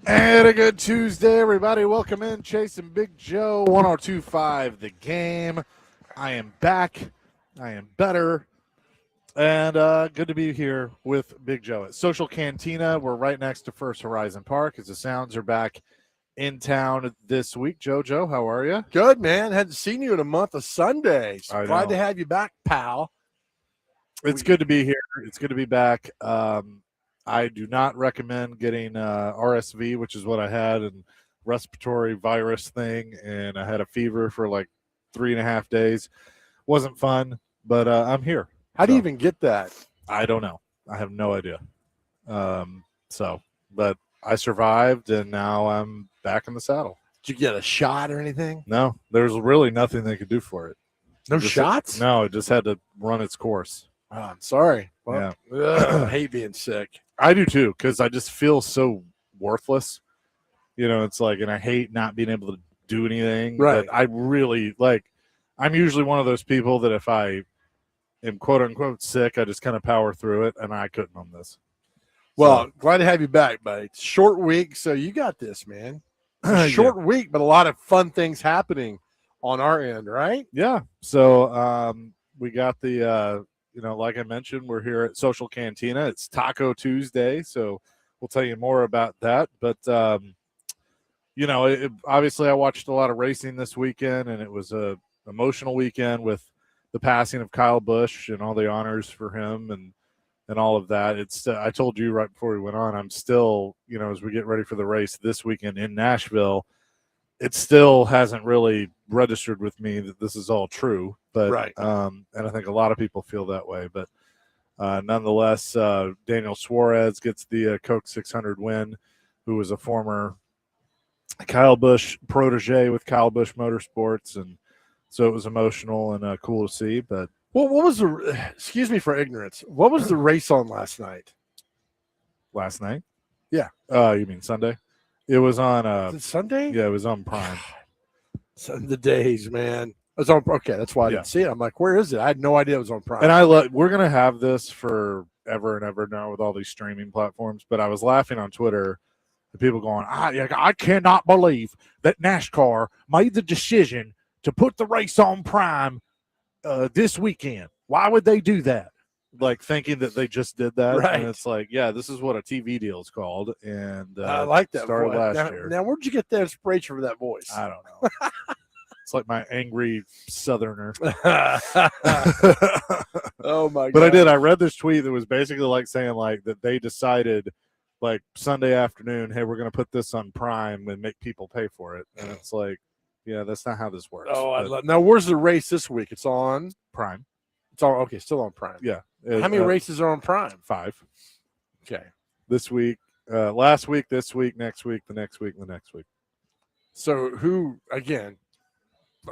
And a good Tuesday, everybody. Welcome in. Chase and Big Joe, 102.5 The Game. I am back. I am better. And good to be here with Big Joe at Social Cantina. We're right next to First Horizon Park as the Sounds are back in town this week. Joe, how are you? Good, man. Hadn't seen you in a month of Sundays. I Glad know. to have you back, pal. It's good to be here. It's good to be back. I do not recommend getting RSV, which is what I had, and respiratory virus thing, and I had a fever for like 3.5 days. Wasn't fun, but I'm here. How do you even get that? I don't know. I have no idea. But I survived, and now I'm back in the saddle. Did you get a shot or anything? No, there's really nothing they could do for it. No shots? No, it just had to run its course. Oh, I'm sorry. Well, Yeah. I hate being sick. I do too, because I just feel so worthless. It's like, and I hate not being able to do anything. Right. But I really, I'm usually one of those people that if I am quote unquote sick, I just kind of power through it, and I couldn't on this. Well, glad to have you back, buddy. It's a short week, so you got this, man. It's a short week, but a lot of fun things happening on our end, right? Yeah. So we got the, like I mentioned, we're here at Social Cantina. It's Taco Tuesday, so we'll tell you more about that. But, obviously I watched a lot of racing this weekend, and it was a emotional weekend with the passing of Kyle Busch and all the honors for him and all of that. It's I told you right before we went on, I'm still, as we get ready for the race this weekend in Nashville, it still hasn't really registered with me that this is all true. But right. And I think a lot of people feel that way. But nonetheless, Daniel Suarez gets the Coke 600 win, who was a former Kyle Busch protege with Kyle Busch Motorsports. And so it was emotional and cool to see. But well, what was excuse me for ignorance, what was the race on last night? Last night? Yeah. You mean Sunday? It was on Is it Sunday? Yeah, it was on Prime. The days, man. It was on. Okay, that's why I didn't see it. I'm like, where is it? I had no idea it was on Prime. And we're gonna have this for ever and ever now with all these streaming platforms. But I was laughing on Twitter, the people going, I cannot believe that NASCAR made the decision to put the race on Prime this weekend. Why would they do that? Like thinking that they just did that, right? And it's like, yeah, this is what a TV deal is called. And I like that. Started last year. Now, where'd you get that inspiration for that voice? I don't know. It's like my angry Southerner. Oh my god! But I read this tweet that was basically like saying like that they decided like Sunday afternoon, hey, we're going to put this on Prime and make people pay for it, and it's like, yeah, that's not how this works. Oh, now where's the race this week? It's on Prime. It's on. Okay, still on Prime. Yeah. How many races are on Prime? 5. Okay. This week, last week, this week, next week, the next week, and the next week. So who again?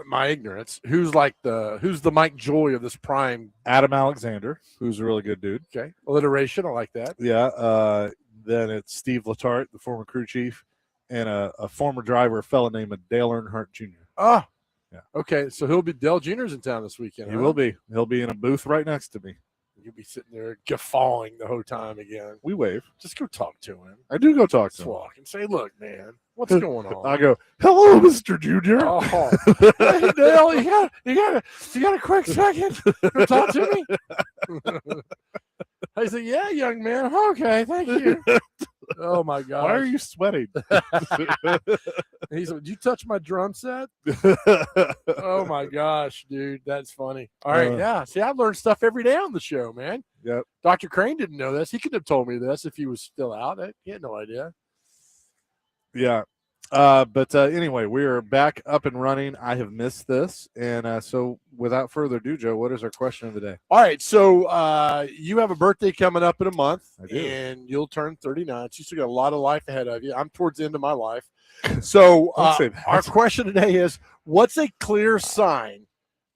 My ignorance. Who's the Mike Joy of this Prime? Adam Alexander, who's a really good dude. Okay. Alliteration. I like that. Yeah. Then it's Steve Letarte, the former crew chief, and a former driver, a fellow named Dale Earnhardt Jr. Oh, yeah. Okay, so he'll be Dale Jr.'s in town this weekend. He will be. He'll be in a booth right next to me. You'll be sitting there guffawing the whole time again. We wave. Just go talk to him. I do go talk to him. Walk and say, "Look, man, what's going on?" I go, "Hello, Mr. Junior." Oh, hey, Dale, you got a quick second to talk to me? I said, "Yeah, young man. Okay, thank you." Oh my God! Why are you sweating? He said, "Did you touch my drum set?" Oh my gosh, dude, that's funny. All right, yeah. See, I learned stuff every day on the show, man. Yep. Dr. Crane didn't know this. He could have told me this if he was still out. He had no idea. Yeah. But anyway, we are back up and running. I have missed this. And so without further ado, Joe, what is our question of the day? All right. So you have a birthday coming up in a month. I do. And you'll turn 39. So you still got a lot of life ahead of you. I'm towards the end of my life. So our question today is, what's a clear sign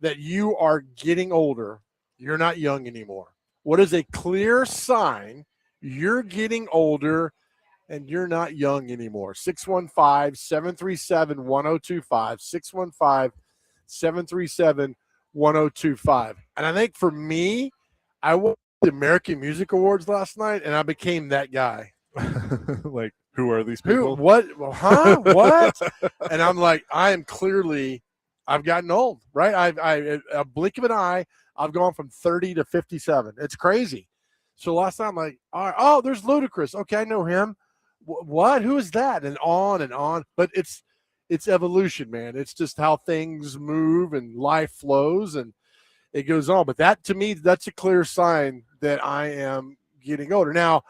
that you are getting older? You're not young anymore. What is a clear sign you're getting older and you're not young anymore? 615-737-1025, 615-737-1025. And I think for me, I watched the American Music Awards last night, and I became that guy. Like Who are these people? What? Huh? What? And I'm like, I've gotten old, right? I a blink of an eye, I've gone from 30 to 57. It's crazy. So last time, I'm like, all right, oh, there's Ludacris. Okay, I know him. What? Who is that? And on and on. But it's evolution, man. It's just how things move and life flows and it goes on. But that, to me, that's a clear sign that I am getting older. Now,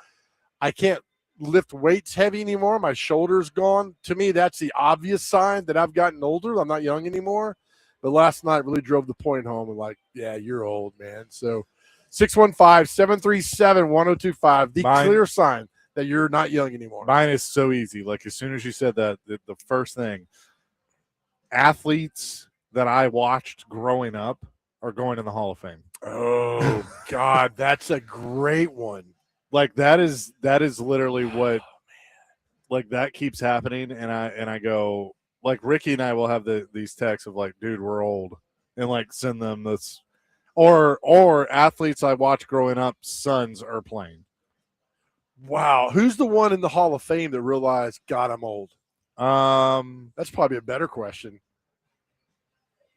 I can't lift weights heavy anymore. My shoulder's gone. To me, that's the obvious sign that I've gotten older. I'm not young anymore. But last night really drove the point home and like, yeah, you're old, man. So 615-737-1025, the clear sign that you're not young anymore. Mine is so easy. Like as soon as you said that, the first thing, athletes that I watched growing up are going in the Hall of Fame. Oh, God, that's a great one. Like that is literally what, like that keeps happening. And I go, like Ricky and I will have these texts of like, dude, we're old, and like send them this, or athletes I watched growing up, sons are playing. Wow. Who's the one in the Hall of Fame that realized, God, I'm old? That's probably a better question.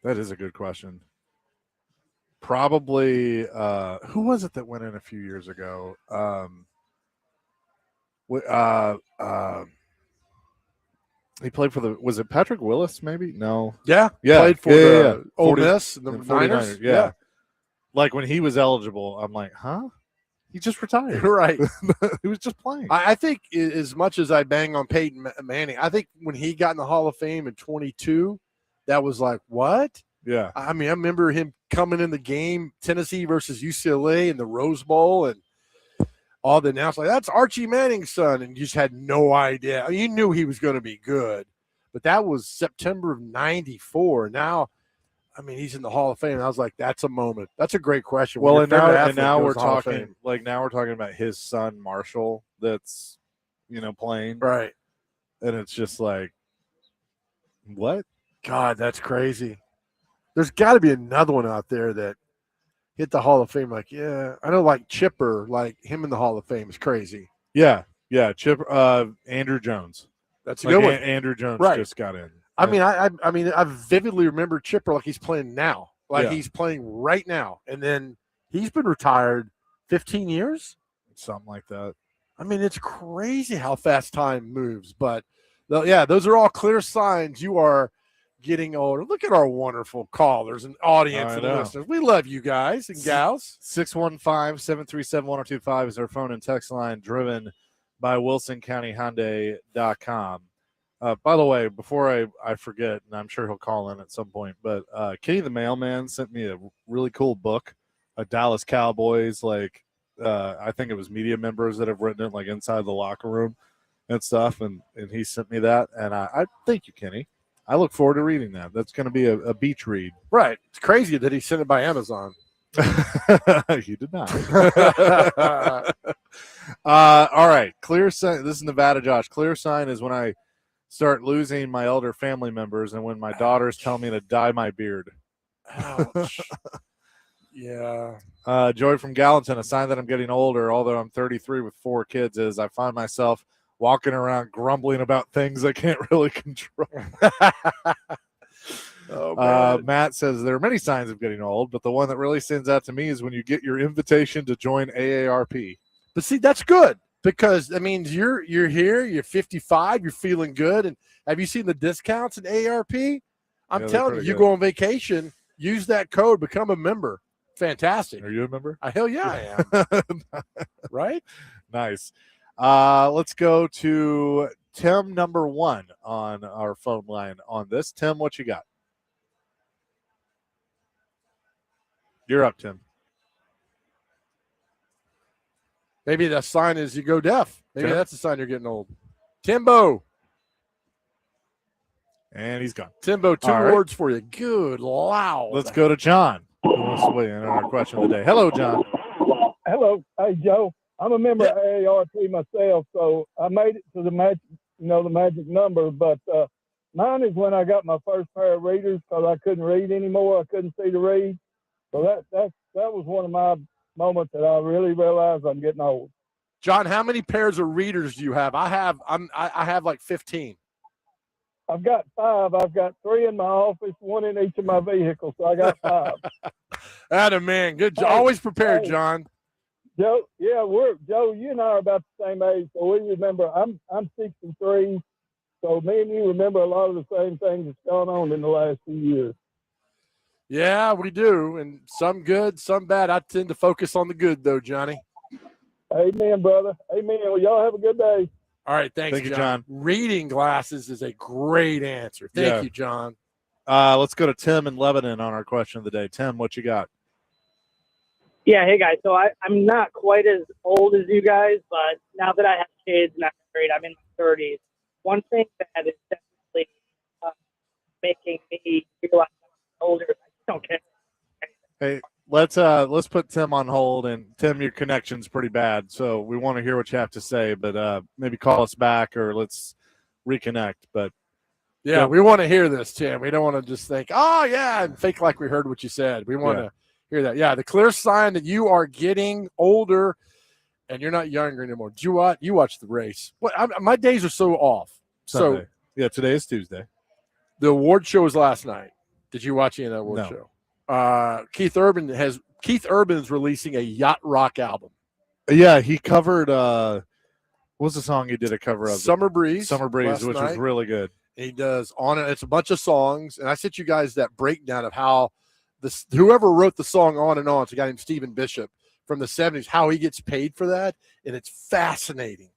That is a good question. Probably, who was it that went in a few years ago? He played for was it Patrick Willis, maybe? No. Yeah. Played for the Ole Miss and the 49ers. Yeah. Like when he was eligible, I'm like, huh? He just retired. Right. He was just playing. I think as much as I bang on Peyton Manning, I think when he got in the Hall of Fame in 22, that was like, what? Yeah. I mean, I remember him coming in the game, Tennessee versus UCLA in the Rose Bowl, and all the announcers like, that's Archie Manning's son, and you just had no idea. You knew he was going to be good, but that was September of 94. Now, I mean, he's in the Hall of Fame. And I was like, that's a moment. That's a great question. Well, and now we're talking about his son Marshall that's, playing. Right. And it's just like, what? God, that's crazy. There's got to be another one out there that hit the Hall of Fame. Like, yeah, I know, like Chipper, like him in the Hall of Fame is crazy. Yeah, Chipper, Andrew Jones. That's a good one. Andrew Jones just got in. I mean, I vividly remember Chipper like he's playing now, he's playing right now, and then he's been retired 15 years, something like that. I mean, it's crazy how fast time moves. But yeah, those are all clear signs you are getting older. Look at our wonderful callers and audience and listeners. We love you guys and gals. 615-737-1025 is our phone and text line, driven by WilsonCountyHyundai.com. By the way, before I forget, and I'm sure he'll call in at some point, but Kenny the Mailman sent me a really cool book, a Dallas Cowboys, like I think it was media members that have written it, like inside the locker room and stuff, and he sent me that, and I thank you, Kenny. I look forward to reading that. That's going to be a beach read. Right. It's crazy that he sent it by Amazon. He did not. All right. Clear sign. This is Nevada Josh. Clear sign is when I start losing my elder family members and when my daughters tell me to dye my beard. Ouch. Yeah. Joy from Gallatin, a sign that I'm getting older, although I'm 33 with 4 kids, is I find myself walking around grumbling about things I can't really control. Matt says there are many signs of getting old, but the one that really stands out to me is when you get your invitation to join AARP. But see, that's good because that means you're here, you're 55, you're feeling good. And have you seen the discounts in AARP? I'm telling you, you go on vacation, use that code, become a member. Fantastic. Are you a member? Hell yeah, I am. Right? Nice. Let's go to Tim, number 1 on our phone line on this. Tim, what you got? You're up, Tim. Maybe the sign is you go deaf. Maybe that's a sign you're getting old. Timbo. And he's gone. Timbo, 2 words for you. Good, loud. Let's go to John, who wants to weigh in on our question of the day. Hello, John. Hello. Hey, Joe. I'm a member of AARP myself, so I made it to the magic, the magic number. But mine is when I got my first pair of readers because I couldn't read anymore. I couldn't see to read. So that was one of my moments that I really realized I'm getting old. John, how many pairs of readers do you have? I have like 15. I've got 5. I've got 3 in my office, 1 in each of my vehicles. So I got 5. Atta man, good job. Hey, Always prepared, hey. John. Joe, yeah, Joe. You and I are about the same age, so we remember. I'm 63, so me and you remember a lot of the same things that's gone on in the last few years. Yeah, we do, and some good, some bad. I tend to focus on the good, though, Johnny. Amen, brother. Amen. Well, y'all have a good day. All right, thanks, Thank you, John. Reading glasses is a great answer. Thank you, John. Let's go to Tim in Lebanon on our question of the day. Tim, what you got? Yeah, hey guys. So I'm not quite as old as you guys, but now that I have kids and I'm married, I'm in my 30s. One thing that is definitely making me realize I'm older, I just don't care. Hey, let's put Tim on hold. And Tim, your connection's pretty bad, so we want to hear what you have to say. But maybe call us back or let's reconnect. But yeah, we want to hear this, Tim. We don't want to just think, oh yeah, and fake like we heard what you said. We want to hear that. Yeah, the clear sign that you are getting older and you're not younger anymore. You watch the race. My days are so off. Sunday. So today is Tuesday. The award show was last night. Did you watch any of that award show? Keith Urban is releasing a yacht rock album. Yeah, he covered what was the song he did a cover of? Summer Breeze, which was really good. He does on it. It's a bunch of songs, and I sent you guys that breakdown of how whoever wrote the song On and On, it's a guy named Stephen Bishop from the 70s, how he gets paid for that, and it's fascinating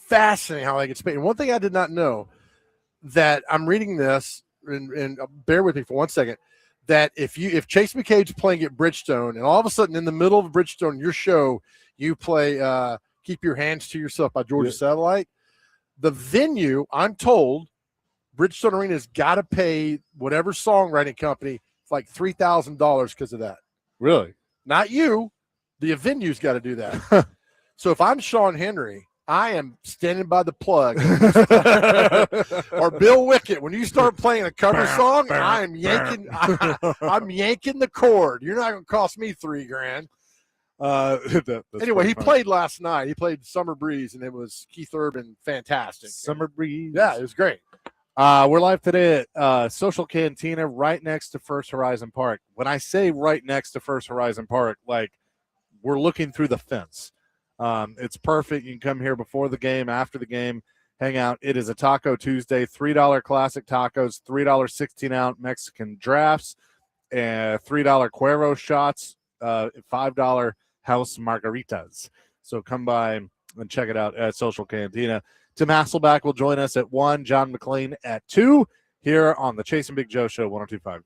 how he gets paid. And one thing I did not know, that I'm reading this, and bear with me for 1 second, that if Chase McCabe's playing at Bridgestone, and all of a sudden in the middle of Bridgestone, your show, you play Keep Your Hands to Yourself by Georgia Satellite, the venue, I'm told, Bridgestone Arena's got to pay whatever songwriting company like $3,000 because of that. Really? Not you. The venue's got to do that. So if I'm Sean Henry, I am standing by the plug. Or Bill Wickett, when you start playing a cover song, I'm yanking the cord. You're not going to cost me $3,000. Anyway, he played last night. He played Summer Breeze, and it was Keith Urban, fantastic. Summer Breeze. Yeah, it was great. We're live today at Social Cantina right next to First Horizon Park. When I say right next to First Horizon Park, like we're looking through the fence. It's perfect. You can come here before the game, after the game, hang out. It is a Taco Tuesday, $3 classic tacos, $3 16-ounce Mexican drafts, and $3 Cuero shots, $5 house margaritas. So come by and check it out at Social Cantina. Tim Hasselbeck will join us at 1, John McClain at 2 here on the Chasing Big Joe Show, 102.5.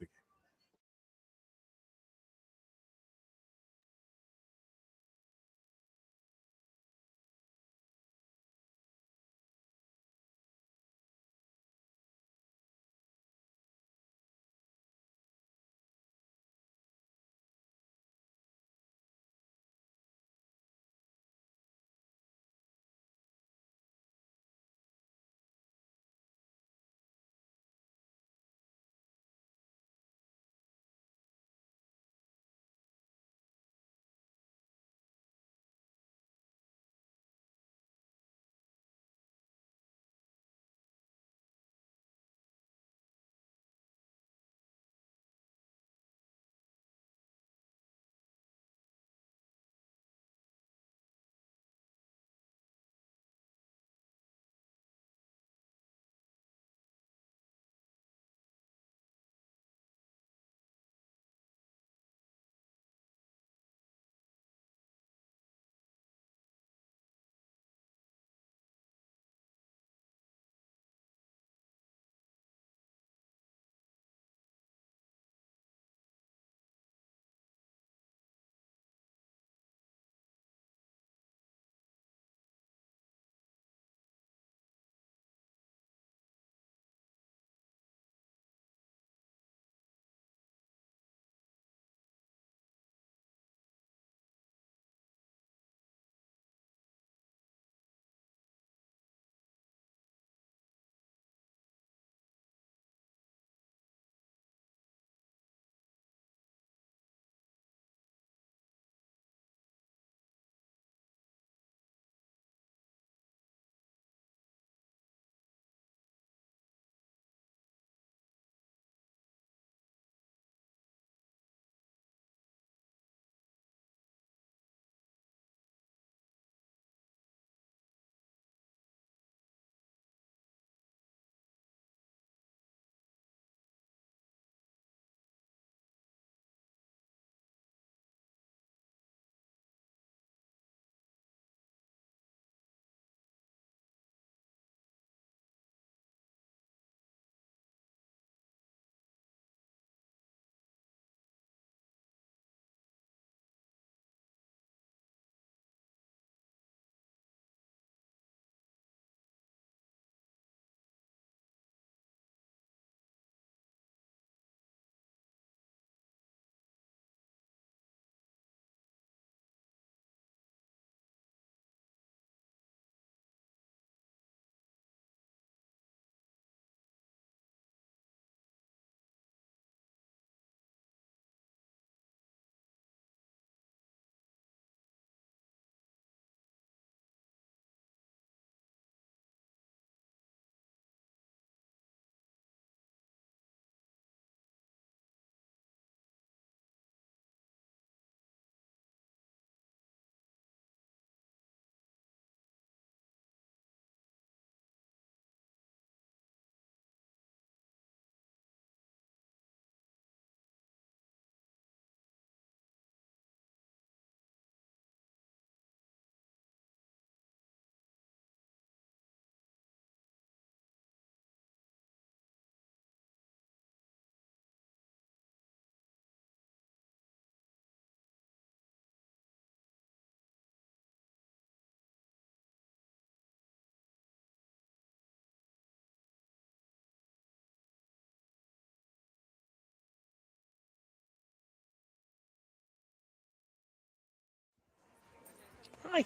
Why?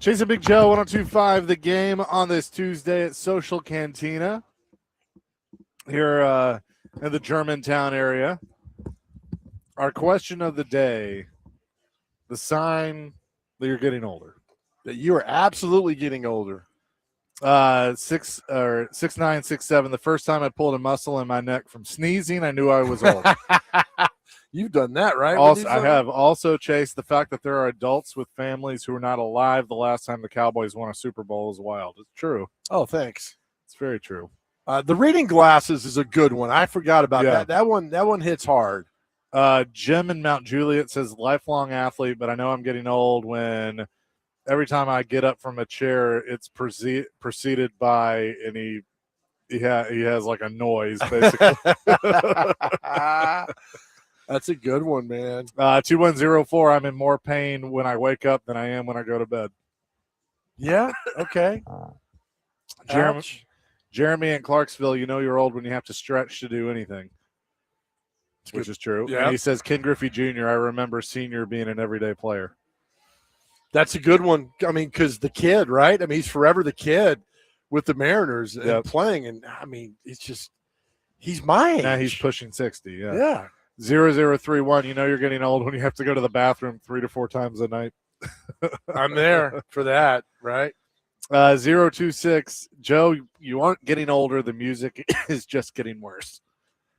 Chasing Big Joe, 102.5 The Game on this Tuesday at Social Cantina here in the Germantown area. Our question of the day, the sign that you're getting older. That you are absolutely getting older. 6'9", 6'7". The first time I pulled a muscle in my neck from sneezing, I knew I was old. You've done that, right? Also, I have also chased the fact that there are adults with families who are not alive the last time the Cowboys won a Super Bowl is wild. It's true. Oh, thanks. It's very true. The reading glasses is a good one. I forgot about that. That one hits hard. Jim in Mount Juliet says lifelong athlete, but I know I'm getting old when every time I get up from a chair, it's preceded by, and he has like a noise basically. That's a good one, man. 2104. I'm in more pain when I wake up than I am when I go to bed. Yeah. Okay. Jeremy in Clarksville. You know you're old when you have to stretch to do anything, which is true. Yeah. And he says Ken Griffey Jr. I remember senior being an everyday player. That's a good one. I mean, because the kid, right? I mean, he's forever the kid with the Mariners and playing. And I mean, it's just he's my age. Now he's pushing 60. Yeah. Yeah. 0031. You know you're getting old when you have to go to the bathroom 3 to 4 times a night. I'm there for that, right? 026. Joe, you aren't getting older. The music is just getting worse.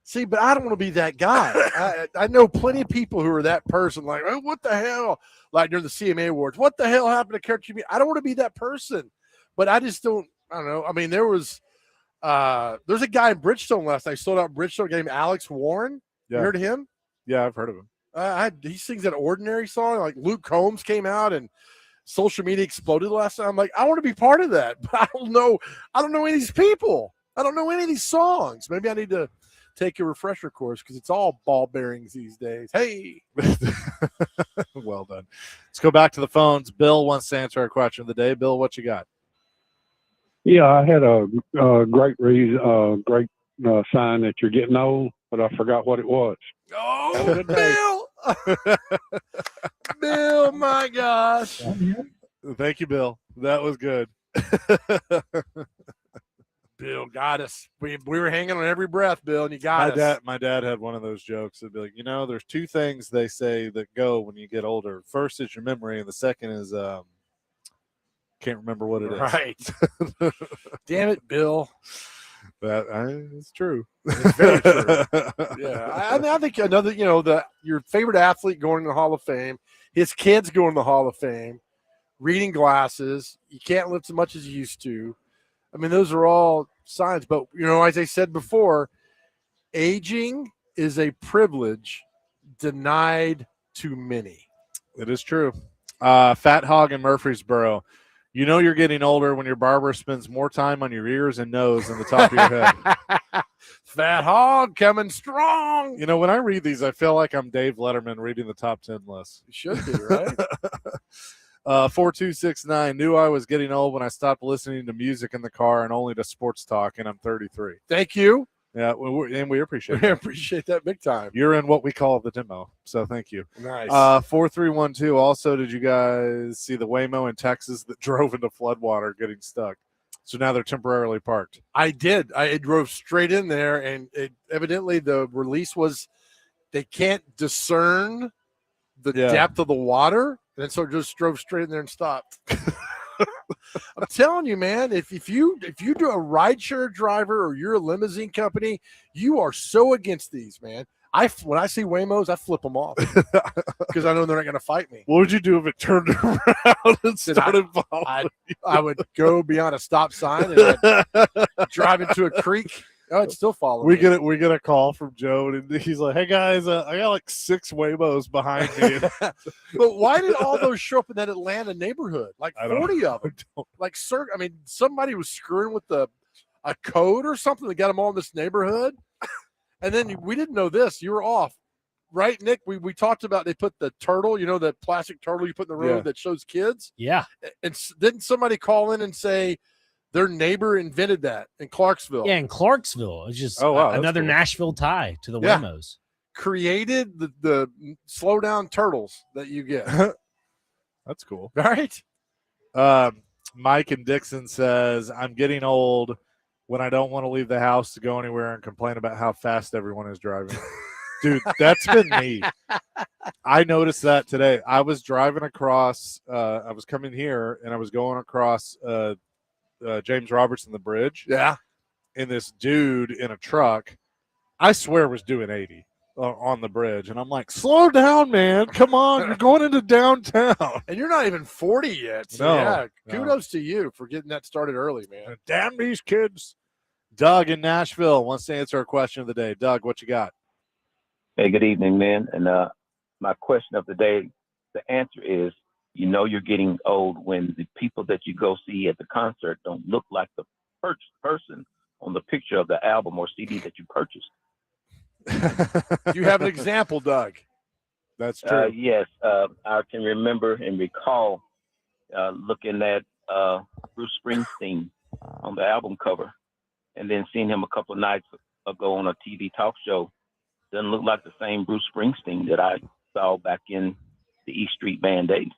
See, but I don't want to be that guy. I know plenty of people who are that person, like, oh, what the hell? Like during the CMA Awards, what the hell happened to Country Music? I don't want to be that person, but I just don't. I don't know. I mean, there's a guy in Bridgestone last night. Sold out Bridgestone game. Alex Warren. Yeah. You heard of him? Yeah, I've heard of him. He sings that Ordinary song. Like Luke Combs came out and social media exploded last night. I'm like, I want to be part of that, but I don't know any of these people. I don't know any of these songs. Maybe I need to take a refresher course because it's all ball bearings these days. Hey. Well done. Let's go back to the phones. Bill wants to answer our question of the day. Bill, what you got? Yeah, I had a great sign that you're getting old, but I forgot what it was. Oh, Bill. Bill, my gosh. Thank you, Bill. That was good. Bill got us. We were hanging on every breath, Bill, and you got us. My dad had one of those jokes. It'd be like, there's 2 things they say that go when you get older. First is your memory, and the second is can't remember what it is. Right. Damn it, Bill. It's true. It's very true. Yeah. I think another, your favorite athlete going to the Hall of Fame, his kids going to the Hall of Fame, reading glasses, you can't lift as much as you used to. I mean, those are all signs. But, as I said before, aging is a privilege denied to many. It is true. Fat Hog in Murfreesboro. You know you're getting older when your barber spends more time on your ears and nose than the top of your head. Fat Hog coming strong. When I read these, I feel like I'm Dave Letterman reading the top 10 list. You should be, right? 4269. Knew I was getting old when I stopped listening to music in the car and only to sports talk, and I'm 33. Thank you. Yeah, and we appreciate We it. appreciate that big time. You're in what we call the demo, so thank you. Nice. 4312. Also, did you guys see the Waymo in Texas that drove into floodwater getting stuck? So now they're temporarily parked. I did. I drove straight in there, and evidently the release was they can't discern the depth of the water, and so just drove straight in there and stopped. I'm telling you, man, if you do a rideshare driver or you're a limousine company, you are so against these, man. When I see Waymos, I flip them off because I know they're not going to fight me. What would you do if it turned around and started following? I would go beyond a stop sign and I'd drive into a creek. Oh, it's still following. We get a call from Joe, and he's like, "Hey guys, I got like 6 Waymos behind me." But why did all those show up in that Atlanta neighborhood? Like 40 of them. Like, sir, I mean, somebody was screwing with a code or something that got them all in this neighborhood. And then we didn't know this. You were off, right, Nick? We talked about they put the turtle, the plastic turtle you put in the road that shows kids. Yeah. And didn't somebody call in and say their neighbor invented that in Clarksville? Yeah, in Clarksville. It's just another cool. Nashville tie to the Yeah. Waymos. created the slow down turtles that you get. That's cool. Right? Mike and Dixon says, I'm getting old when I don't want to leave the house to go anywhere and complain about how fast everyone is driving. Dude, that's been me. I noticed that today. I was driving across, I was coming here, and I was going across James Robertson, the bridge. Yeah. And this dude in a truck, I swear, was doing 80 on the bridge. And I'm like, slow down, man. Come on. You're going into downtown. And you're not even 40 yet. So No, yeah, no. kudos to you for getting that started early, man. Damn these kids. Doug in Nashville wants to answer a question of the day. Doug, what you got? Hey, good evening, man. And my question of the day, the answer is, you know you're getting old when the people that you go see at the concert don't look like the person on the picture of the album or CD that you purchased. You have an example, Doug. That's true. Yes, I can remember and recall looking at Bruce Springsteen on the album cover and then seeing him a couple of nights ago on a TV talk show. Doesn't look like the same Bruce Springsteen that I saw back in the E Street Band days.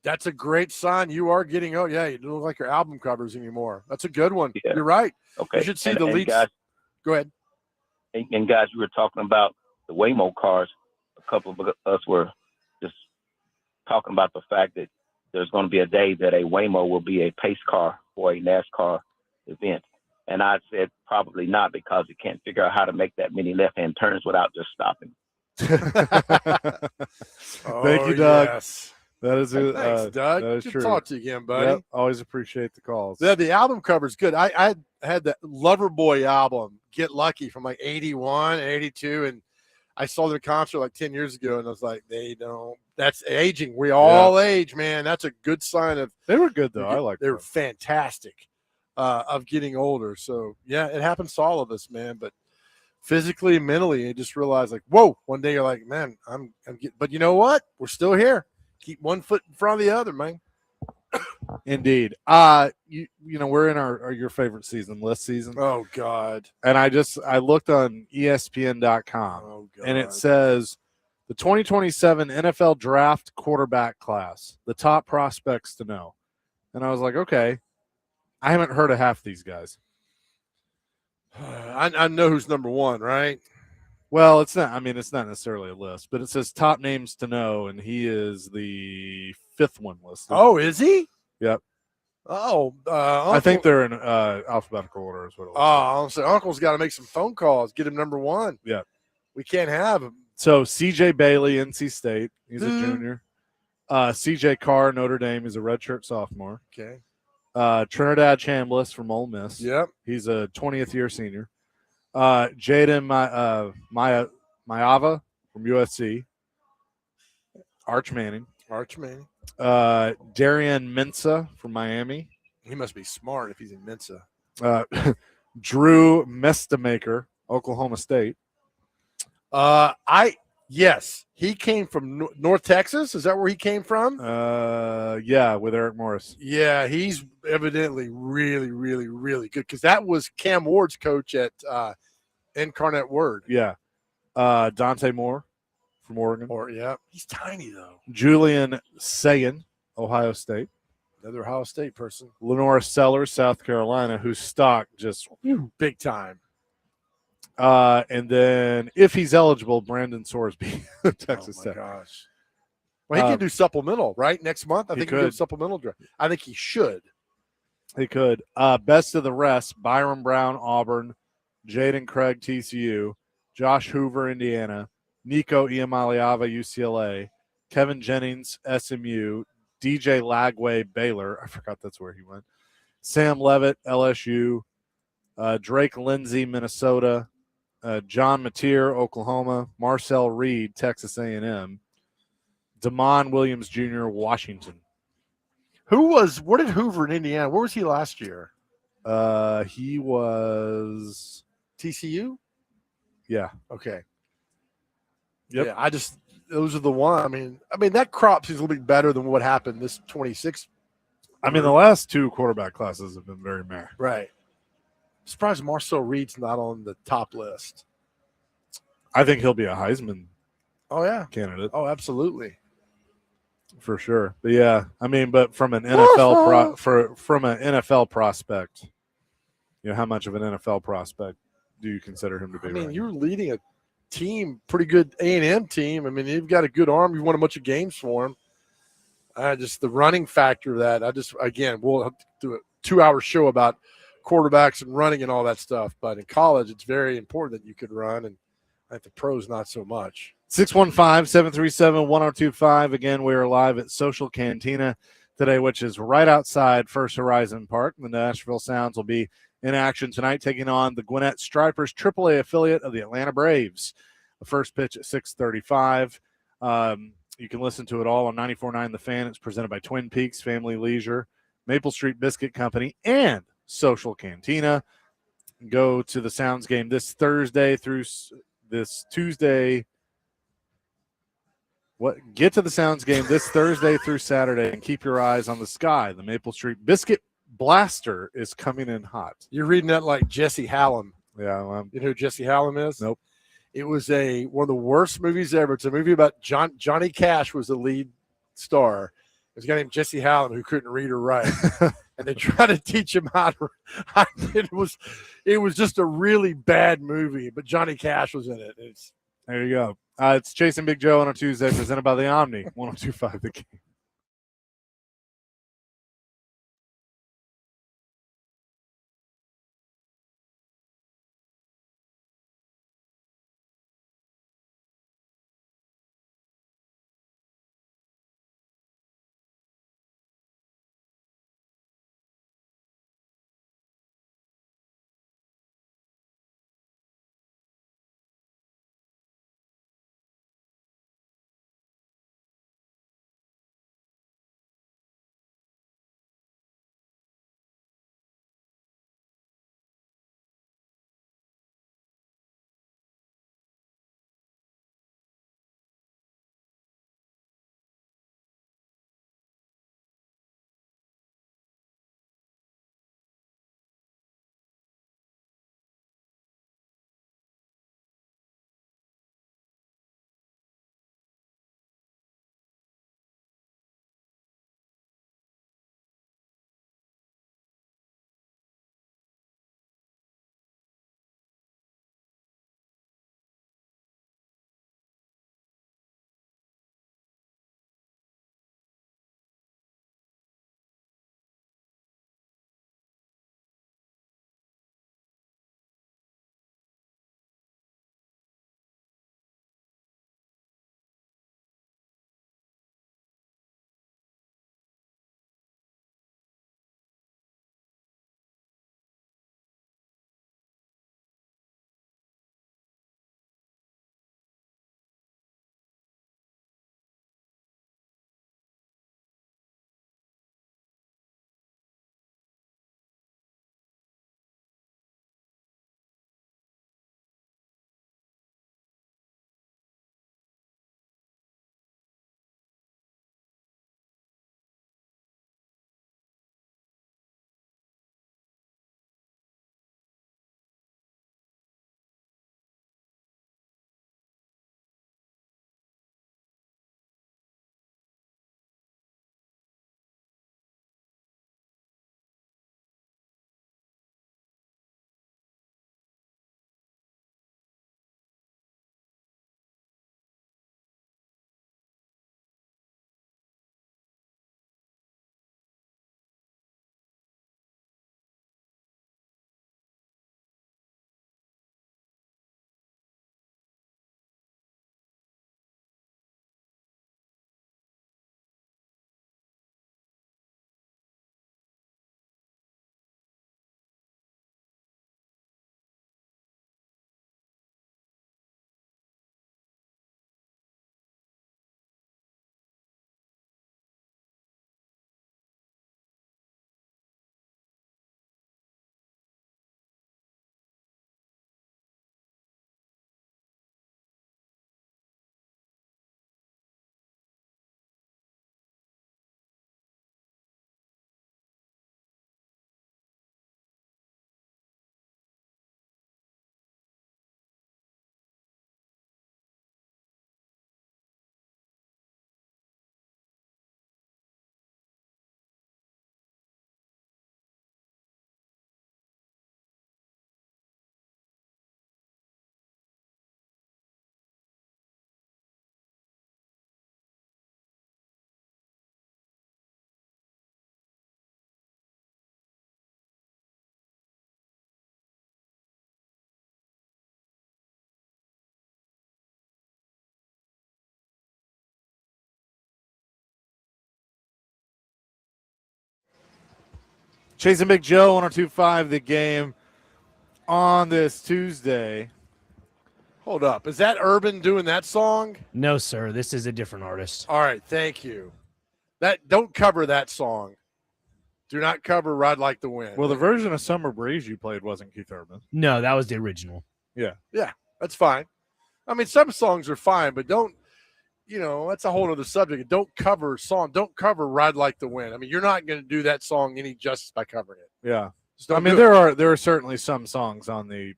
That's a great sign. You are getting old. Yeah, you don't look like your album covers anymore. That's a good one. Yeah. You're right. Okay. You should see and, the and leads. Guys, Go ahead. and guys, we were talking about the Waymo cars. A couple of us were just talking about the fact that there's going to be a day that a Waymo will be a pace car for a NASCAR event. And I said probably not, because it can't figure out how to make that many left-hand turns without just stopping. Thank you, Doug. Yes. That is it. Thanks, Doug. That is Good true. to talk to you again, buddy. Yep, always appreciate the calls. The album cover's good. I had that Loverboy album, Get Lucky, from like 81, 82, and I saw their concert like 10 years ago, and I was like, that's aging. We all age, man. That's a good sign of. They were good, though. I like They're them. fantastic of getting older. So, yeah, it happens to all of us, man. But physically and mentally, you just realize, like, whoa, one day you're like, man, I'm getting, but you know what? We're still here. Keep one foot in front of the other, man. Indeed. You know, we're in our your favorite season, list season. Oh, God. And I looked on ESPN.com, Oh, God. and it says the 2027 NFL draft quarterback class, the top prospects to know. And I was like, okay, I haven't heard of half these guys. I know who's number one, right? Well, it's not necessarily a list, but it says top names to know, and he is the fifth one listed. Oh, is he? Yep. Oh, I think they're in alphabetical order is what it looks like. I'll say Uncle's got to make some phone calls, get him number one. Yeah. We can't have him. So CJ Bailey, NC State, he's a junior. CJ Carr, Notre Dame, he's a redshirt sophomore. Okay. Trinidad Chambliss from Ole Miss. Yep. He's a 20th year senior. Jaden Mayava from USC. Arch Manning. Darian Mensah from Miami. He must be smart if he's in Mensa. Drew Mestamaker, Oklahoma State. Yes, he came from North Texas. Is that where he came from? Yeah, with Eric Morris. Yeah, he's evidently really, really, really good, because that was Cam Ward's coach at Incarnate Word. Yeah. Dante Moore from Oregon. He's tiny though. Julian Sagan, Ohio State. Another Ohio State person. Lenora Sellers, South Carolina, whose stock just big time. And then, if he's eligible, Brandon Sorsby, Texas Tech. Oh, my gosh. Well, he can do supplemental, right? Next month? I think he could do supplemental draft. I think he should. He could. Best of the rest, Byron Brown, Auburn, Jaden Craig, TCU, Josh Hoover, Indiana, Nico Iamaleava, UCLA, Kevin Jennings, SMU, DJ Lagway, Baylor. I forgot that's where he went. Sam Levitt, LSU, Drake Lindsay, Minnesota, John Mateer, Oklahoma, Marcel Reed, Texas A&M, Damon Williams Jr., Washington. Where did Hoover in Indiana? Where was he last year? He was TCU? Yeah. Okay. Yep. Yeah, those are the one. I mean that crop seems a little bit better than what happened this 26. I mean, the last two quarterback classes have been very meh. Right. Surprised Marcel Reed's not on the top list. I think he'll be a Heisman Oh yeah. candidate. Oh, absolutely. For sure. But yeah, I mean, but from an NFL from an NFL prospect, how much of an NFL prospect do you consider him to be? I mean, right you're now? leading a team, pretty good A&M team. I mean, you've got a good arm. You've won a bunch of games for him. Just the running factor of that. Again, we'll have to do a 2-hour show about quarterbacks and running and all that stuff. But in college, it's very important that you could run, and at the pros, not so much. 615-737-1025. Again, we are live at Social Cantina today, which is right outside First Horizon Park. The Nashville Sounds will be in action tonight, taking on the Gwinnett Stripers, AAA affiliate of the Atlanta Braves. The first pitch at 6:35. You can listen to it all on 94.9 The Fan. It's presented by Twin Peaks Family Leisure, Maple Street Biscuit Company, and Social Cantina. Go to the Sounds game this Thursday through this Tuesday. Get to the Sounds game this Thursday through Saturday and keep your eyes on the sky. The Maple Street Biscuit Blaster is coming in hot. You're reading that like Jesse Hallam. Yeah. You know who Jesse Hallam is? Nope. It was one of the worst movies ever. It's a movie about Johnny Cash was the lead star. There's a guy named Jesse Hallam who couldn't read or write. And they tried to teach him how to it was just a really bad movie, but Johnny Cash was in it. There you go. It's Chasing Big Joe on a Tuesday, presented by the Omni 102.5 The Game. Chasing Big Joe, 102.5 The Game on this Tuesday. Hold up. Is that Urban doing that song? No, sir. This is a different artist. All right. Thank you. Don't cover that song. Do not cover Ride Like the Wind. Well, the version of Summer Breeze you played wasn't Keith Urban. No, that was the original. Yeah, that's fine. I mean, some songs are fine, but don't, that's a whole other subject. Don't cover Ride Like the Wind. I mean, you're not going to do that song any justice by covering it. Yeah. I mean, there are certainly some songs on the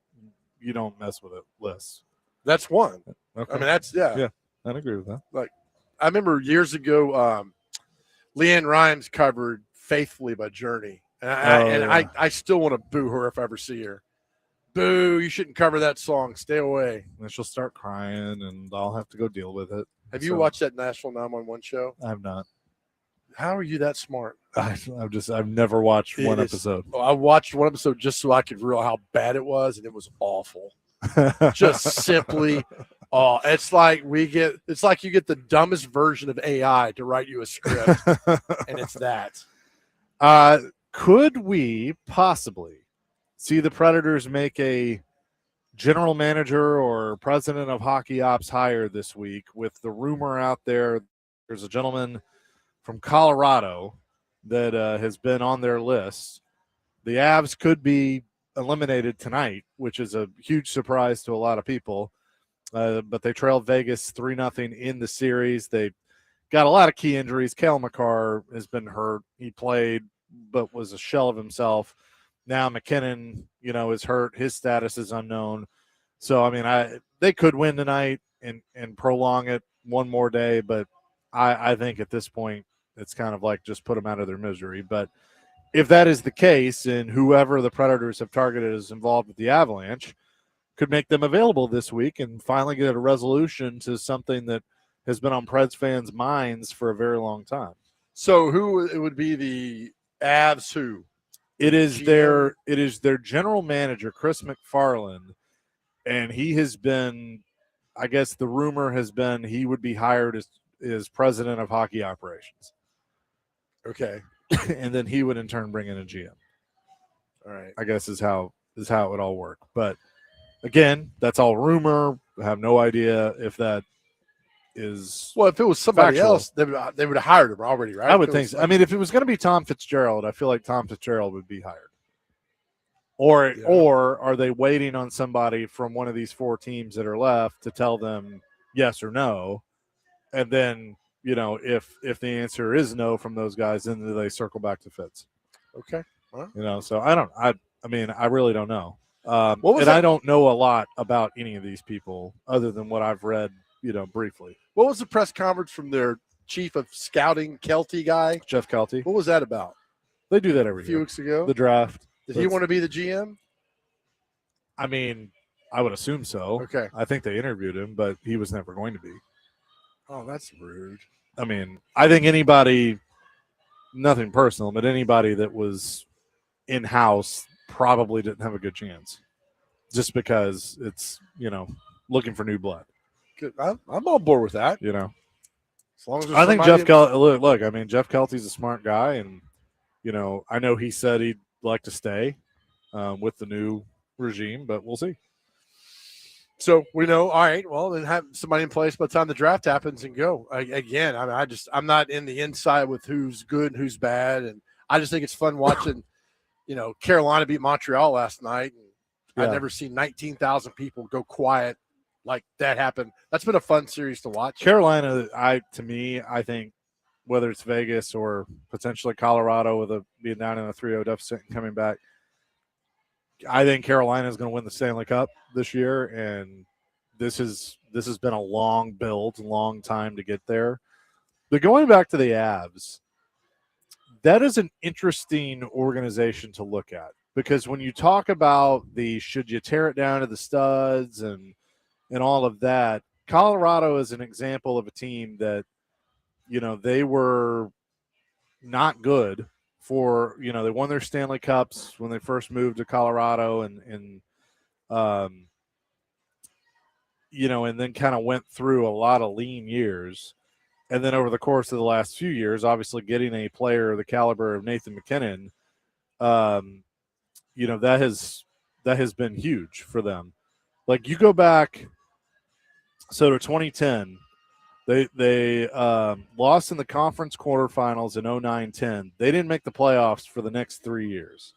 You Don't Mess With It list. That's one. Okay. I mean, that's, yeah. I'd agree with that. Like, I remember years ago, Leanne Rimes covered Faithfully by Journey. And I still want to boo her if I ever see her. Boo, you shouldn't cover that song. Stay away. And she'll start crying, and I'll have to go deal with it. Have you watched that National 911 show? I have not. How are you that smart? I've never watched one episode. I watched one episode just so I could realize how bad it was, and it was awful. Just simply, it's like you get the dumbest version of AI to write you a script, and it's that. Could we possibly see the Predators make a general manager or president of hockey ops hire this week with the rumor out there? There's a gentleman from Colorado that has been on their list. The Avs could be eliminated tonight, which is a huge surprise to a lot of people. But they trailed Vegas 3-0 in the series. They got a lot of key injuries. Cale Makar has been hurt. He played, but was a shell of himself. Now McKinnon, is hurt. His status is unknown. So, I mean, they could win tonight and prolong it one more day. But I think at this point, it's kind of like just put them out of their misery. But if that is the case, and whoever the Predators have targeted is involved with the Avalanche, could make them available this week and finally get a resolution to something that has been on Preds fans' minds for a very long time. So it would be the Avs who? It is their general manager, Chris McFarland, and he has been, I guess the rumor has been he would be hired as president of hockey operations. Okay. And then he would in turn bring in a GM. All right. I guess is how it would all work. But again, that's all rumor. I have no idea if that is if it was somebody factual. else, they would have hired him already, right? I would think so. I mean, if it was going to be Tom Fitzgerald, I feel like Tom Fitzgerald would be hired. Or are they waiting on somebody from one of these four teams that are left to tell them yes or no? And then, if the answer is no from those guys, then they circle back to Fitz. Okay. Well. So I really don't know. I don't know a lot about any of these people other than what I've read, briefly. What was the press conference from their chief of scouting, Kelty guy? Jeff Kelty. What was that about? They do that every year. A few weeks ago? The draft. Did he want to be the GM? I mean, I would assume so. Okay. I think they interviewed him, but he was never going to be. Oh, that's rude. I mean, I think anybody, nothing personal, but anybody that was in-house probably didn't have a good chance just because it's, looking for new blood. Good. I'm on board with that. As long as I think Jeff Kelty, look, I mean, Jeff Kelty's a smart guy, and, I know he said he'd like to stay with the new regime, but we'll see. So we know, all right, well, then have somebody in place by the time the draft happens and go. Again, I'm not in the inside with who's good and who's bad. And I just think it's fun watching, Carolina beat Montreal last night. And I've never seen 19,000 people go quiet like that happen. That's been a fun series to watch. Carolina, I think whether it's Vegas or potentially Colorado with being down in a 3-0 deficit and coming back, I think Carolina is going to win the Stanley Cup this year, and this has been a long build, long time to get there. But going back to the Avs, that is an interesting organization to look at, because when you talk about should you tear it down to the studs and all of that, Colorado is an example of a team that, they were not good. They won their Stanley Cups when they first moved to Colorado and then kind of went through a lot of lean years. And then over the course of the last few years, obviously getting a player of the caliber of Nathan McKinnon that has been huge for them. Like you go back, so to 2010, they lost in the conference quarterfinals in 09-10. They didn't make the playoffs for the next 3 years.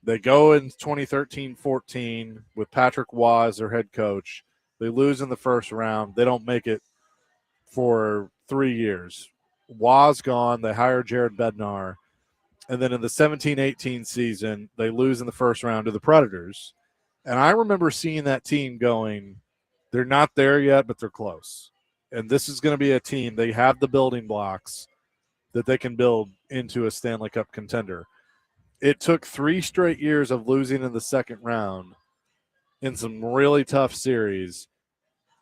They go in 2013-14 with Patrick Waugh as their head coach. They lose in the first round. They don't make it for 3 years. Waugh's gone. They hire Jared Bednar. And then in the 17-18 season, they lose in the first round to the Predators. And I remember seeing that team going, they're not there yet, but they're close. And this is going to be a team, they have the building blocks that they can build into a Stanley Cup contender. It took 3 straight years of losing in the second round in some really tough series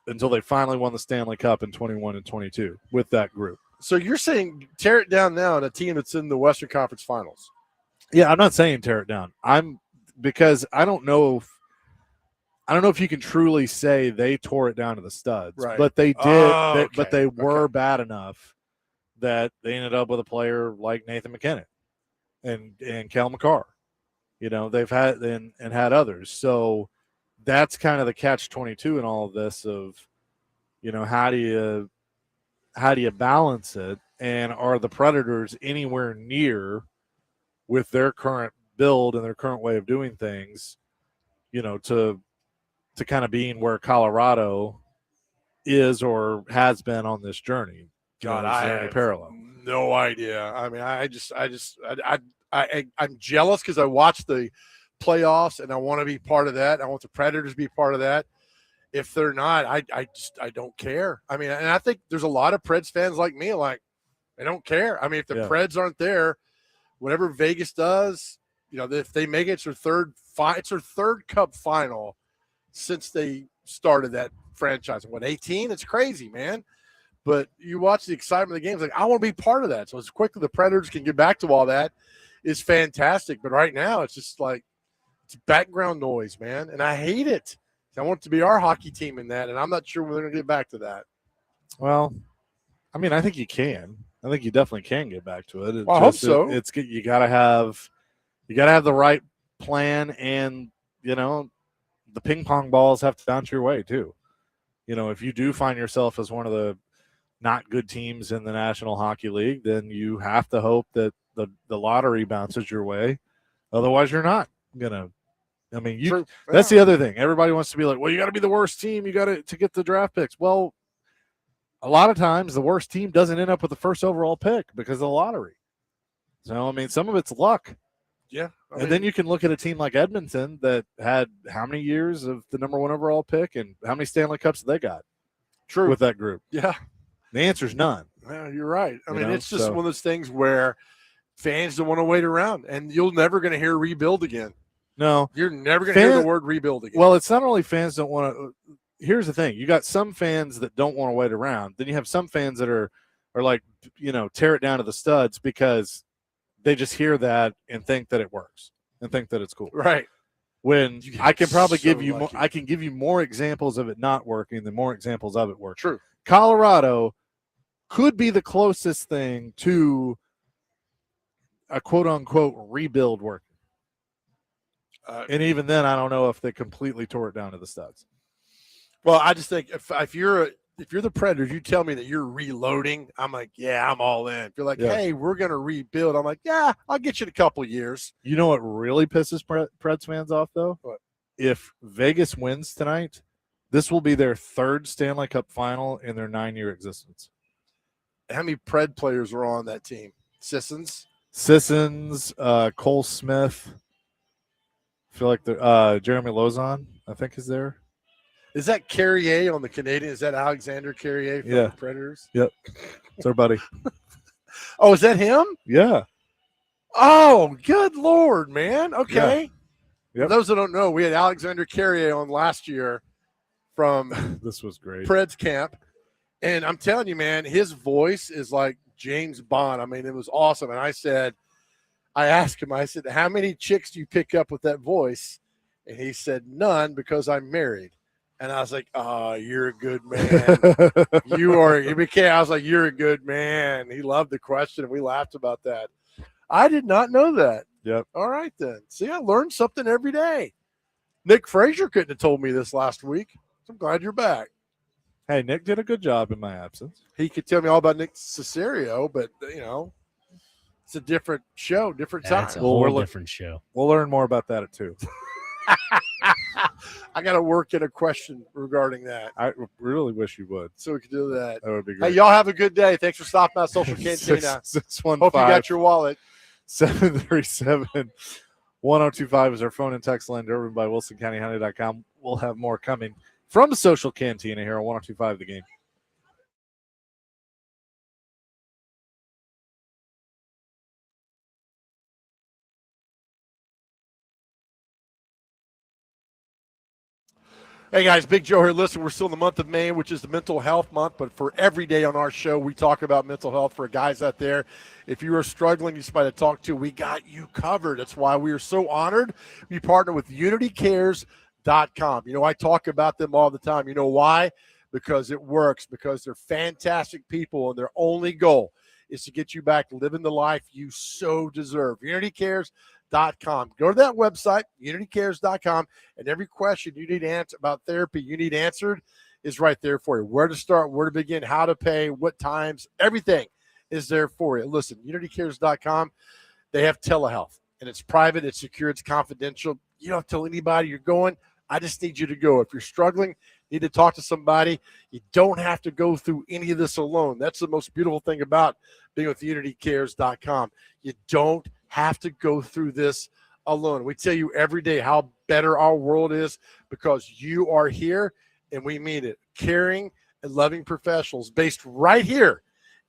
until they finally won the Stanley Cup in 21 and 22 with that group. So you're saying tear it down now in a team that's in the Western Conference Finals? Yeah, I'm not saying tear it down. Because I don't know if you can truly say they tore it down to the studs, right. But they did. Okay. But they were bad enough that they ended up with a player like Nathan McKinnon and Kel McCarr. They've had and had others. So that's kind of the catch-22 in all of this of, how do you balance it? And are the Predators anywhere near with their current build and their current way of doing things, to kind of being where Colorado is or has been on this journey? God, I have parallel. No idea. I mean, I'm jealous because I watched the playoffs and I want to be part of that. I want the Predators to be part of that. If they're not, I don't care. I mean, and I think there's a lot of Preds fans like me, like they don't care. I mean, if the Preds aren't there, whatever Vegas does, if they make it, it's their third Cup final since they started that franchise. 18? It's crazy, man. But you watch the excitement of the games, like I want to be part of that. So as quickly the Predators can get back to all that is fantastic. But right now, it's just like it's background noise, man, and I hate it. I want it to be our hockey team in that, and I'm not sure when they're going to get back to that. Well, I mean, I think you can. I think you definitely can get back to it. I hope so. It's you got to have the right plan, and the ping pong balls have to bounce your way too. If you do find yourself as one of the not good teams in the National Hockey League, then you have to hope that the lottery bounces your way. Otherwise, you're not gonna. I mean, that's the other thing. Everybody wants to be like, well, you got to be the worst team. You got to get the draft picks. Well, a lot of times the worst team doesn't end up with the first overall pick because of the lottery. So, I mean, some of it's luck. Yeah. And then you can look at a team like Edmonton that had how many years of the number 1 overall pick and how many Stanley Cups they got with that group? Yeah. The answer is none. Yeah, you're right. I mean, it's just one of those things where fans don't want to wait around, and you're never going to hear rebuild again. No. You're never going to hear the word rebuild again. Well, it's not only fans don't want to – here's the thing. You got some fans that don't want to wait around. Then you have some fans that are like, tear it down to the studs because they just hear that and think that it works and think that it's cool. Right. When I can probably give you more, I can give you more examples of it not working than more examples of it working. True. Colorado could be the closest thing to a quote-unquote rebuild working. And even then, I don't know if they completely tore it down to the studs. Well, I just think if you're the Predators, you tell me that you're reloading. I'm like, yeah, I'm all in. If you're like, hey, we're going to rebuild, I'm like, yeah, I'll get you in a couple of years. You know what really pisses Preds fans off, though? What? If Vegas wins tonight, this will be their 3rd Stanley Cup final in their 9-year existence. How many Pred players are on that team? Sissons, Cole Smith. I feel like Jeremy Lauzon, I think, is there. Is that Carrier on the Canadian? Is that Alexander Carrier from the Predators? Yep. It's our buddy. Oh, is that him? Yeah. Oh, good Lord, man. Okay. Yeah. Yep. For those that don't know, we had Alexander Carrier on last year from this was great. Preds camp. And I'm telling you, man, his voice is like James Bond. I mean, it was awesome. And I asked him, I said, how many chicks do you pick up with that voice? And he said, none, because I'm married. And I was like, oh, you're a good man. I was like, you're a good man. He loved the question, and we laughed about that. I did not know that. Yep. All right, then. See, I learned something every day. Nick Frazier couldn't have told me this last week. So I'm glad you're back. Hey, Nick did a good job in my absence. He could tell me all about Nick Cesario, but, it's a different show, different time. It's a whole different show. We'll learn more about that at 2. I got to work in a question regarding that. I really wish you would. So we could do that. That would be great. Hey, y'all have a good day. Thanks for stopping by Social Cantina. 615. Hope you got your wallet. 737-1025 is our phone and text line, driven by WilsonCountyHoney.com. We'll have more coming from Social Cantina here on 1025 The Game. Hey guys, Big Joe here. Listen, we're still in the month of May, which is the mental health month, but for every day on our show, we talk about mental health for guys out there. If you are struggling, you somebody to talk to, we got you covered. That's why we are so honored. We partner with UnityCares.com. I talk about them all the time. You know why? Because it works, because they're fantastic people, and their only goal is to get you back living the life you so deserve. UnityCares.com. Go to that website, unitycares.com, and every question you need answered about therapy you need answered is right there for you. Where to start, where to begin, how to pay, what times, everything is there for you. Listen, unitycares.com, they have telehealth, and it's private, it's secure, it's confidential. You don't have to tell anybody you're going. I just need you to go. If you're struggling, need to talk to somebody, you don't have to go through any of this alone. That's the most beautiful thing about being with unitycares.com. You don't have to go through this alone. We tell you every day how better our world is because you are here, and we mean it. Caring and loving professionals based right here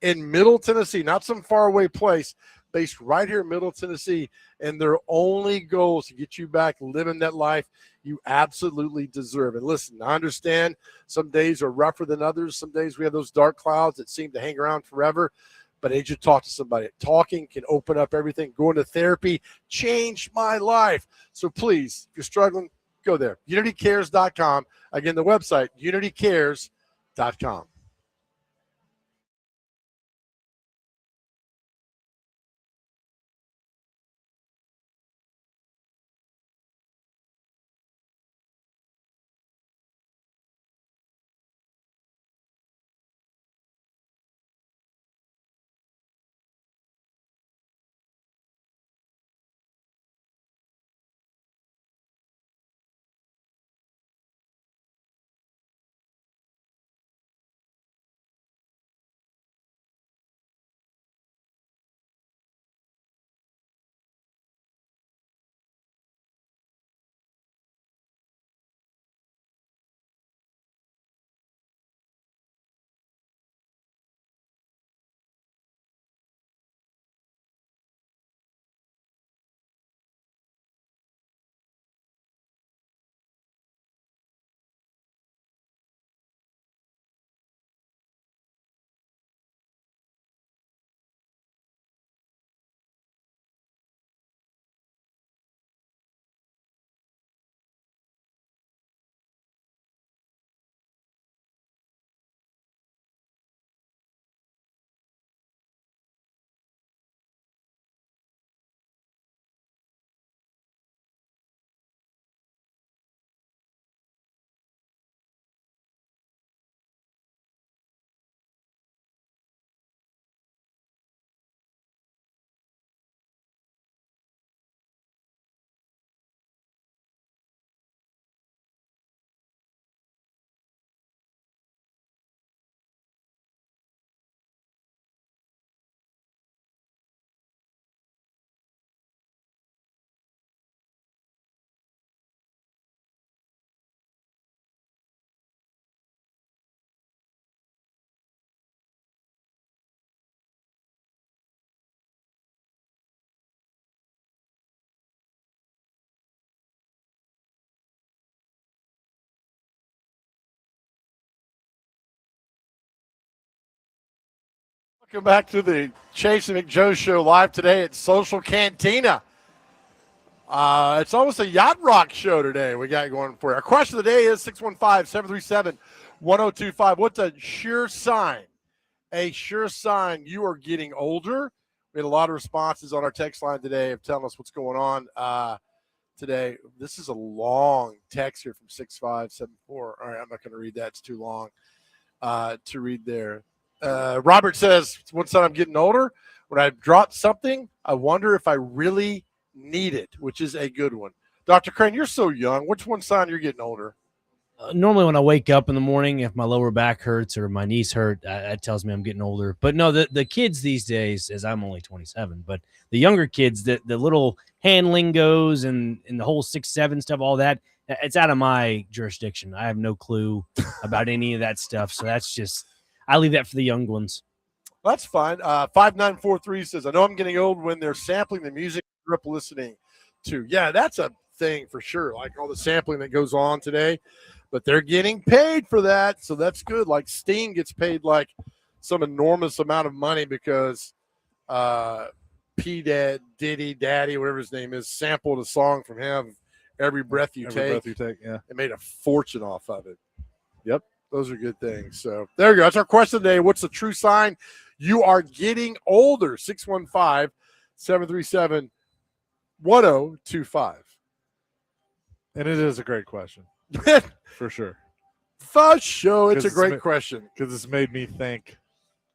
in Middle Tennessee, not some faraway place, based right here in Middle Tennessee, and their only goal is to get you back living that life you absolutely deserve. And listen, I understand some days are rougher than others. Some days we have those dark clouds that seem to hang around forever. But I need you to talk to somebody. Talking can open up everything. Going to therapy changed my life. So please, if you're struggling, go there. UnityCares.com. Again, the website, UnityCares.com. Welcome back to the Chase and McJoe Show live today at Social Cantina. It's almost a yacht rock show today we got going for you. Our question of the day is 615-737-1025. What's a sure sign? A sure sign you are getting older. We We had a lot of responses on our text line today of telling us what's going on today. This is a long text here from 6574. All right, I'm not going to read that. It's too long to read there. Robert says, once I'm getting older, when I drop something, I wonder if I really need it, which is a good one. Dr. Crane, you're so young. Which one sign you're getting older? Normally when I wake up in the morning, if my lower back hurts or my knees hurt, that tells me I'm getting older. But no, the kids these days, as I'm only 27, but the younger kids, the little hand lingos and the whole 6'7" stuff, all that, it's out of my jurisdiction. I have no clue about any of that stuff. So that's just, I leave that for the young ones. That's fine. 5943 says, I know I'm getting old when they're sampling the music I grew up listening to. Yeah, that's a thing for sure. Like all the sampling that goes on today. But they're getting paid for that, so that's good. Like Sting gets paid like some enormous amount of money because P. Diddy, Daddy, whatever his name is, sampled a song from him, Every Breath You Take. Yeah. And made a fortune off of it. Yep, those are good things. So there you go. That's our question today. What's the true sign you are getting older? 615-737-1025. And it is a great question. For sure. The show. It's a great question. Because it's made me think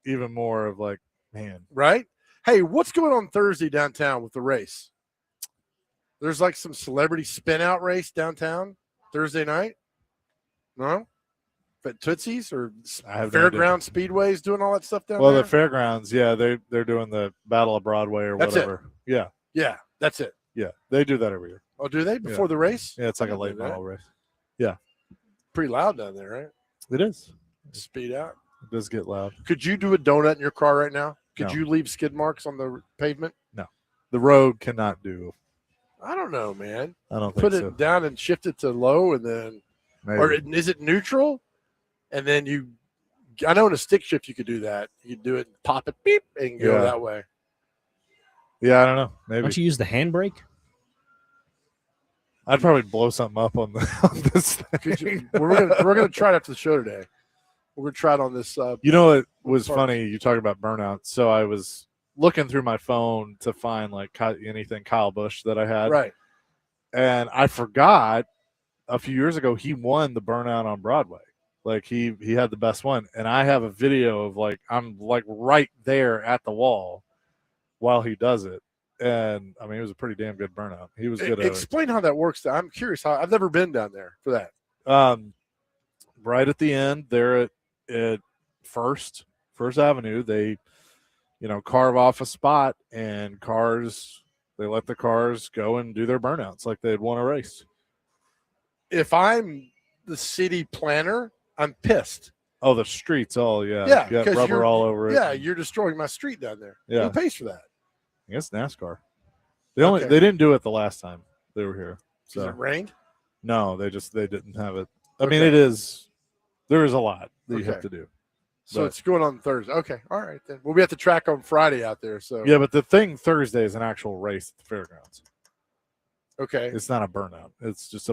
even more of like, man. Right? Hey, what's going on Thursday downtown with the race? There's like some celebrity spin out race downtown Thursday night? No? At Tootsie's or Fairground Speedways doing all that stuff down there? Well, the Fairgrounds, yeah, they're doing the Battle of Broadway or whatever. Yeah. Yeah, that's it. Yeah, they do that every year. Oh, do they? Before the race? Yeah, it's like a late model race. Yeah. Pretty loud down there, right? It is. Speed out. It does get loud. Could you do a donut in your car right now? Could No. you leave skid marks on the pavement? No. The road cannot do. I don't know, man. I don't think Put so. it down and shift it to low and then Maybe. or is it neutral? And then I know in a stick shift you could do that. You could do it, pop it, beep, and go that way. Yeah, I don't know. Maybe. Why don't you use the handbrake? I'd probably blow something up on this thing. We're gonna try it after the show today. We're gonna try it on this. You know, it was funny. You talk about burnout. So I was looking through my phone to find like anything Kyle Busch that I had. Right. And I forgot a few years ago he won the burnout on Broadway. Like he had the best one. And I have a video of like I'm like right there at the wall while he does it. And I mean, it was a pretty damn good burnout. He was good at it. Explain how that works. I'm curious. I've never been down there for that. Right at the end, there at First Avenue, they, carve off a spot and they let the cars go and do their burnouts like they'd won a race. If I'm the city planner, I'm pissed. Oh, the streets all, yeah. Yeah. You got rubber all over it. Yeah, you're destroying my street down there. Yeah. Who pays for that? I guess NASCAR. They didn't do it the last time they were here. So Because it rained? No, they didn't have it. I mean, there is a lot that you have to do. So it's going on Thursday. Okay. All right then. We'll be at the track on Friday out there. So yeah, but the thing Thursday is an actual race at the fairgrounds. Okay. It's not a burnout. It's just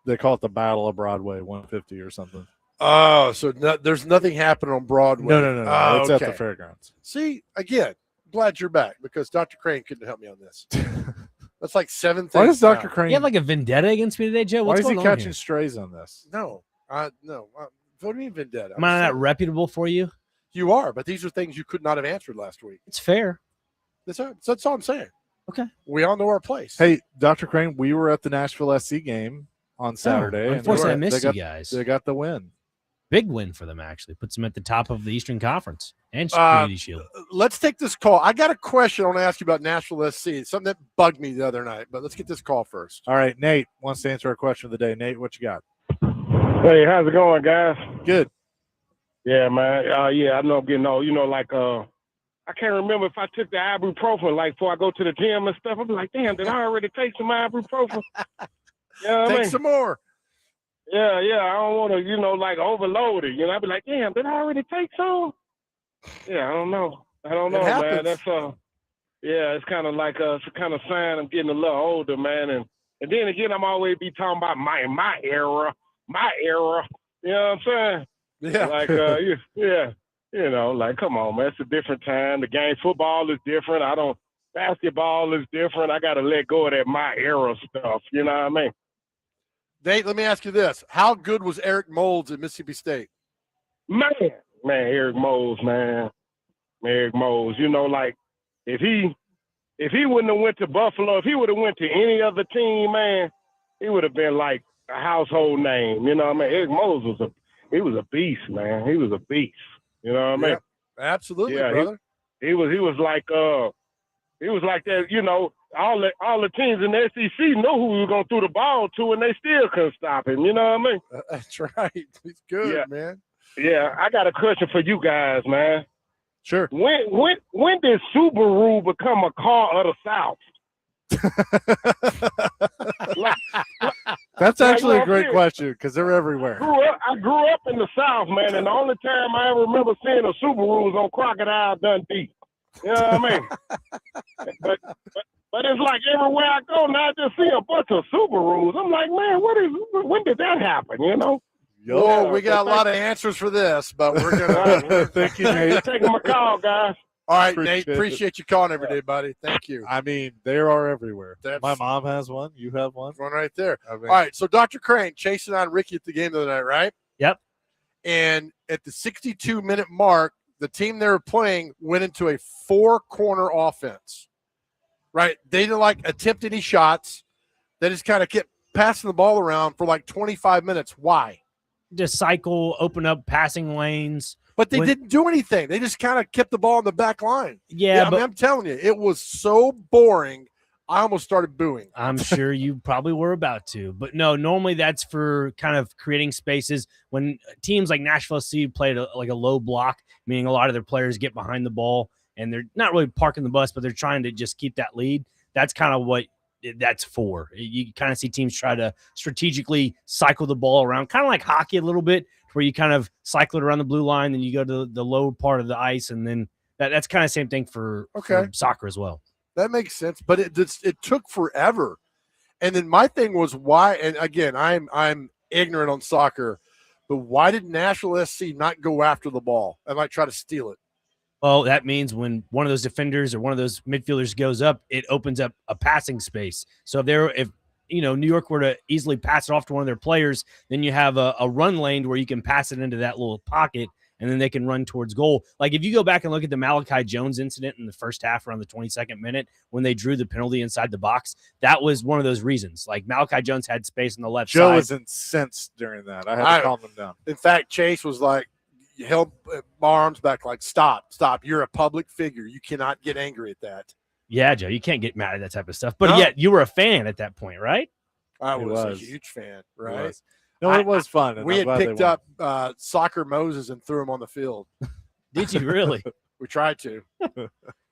they call it the Battle of Broadway 150 or something. Oh, so there's nothing happening on Broadway. No. Oh, it's at the fairgrounds. See, again, glad you're back because Dr. Crane couldn't help me on this. That's like 7 things. Why does Dr. Crane? You have like a vendetta against me today, Joe? Why What's is he going on catching here? strays on this? No. What do you mean vendetta? Am I not reputable for you? You are, but these are things you could not have answered last week. It's fair. That's all I'm saying. Okay. We all know our place. Hey, Dr. Crane, we were at the Nashville SC game on Saturday. Unfortunately, I missed you guys. They got the win. Big win for them, actually. Puts them at the top of the Eastern Conference and Community Shield. Let's take this call. I got a question I want to ask you about Nashville SC. It's something that bugged me the other night, but let's get this call first. All right, Nate wants to answer our question of the day. Nate, what you got? Hey, how's it going, guys? Good. Yeah, man. I know I'm getting old. I can't remember if I took the ibuprofen, like, before I go to the gym and stuff. I'm like, damn, did I already take some ibuprofen? Take some more. Yeah, I don't want to, overload it. I'd be like, damn, did I already take some? Yeah, I don't know, man. That's it's kind of like it's a kind of sign I'm getting a little older, man. And then again, I'm always be talking about my era. You know what I'm saying? Yeah. Like, You know, like, come on, man. It's a different time. The game, football is different. Basketball is different. I got to let go of that my era stuff. You know what I mean? Nate, let me ask you this. How good was Eric Moulds at Mississippi State? Man, Eric Moulds, man. Eric Moulds. You know, like, if he wouldn't have went to Buffalo, if he would have went to any other team, man, he would have been like a household name. You know what I mean? Eric Moulds was a beast, man. He was a beast. You know what I mean? Absolutely, brother. He was like that, you know, all the teams in the SEC knew who we were going to throw the ball to, and they still couldn't stop him. You know what I mean? That's right. He's good, man. Yeah, I got a question for you guys, man. Sure. When did Subaru become a car of the South? That's actually a great question because they're everywhere. I grew up in the South, man, and the only time I ever remember seeing a Subaru was on Crocodile Dundee. You know what I mean? but it's like everywhere I go now, I just see a bunch of Subarus. I'm like, man, when did that happen? You know? Whoa, we got a lot of answers for this, but we're gonna thank you, Nate. Taking my call, guys. All right, Nate. Appreciate you calling every day, buddy. Thank you. I mean, they are everywhere. My mom has one. You have one. One right there. All right. So, Dr. Crane chasing on Ricky at the game the other night, right? Yep. And at the 62-minute mark, the team they were playing went into a 4-corner offense. Right? They didn't attempt any shots. They just kind of kept passing the ball around for 25 minutes. Why? Just cycle, open up passing lanes. But they didn't do anything. They just kind of kept the ball on the back line. Yeah, but I'm telling you, it was so boring. I almost started booing. I'm sure you probably were about to. But no, normally that's for kind of creating spaces. When teams like Nashville SC play a low block, meaning a lot of their players get behind the ball and they're not really parking the bus, but they're trying to just keep that lead. That's kind of what that's for. You kind of see teams try to strategically cycle the ball around, kind of like hockey a little bit, where you kind of cycle it around the blue line, then you go to the low part of the ice, and then that's kind of same thing for soccer as well. That makes sense, but it took forever. And then my thing was why, and again, I'm ignorant on soccer, but why did Nashville SC not go after the ball and try to steal it? Well, that means when one of those defenders or one of those midfielders goes up, it opens up a passing space. So if New York were to easily pass it off to one of their players, then you have a run lane where you can pass it into that little pocket, and then they can run towards goal. Like if you go back and look at the Malachi Jones incident in the first half around the 22nd minute when they drew the penalty inside the box, that was one of those reasons. Like Malachi Jones had space on the left side. Joe was incensed during that. I had to calm him down. In fact, Chase was held my arms back stop. You're a public figure. You cannot get angry at that. Yeah, Joe, you can't get mad at that type of stuff. But yet you were a fan at that point, right? I was a huge fan, right? It was fun. We had picked up Soccer Moses and threw him on the field. Did you really? We tried to.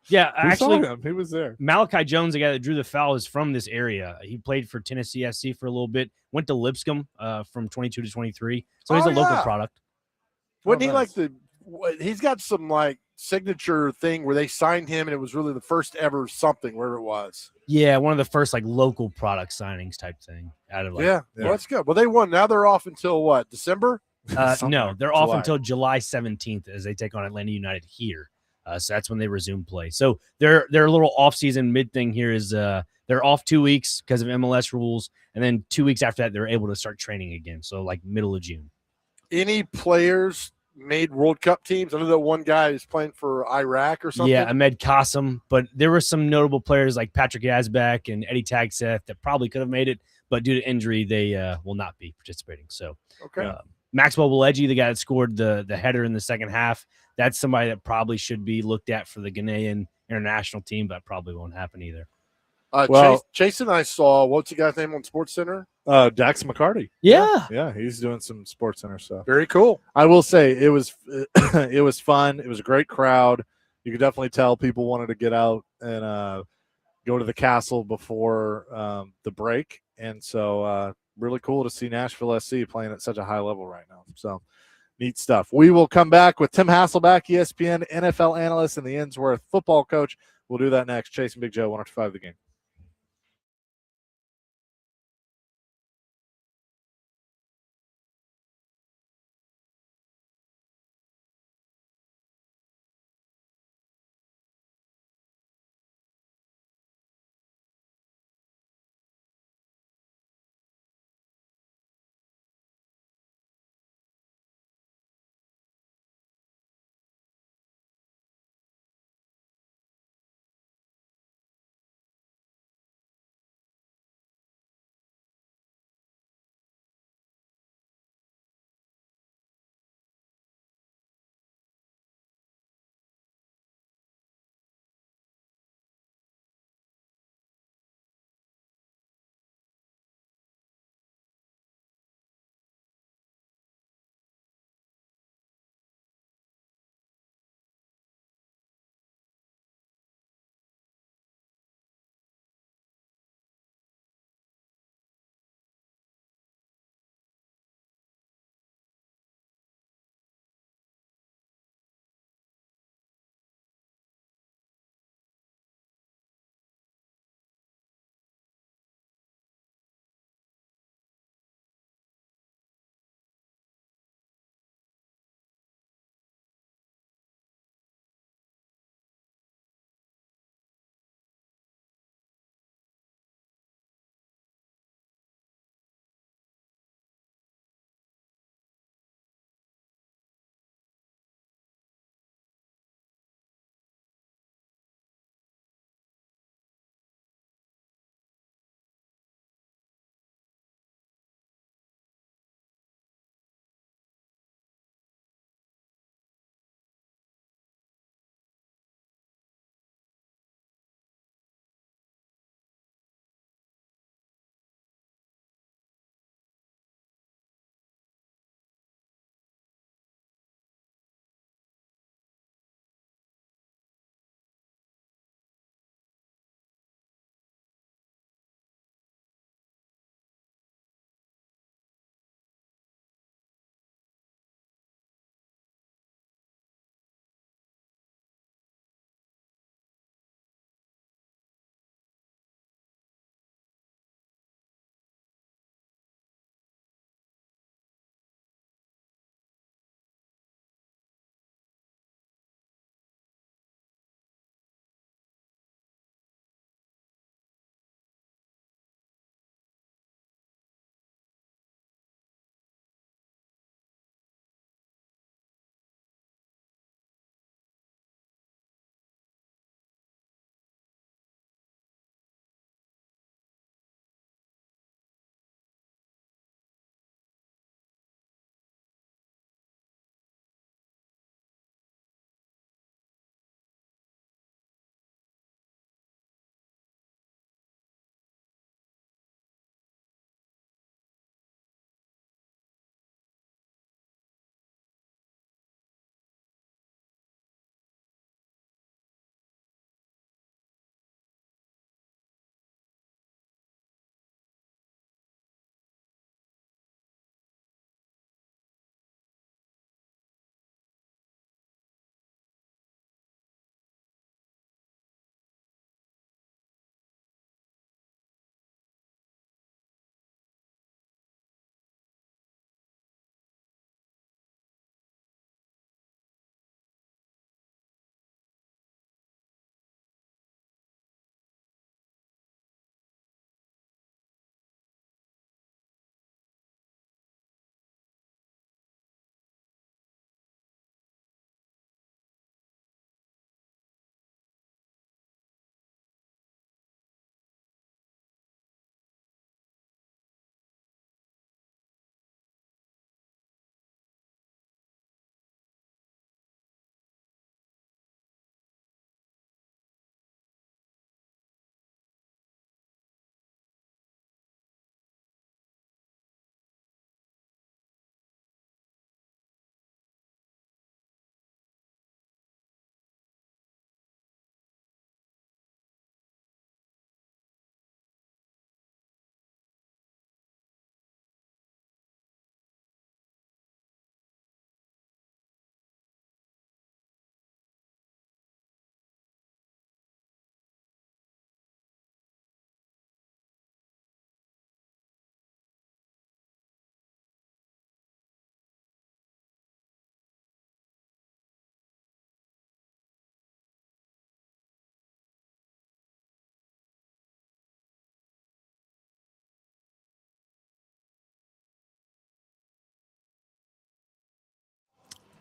Yeah, actually, saw him. He was there. Malachi Jones, the guy that drew the foul, is from this area. He played for Tennessee SC for a little bit, went to Lipscomb from 22 to 23. So he's a local product. Wasn't he he's got some signature thing where they signed him and it was really the first ever something, wherever it was. Yeah, one of the first local product signings type thing out of Well, that's good. Well, they won. Now they're off until what, December? No, they're off until July 17th as they take on Atlanta United here. So that's when they resume play. So their little off-season mid thing here is they're off 2 weeks because of MLS rules, and then 2 weeks after that they're able to start training again. So middle of June. Any players made World Cup teams? I know that one guy is playing for Iraq or something. Yeah, Ahmed Qasim, but there were some notable players like Patrick Yazbek and Eddie Tagseth that probably could have made it, but due to injury, they will not be participating. So, Maxwell Weleji, the guy that scored the header in the second half, that's somebody that probably should be looked at for the Ghanaian international team, but probably won't happen either. Chase and I saw, what's the guy's name on SportsCenter? Dax McCarty. Yeah, he's doing some SportsCenter stuff. Very cool. I will say it was it was fun. It was a great crowd. You could definitely tell people wanted to get out and go to the castle before the break, and so really cool to see Nashville SC playing at such a high level right now. So neat stuff. We will come back with Tim Hasselbeck, ESPN NFL analyst and the Innsworth football coach. We'll do that next. Chasing Big Joe, 105 The Game.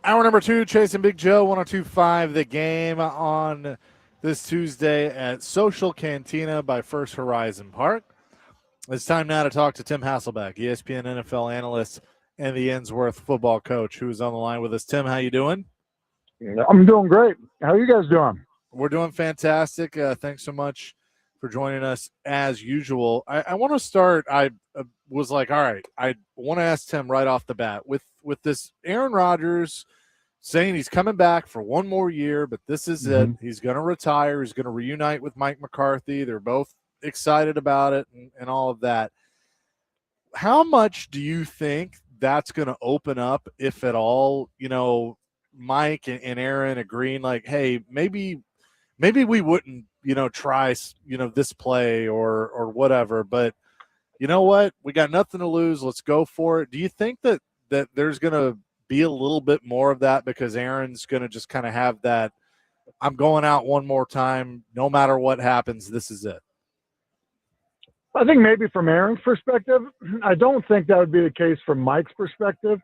Hour number 2, Chasing Big Joe, 102.5 The Game on this Tuesday at Social Cantina by First Horizon Park. It's time now to talk to Tim Hasselbeck, ESPN NFL analyst and the Ensworth football coach, who is on the line with us. Tim, how you doing? I'm doing great. How are you guys doing? We're doing fantastic. Thanks so much for joining us as usual. I want to start. I was like, all right, I want to ask Tim right off the bat with this Aaron Rodgers saying he's coming back for one more year, but this is it. He's going to retire. He's going to reunite with Mike McCarthy. They're both excited about it and all of that. How much do you think that's going to open up, if at all, Mike and Aaron agreeing like, hey, maybe we wouldn't, try, this play or whatever, but you know what? We got nothing to lose. Let's go for it. Do you think that there's going to be a little bit more of that because Aaron's going to just kind of have that, I'm going out one more time, no matter what happens, this is it? I think maybe from Aaron's perspective, I don't think that would be the case from Mike's perspective.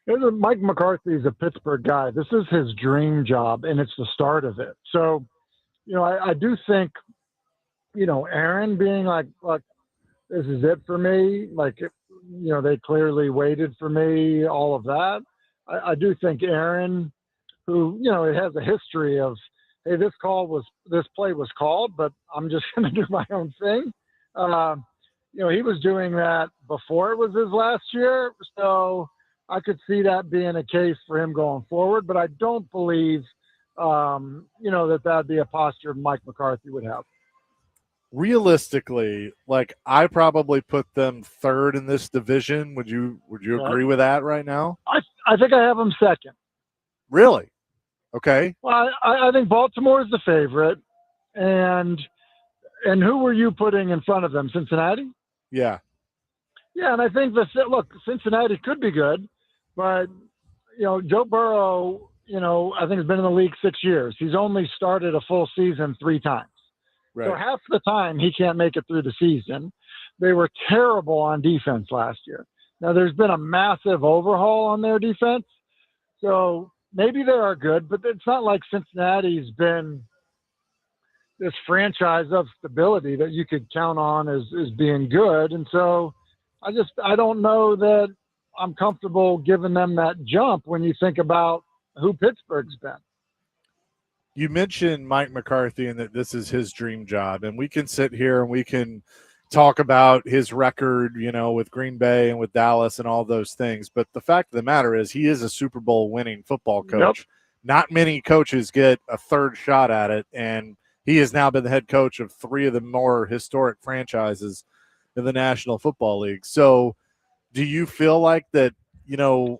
Mike McCarthy is a Pittsburgh guy. This is his dream job, and it's the start of it. So, I do think, Aaron being like, look, this is it for me. Like, they clearly waited for me, all of that. I do think Aaron, who, it has a history of, hey, this play was called, but I'm just going to do my own thing. He was doing that before it was his last year. So I could see that being a case for him going forward, but I don't believe, that'd be a posture Mike McCarthy would have. Realistically, like, I probably put them third in this division. Would you agree with that right now? I think I have them second. Really? Okay. Well, I think Baltimore is the favorite, and who were you putting in front of them? Cincinnati? Yeah. Yeah, and I think Cincinnati could be good, but Joe Burrow, I think has been in the league 6 years. He's only started a full season 3 times. Right. So half the time he can't make it through the season. They were terrible on defense last year. Now there's been a massive overhaul on their defense. So maybe they are good, but it's not like Cincinnati's been this franchise of stability that you could count on as being good. And so I don't know that I'm comfortable giving them that jump when you think about who Pittsburgh's been. You mentioned Mike McCarthy and that this is his dream job, and we can sit here and we can talk about his record, with Green Bay and with Dallas and all those things. But the fact of the matter is he is a Super Bowl winning football coach. Yep. Not many coaches get a third shot at it, and he has now been the head coach of 3 of the more historic franchises in the National Football League. So do you feel like that,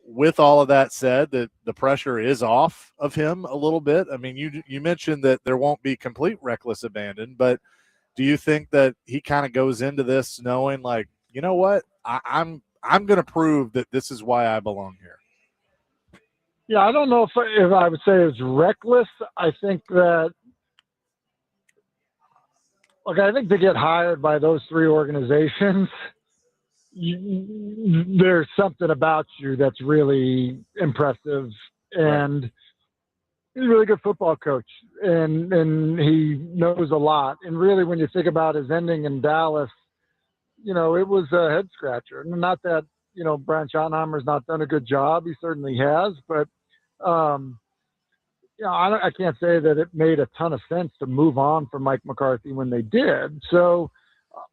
with all of that said, that the pressure is off of him a little bit? I mean, you mentioned that there won't be complete reckless abandon, but do you think that he kind of goes into this knowing like, you know what, I'm going to prove that this is why I belong here? Yeah, I don't know if I would say it's reckless. I think that, I think to get hired by those 3 organizations, there's something about you that's really impressive, and he's a really good football coach, and he knows a lot. And really, when you think about his ending in Dallas, it was a head scratcher. Not that Brian Schottenheimer's not done a good job; he certainly has. But I can't say that it made a ton of sense to move on from Mike McCarthy when they did. So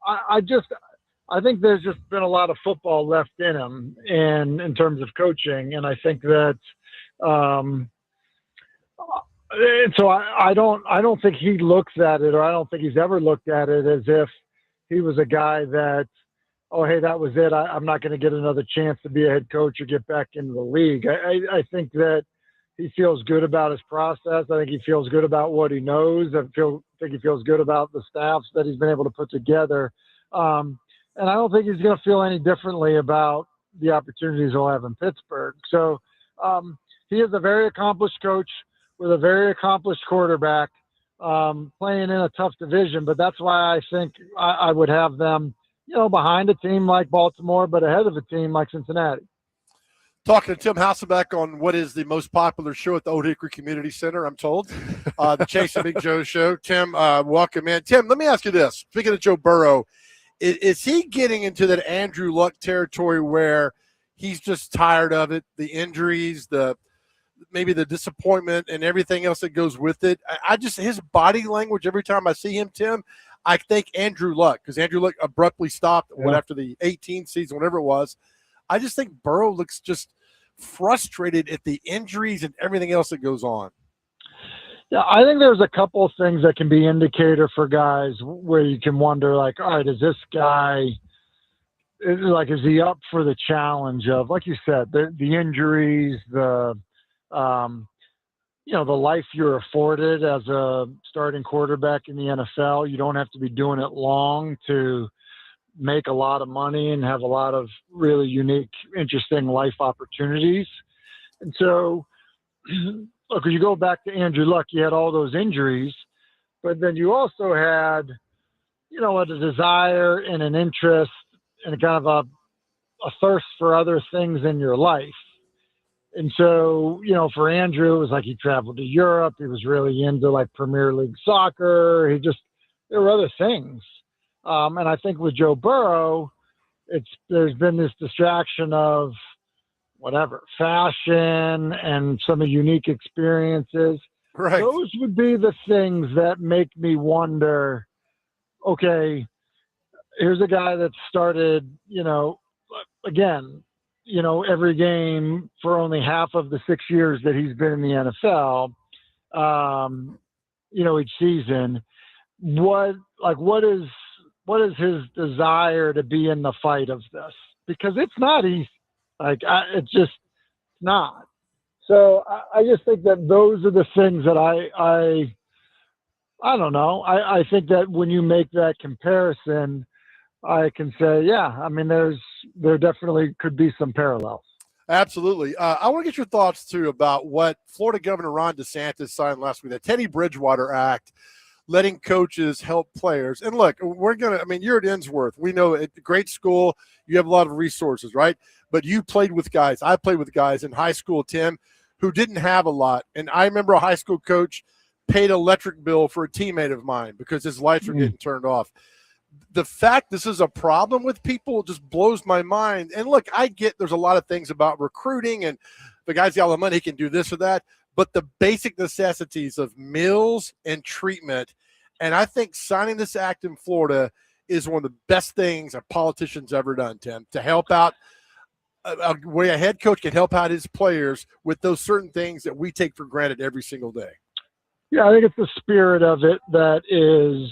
I think there's just been a lot of football left in him, and in terms of coaching, and I think that, so I don't think he looks at it, or I don't think he's ever looked at it as if he was a guy that, oh, hey, that was it. I'm not going to get another chance to be a head coach or get back into the league. I think that he feels good about his process. I think he feels good about what he knows. I think he feels good about the staffs that he's been able to put together. And I don't think he's going to feel any differently about the opportunities he'll have in Pittsburgh. So he is a very accomplished coach with a very accomplished quarterback playing in a tough division. But that's why I think I would have them, behind a team like Baltimore, but ahead of a team like Cincinnati. Talking to Tim Hasselbeck on what is the most popular show at the Old Hickory Community Center, I'm told, the Chase and Big Joe Show. Tim, welcome in. Tim, let me ask you this. Speaking of Joe Burrow, is he getting into that Andrew Luck territory where he's just tired of it, the injuries, maybe the disappointment and everything else that goes with it? I just, his body language, every time I see him, Tim, I think Andrew Luck, because Andrew Luck abruptly stopped after the 18th season, whatever it was. I just think Burrow looks just frustrated at the injuries and everything else that goes on. Yeah, I think there's a couple of things that can be indicator for guys where you can wonder, like, all right, is this guy, is he up for the challenge of, like you said, the injuries, the life you're afforded as a starting quarterback in the NFL. You don't have to be doing it long to make a lot of money and have a lot of really unique, interesting life opportunities. And so, look, when you go back to Andrew Luck, you had all those injuries, but then you also had, a desire and an interest and kind of a thirst for other things in your life. And so, for Andrew, it was like he traveled to Europe. He was really into like Premier League soccer. There were other things. And I think with Joe Burrow, there's been this distraction of whatever, fashion and some unique experiences. Right. Those would be the things that make me wonder, okay, here's a guy that started, again, every game for only half of the 6 years that he's been in the NFL, each season. What is his desire to be in the fight of this? Because it's not easy. It's just not. So I just think that those are the things that I don't know. I think that when you make that comparison, I can say, there definitely could be some parallels. Absolutely. I want to get your thoughts, too, about what Florida Governor Ron DeSantis signed last week, the Teddy Bridgewater Act, letting coaches help players. And look, you're at Innsworth. We know at a great school, you have a lot of resources, right? But you played with guys. I played with guys in high school, Tim, who didn't have a lot. And I remember a high school coach paid an electric bill for a teammate of mine because his lights were getting turned off. The fact this is a problem with people just blows my mind. And look, I get there's a lot of things about recruiting and the guy's got all the money, he can do this or that. But the basic necessities of meals and treatment, and I think signing this act in Florida is one of the best things a politician's ever done, Tim, to help out where a head coach can help out his players with those certain things that we take for granted every single day. Yeah, I think it's the spirit of it that is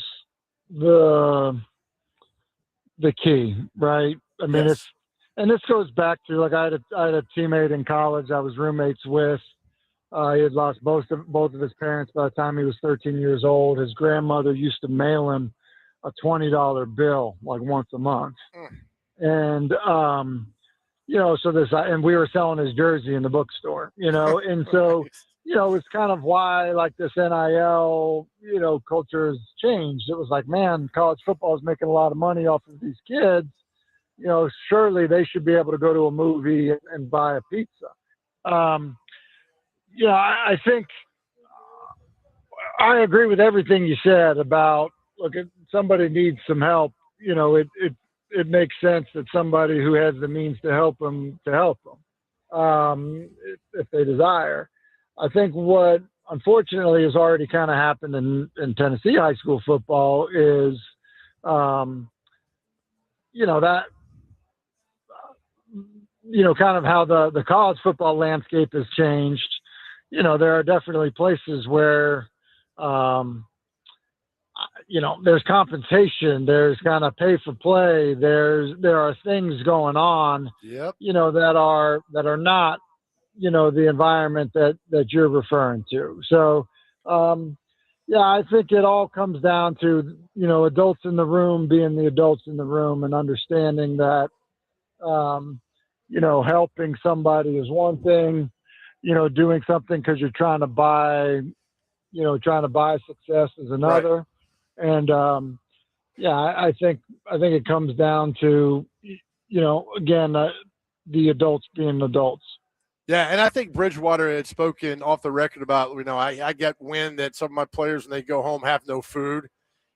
the key, right? I mean, yes. and this goes back to, like, I had a teammate in college I was roommates with. He had lost both of his parents by the time he was 13 years old. His grandmother used to mail him a $20 bill like once a month. And, and we were selling his jersey in the bookstore, and so, it's kind of why, like, this NIL, culture has changed. It was like, man, college football is making a lot of money off of these kids. Surely they should be able to go to a movie and buy a pizza. I think I agree with everything you said about, look, if somebody needs some help, it makes sense that somebody who has the means to help them, if they desire. I think what unfortunately has already kind of happened in Tennessee high school football is, kind of how the college football landscape has changed. There are definitely places where, there's compensation, there's kind of pay for play, there are things going on, yep. That are not, the environment that you're referring to. So, I think it all comes down to, adults in the room being the adults in the room and understanding that, helping somebody is one thing, doing something because you're trying to buy success is another. Right. And, I think it comes down to, again, the adults being adults. Yeah, and I think Bridgewater had spoken off the record about, I get wind that some of my players when they go home have no food,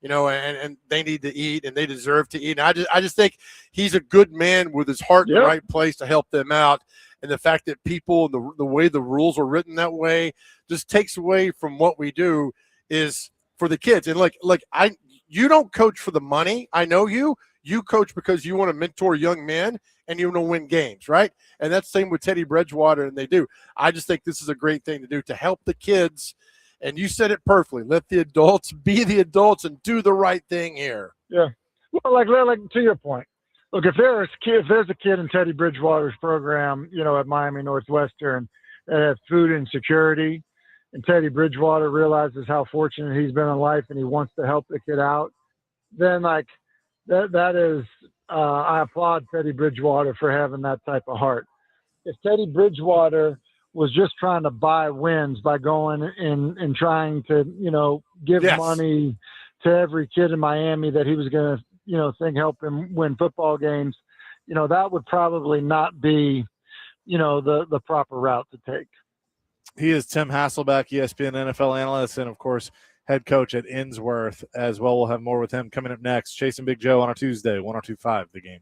and they need to eat and they deserve to eat. And I just think he's a good man with his heart in the right place to help them out. And the fact that people, the way the rules are written that way, just takes away from what we do is for the kids. And you don't coach for the money. I know you. You coach because you want to mentor young men and you want to win games, right? And that's the same with Teddy Bridgewater, and they do. I just think this is a great thing to do to help the kids. And you said it perfectly. Let the adults be the adults and do the right thing here. Yeah. Well, like to your point, look, if there's a kid in Teddy Bridgewater's program, at Miami Northwestern that has food insecurity, and Teddy Bridgewater realizes how fortunate he's been in life and he wants to help the kid out, then that is I applaud Teddy Bridgewater for having that type of heart. If Teddy Bridgewater was just trying to buy wins by going and trying to, give money to every kid in Miami that he was going to, think help him win football games, that would probably not be, the proper route to take. He is Tim Hasselbeck, ESPN NFL analyst, and of course, head coach at Innsworth as well. We'll have more with him coming up next. Chasing Big Joe on a Tuesday, 102.5 The Game.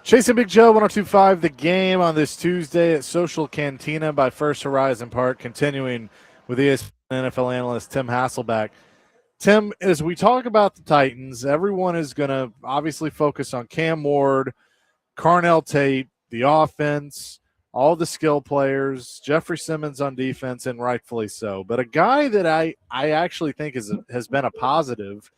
Chasing Big Joe, 102.5 The Game on this Tuesday at Social Cantina by First Horizon Park, continuing with ESPN NFL analyst Tim Hasselbeck. Tim, as we talk about the Titans, everyone is going to obviously focus on Cam Ward, Carnell Tate, the offense, all the skill players, Jeffrey Simmons on defense, and rightfully so. But a guy that I actually think has been a positive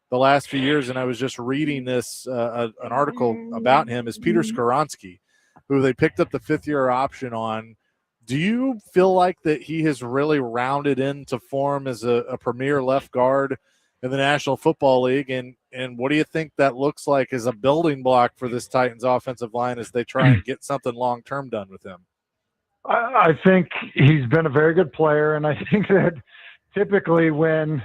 the last few years, and I was just reading this an article about him, is Peter Skoronski, who they picked up the fifth-year option on. Do you feel like that he has really rounded into form as a premier left guard in the National Football League? And what do you think that looks like as a building block for this Titans offensive line as they try and get something long-term done with him? I think he's been a very good player, and I think that typically when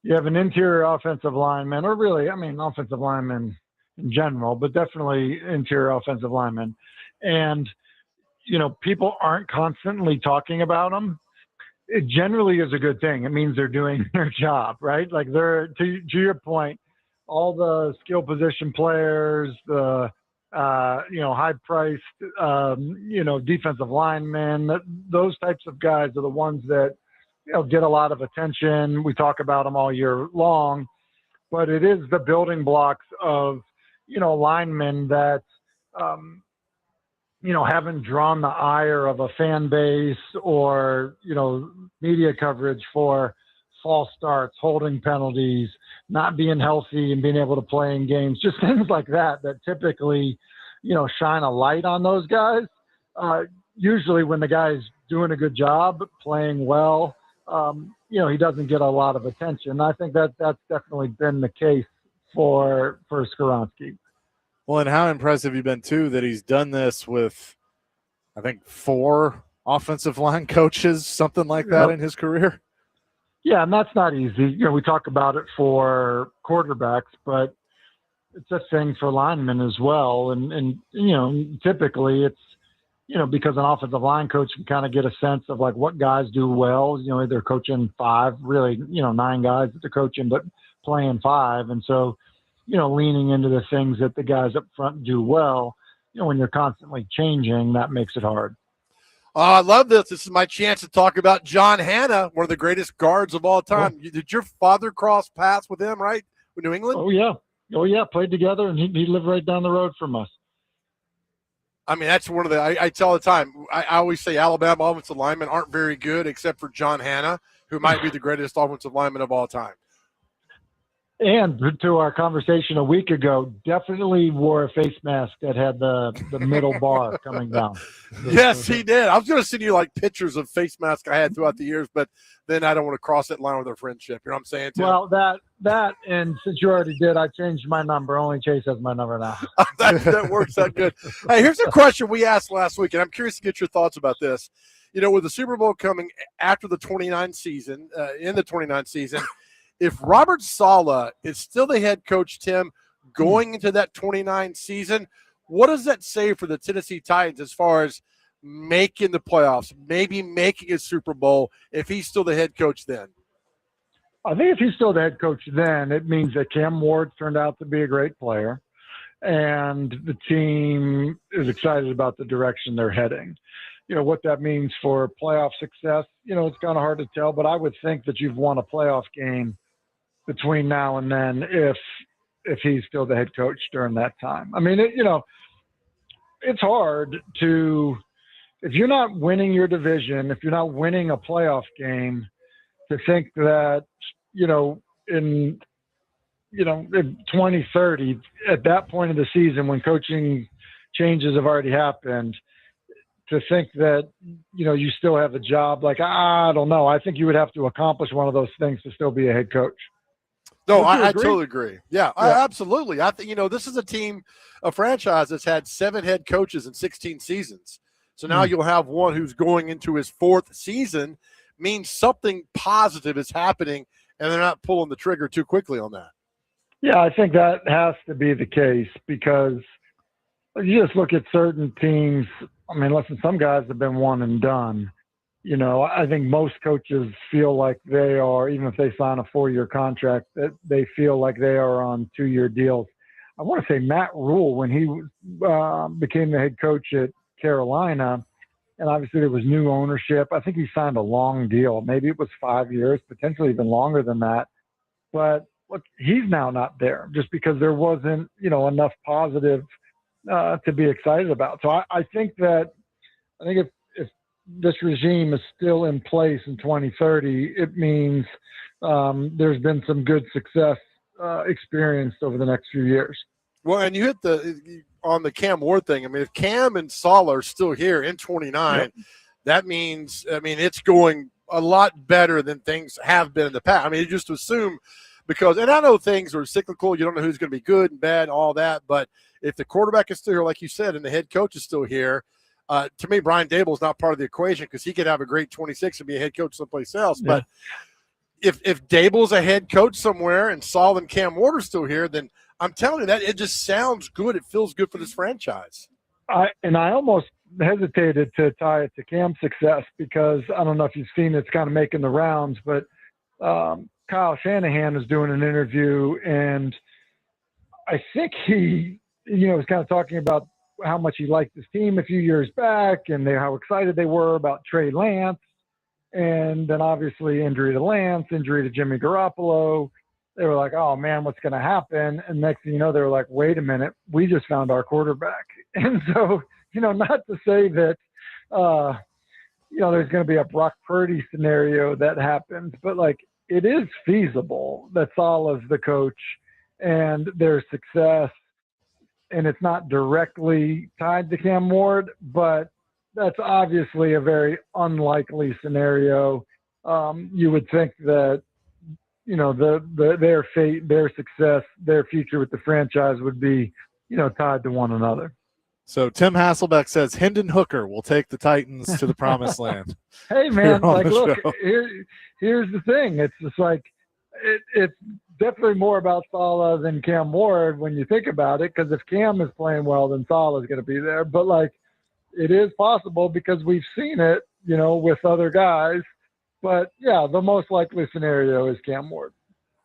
you have an interior offensive lineman, or really, I mean, offensive lineman in general, but definitely interior offensive lineman, and, you know, people aren't constantly talking about them, it generally is a good thing. It means they're doing their job, right? Like they're, to your point, all the skill position players, the, high-priced, defensive linemen, those types of guys are the ones that, get a lot of attention. We talk about them all year long, but it is the building blocks of, linemen that, haven't drawn the ire of a fan base or, media coverage for false starts, holding penalties, not being healthy and being able to play in games, just things like that typically, shine a light on those guys. Usually when the guy's doing a good job, playing well, he doesn't get a lot of attention. I think that's definitely been the case for Skoronski. Well, and how impressive you've been, too, that he's done this with, I think, 4 offensive line coaches, something like that in his career. Yeah, and that's not easy. We talk about it for quarterbacks, but it's a thing for linemen as well. And typically it's, because an offensive line coach can kind of get a sense of like what guys do well. They're coaching 5, really, 9 guys that they're coaching, but playing 5. And so, leaning into the things that the guys up front do well, when you're constantly changing, that makes it hard. I love this. This is my chance to talk about John Hanna, one of the greatest guards of all time. Oh. Did your father cross paths with him, right, in New England? Oh, yeah. Played together, and he lived right down the road from us. I mean, that's one of the – I tell all the time, I always say Alabama offensive linemen aren't very good except for John Hanna, who might be the greatest offensive lineman of all time. And to our conversation a week ago, definitely wore a face mask that had the middle bar coming down. Yes, he did. I was going to send you like pictures of face masks I had throughout the years, but then I don't want to cross that line with our friendship. You know what I'm saying, Tim? Well, that, and since you already did, I changed my number. Only Chase has my number now. that works out good. Hey, here's a question we asked last week, and I'm curious to get your thoughts about this. With the Super Bowl coming after the 29 season, in the 29 season, if Robert Saleh is still the head coach, Tim, going into that 29 season, what does that say for the Tennessee Titans as far as making the playoffs, maybe making a Super Bowl if he's still the head coach then? I think if he's still the head coach then, it means that Cam Ward turned out to be a great player and the team is excited about the direction they're heading. What that means for playoff success, it's kind of hard to tell, but I would think that you've won a playoff game between now and then if he's still the head coach during that time. I mean, it's hard to – if you're not winning your division, if you're not winning a playoff game, to think that, in 2030, at that point of the season when coaching changes have already happened, to think that, you still have a job, like, I don't know. I think you would have to accomplish one of those things to still be a head coach. No, I totally agree. Yeah, absolutely. I think, this is a franchise that's had 7 head coaches in 16 seasons. So now you'll have one who's going into his 4th season, means something positive is happening, and they're not pulling the trigger too quickly on that. Yeah, I think that has to be the case because you just look at certain teams. I mean, listen, some guys have been one and done. I think most coaches feel like they are, even if they sign a 4-year contract, that they feel like they are on 2-year deals. I want to say Matt Rule, when he became the head coach at Carolina, and obviously there was new ownership. I think he signed a long deal. Maybe it was 5 years, potentially even longer than that. But look, he's now not there just because there wasn't, enough positive to be excited about. So I think if this regime is still in place in 2030, it means there's been some good success experienced over the next few years. Well, and you hit on the Cam Ward thing. I mean, if Cam and Saleh are still here in 29, that means, it's going a lot better than things have been in the past. I mean, you just assume because, and I know things are cyclical. You don't know who's going to be good and bad, all that. But if the quarterback is still here, like you said, and the head coach is still here, to me, Brian Dable is not part of the equation because he could have a great 26 and be a head coach someplace else. Yeah. But if Dable's a head coach somewhere and Saul and Cam Ward are still here, then I'm telling you that it just sounds good. It feels good for this franchise. I almost hesitated to tie it to Cam's success because I don't know if you've seen it's kind of making the rounds, but Kyle Shanahan is doing an interview, and I think he, was kind of talking about how much he liked his team a few years back and how excited they were about Trey Lance. And then obviously injury to Lance, injury to Jimmy Garoppolo. They were like, oh, man, what's going to happen? And next thing you know, they were like, wait a minute, we just found our quarterback. And so, not to say that, there's going to be a Brock Purdy scenario that happens, but, it is feasible that Saleh's the coach and their success, and it's not directly tied to Cam Ward, but that's obviously a very unlikely scenario. You would think that, their fate, their success, their future with the franchise would be, tied to one another. So Tim Hasselbeck says Hendon Hooker will take the Titans to the promised land. Hey, man, look, here's the thing. It's just it's definitely more about Saleh than Cam Ward when you think about it, because if Cam is playing well, then Saleh is going to be there. But, it is possible because we've seen it, with other guys. But, yeah, the most likely scenario is Cam Ward.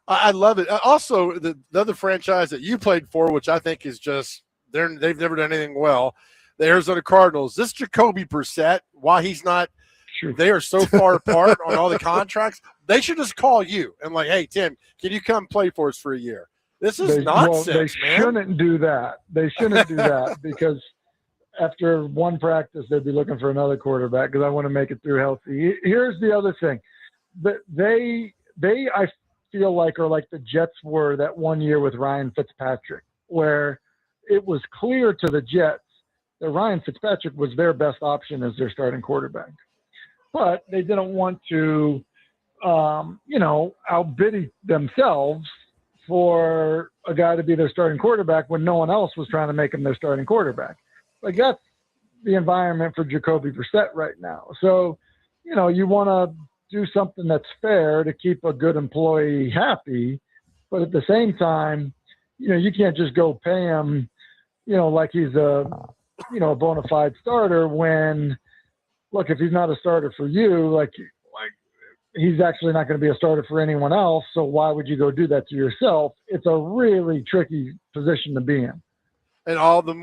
I love it. Also, the other franchise that you played for, which I think is just they've never done anything well, the Arizona Cardinals. This Jacoby Brissett, why he's not – they are so far apart on all the contracts. They should just call you and hey, Tim, can you come play for us for a year? This is nonsense, man. They shouldn't do that. They shouldn't do that because – after one practice, they'd be looking for another quarterback because I want to make it through healthy. Here's the other thing. They I feel like, are like the Jets were that one year with Ryan Fitzpatrick, where it was clear to the Jets that Ryan Fitzpatrick was their best option as their starting quarterback. But they didn't want to, outbid themselves for a guy to be their starting quarterback when no one else was trying to make him their starting quarterback. That's the environment for Jacoby Brissett right now. So, you want to do something that's fair to keep a good employee happy, but at the same time, you can't just go pay him, like he's a bona fide starter when, look, if he's not a starter for you, he's actually not going to be a starter for anyone else. So why would you go do that to yourself? It's a really tricky position to be in. And all the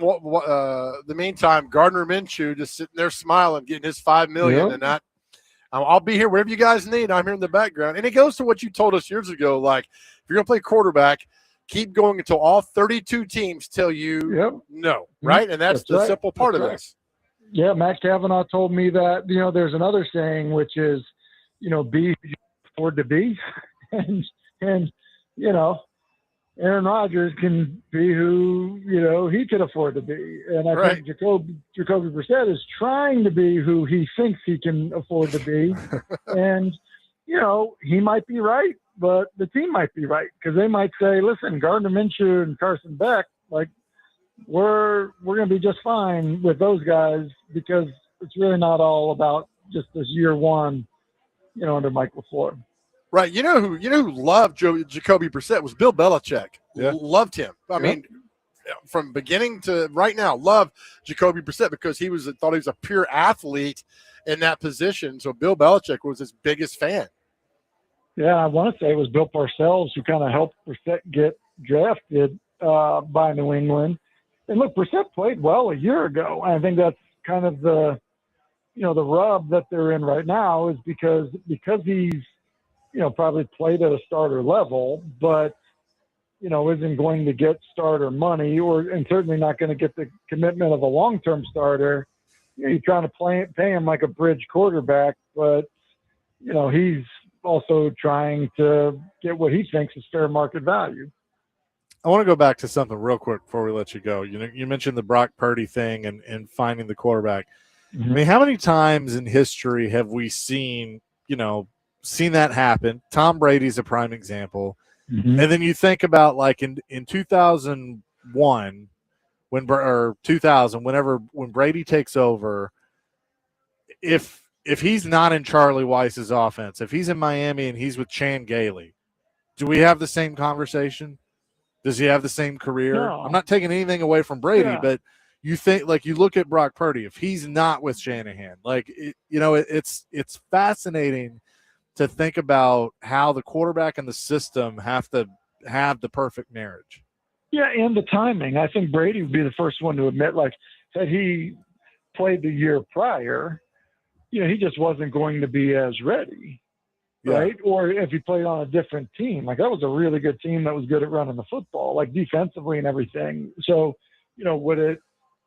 meantime, Gardner Minshew just sitting there smiling, getting his $5 million, and I'll be here wherever you guys need. I'm here in the background, and it goes to what you told us years ago. If you're going to play quarterback, keep going until all 32 teams tell you no, right? And that's the simple part of this. Yeah, Matt Cavanaugh told me that. There's another saying which is, be who you afford to be, and Aaron Rodgers can be who, he could afford to be. And I think Jacoby Brissett is trying to be who he thinks he can afford to be. And, he might be right, but the team might be right because they might say, listen, Gardner Minshew and Carson Beck, we're going to be just fine with those guys because it's really not all about just this year one, under Mike LaFleur. Right. You know who loved Jacoby Brissett was Bill Belichick. Yeah. Loved him. I mean, from beginning to right now, love Jacoby Brissett because thought he was a pure athlete in that position. So Bill Belichick was his biggest fan. Yeah, I want to say it was Bill Parcells who kind of helped Brissett get drafted by New England. And look, Brissett played well a year ago. I think that's kind of the rub that they're in right now is because he's, probably played at a starter level, but, isn't going to get starter money and certainly not going to get the commitment of a long-term starter. You're trying to pay him like a bridge quarterback, but, he's also trying to get what he thinks is fair market value. I want to go back to something real quick before we let you go. You mentioned the Brock Purdy thing and finding the quarterback. Mm-hmm. I mean, how many times in history have we seen that happen? Tom Brady's a prime example. Mm-hmm. And then you think about like in 2001 when Brady takes over, if he's not in Charlie Weiss's offense, if he's in Miami and he's with Chan Gailey, do we have the same conversation? Does he have the same career? No. I'm not taking anything away from Brady, Yeah. but you think, like, you look at Brock Purdy, if he's not with Shanahan, like, it's fascinating to think about how the quarterback and the system have to have the perfect marriage. Yeah, and the timing. I think Brady would be the first one to admit, like, that he played the year prior, he just wasn't going to be as ready, right? Or if he played on a different team, like that was a really good team that was good at running the football, like defensively and everything. So, would it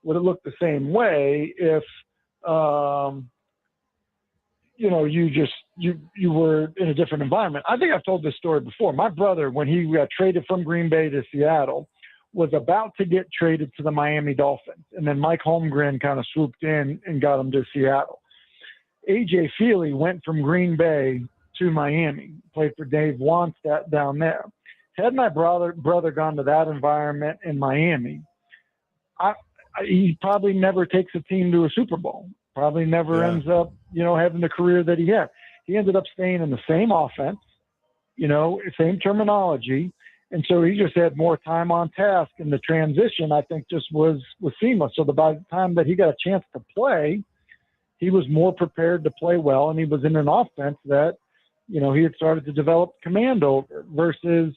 look the same way if, you were in a different environment? I think I've told this story before. My brother, when he got traded from Green Bay to Seattle, was about to get traded to the Miami Dolphins. And then Mike Holmgren kind of swooped in and got him to Seattle. A.J. Feely went from Green Bay to Miami, played for Dave Wannstedt down there. Had my brother gone to that environment in Miami, he probably never takes a team to a Super Bowl. Probably never ends up, having the career that he had. He ended up staying in the same offense, same terminology. And so he just had more time on task, and the transition, I think, just was seamless. So by the time that he got a chance to play, he was more prepared to play well, and he was in an offense that, he had started to develop command over versus,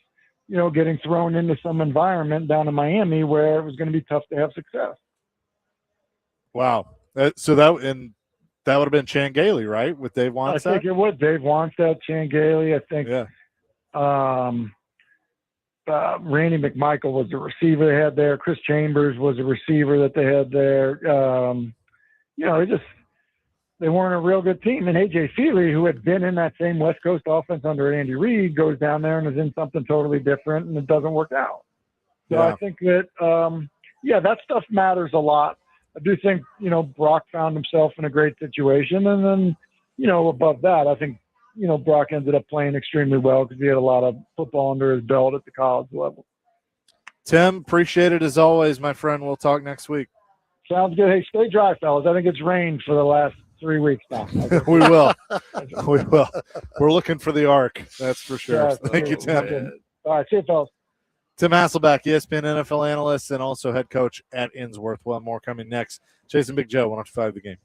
getting thrown into some environment down in Miami where it was going to be tough to have success. Wow. So that would have been Chan Gailey, right, with Dave Wannstedt? I think it was Dave Wannstedt, Chan Gailey. I think Randy McMichael was the receiver they had there. Chris Chambers was a receiver that they had there. They weren't a real good team. And A.J. Feely, who had been in that same West Coast offense under Andy Reid, goes down there and is in something totally different, and it doesn't work out. So I think that, that stuff matters a lot. I do think, Brock found himself in a great situation. And then, above that, I think, Brock ended up playing extremely well because he had a lot of football under his belt at the college level. Tim, appreciate it as always, my friend. We'll talk next week. Sounds good. Hey, stay dry, fellas. I think it's rained for the last 3 weeks now. We will. We will. We're looking for the arc. That's for sure. Yeah, Thank you, Tim. All right. See you, fellas. Tim Hasselbeck, ESPN NFL analyst and also head coach at Innsworth. We'll have more coming next. Jason Big Joe, 105 The Game.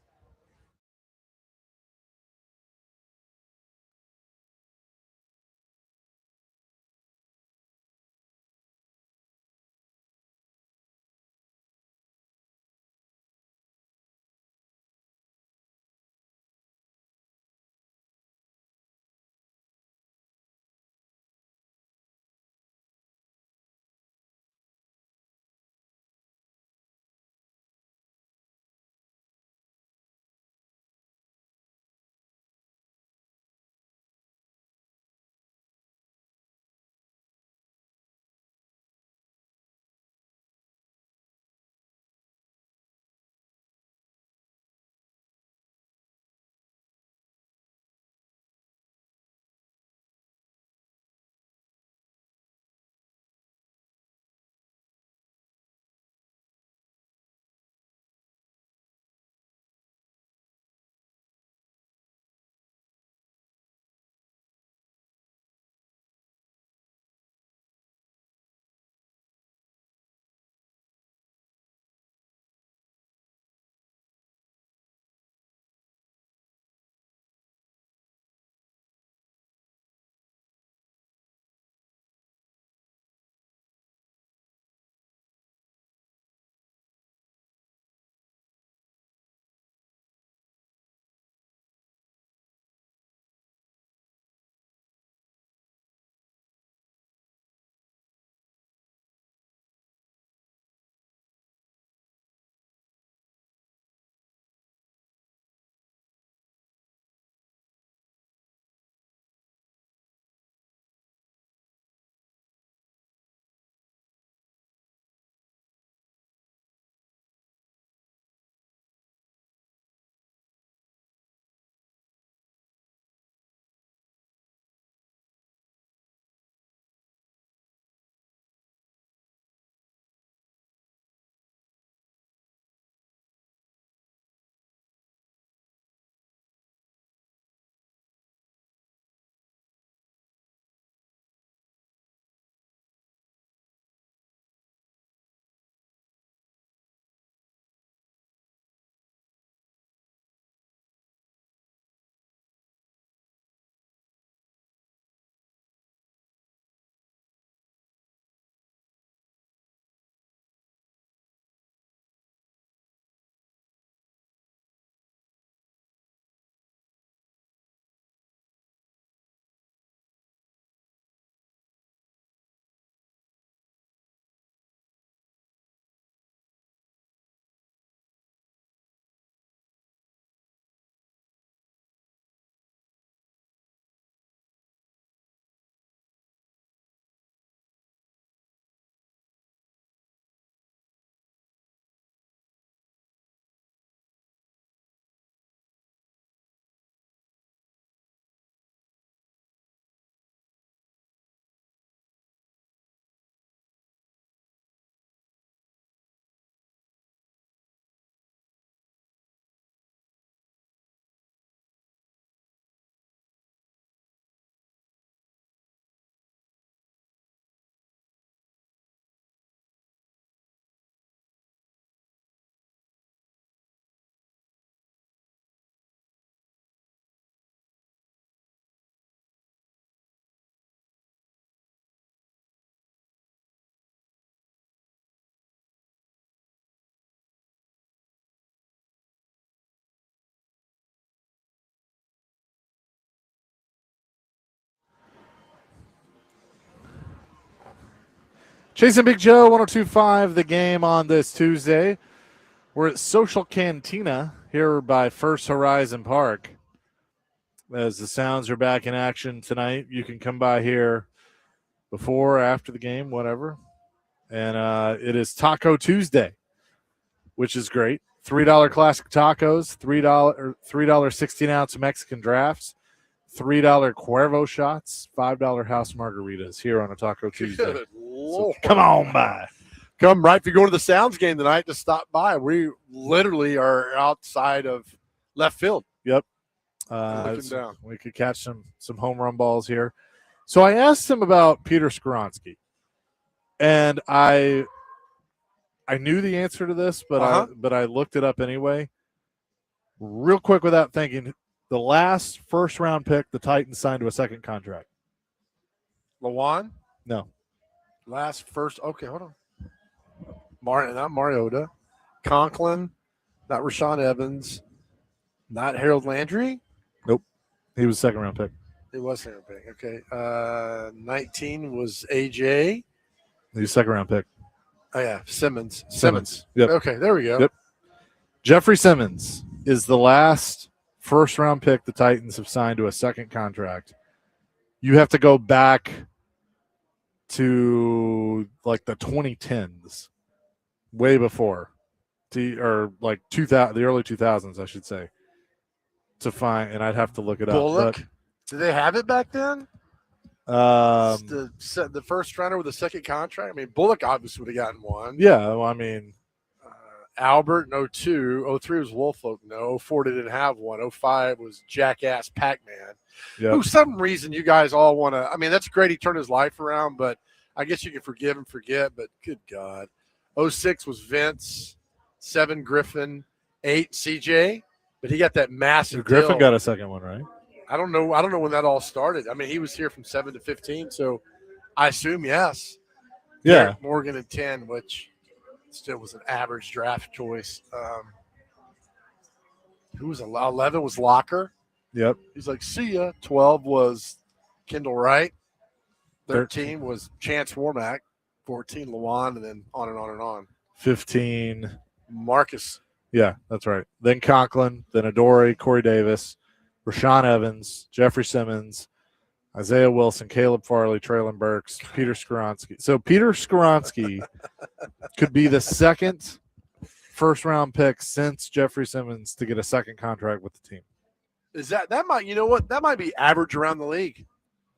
Chasing Big Joe, 102.5, the game on this Tuesday. We're at Social Cantina here by First Horizon Park. As the Sounds are back in action tonight, you can come by here before or after the game, whatever. And it is Taco Tuesday, which is great. $3 classic tacos, $3 16-ounce Mexican drafts, $3 Cuervo shots, $5 house margaritas here on a Taco Tuesday. Good So come on by. Come right if you're going to the Sounds game tonight to stop by. We literally are outside of left field. Yep. Down. We could catch some home run balls here. So I asked him about Peter Skoronski, and I knew the answer to this, but I looked it up anyway. Real quick without thinking, the last first-round pick the Titans signed to a second contract. Lawan? No. Last first. Okay, hold on. Not Mariota. Conklin. Not Rashawn Evans. Not Harold Landry. Nope. He was a second-round pick. He was second pick. Okay. 19 was AJ. He was second-round pick. Oh, yeah. Simmons. Yep. Okay, there we go. Yep. Jeffrey Simmons is the last first-round pick the Titans have signed to a second contract. You have to go back to like the 2010s, way before, or like 2000, the early 2000s, I should say, to find. And I'd have to look it Bullock? up. Did they have it back then? The first runner with a second contract. I mean, Bullock obviously would have gotten one. Yeah, well, I mean, Albert in 02, 03 was Woolfolk. No, 04 didn't have one. 05 was Jackass Pac-Man. Yep. Who, some reason you guys all want to. I mean, that's great. He turned his life around, but I guess you can forgive and forget. But good God, 06 was Vince, 7 Griffin, 8 CJ. But he got that massive. Griffin deal. got a second one, right? I don't know when that all started. I mean, he was here from 7 to 15, so I assume yes. Yeah. Derek Morgan at 10, which still was an average draft choice. Who was 11 was Locker. Yep. He's like, see ya. 12 was Kendall Wright. 13 was Chance Warmack. 14 Lawan, and then on and on and on. 15 Marcus. Yeah, that's right. Then Conklin, then Adoree, Corey Davis, Rashawn Evans, Jeffrey Simmons, Isaiah Wilson, Caleb Farley, Traylon Burks, Peter Skoronski. So Peter Skoronski could be the second first-round pick since Jeffrey Simmons to get a second contract with the team. Is that might, you know what? That might be average around the league.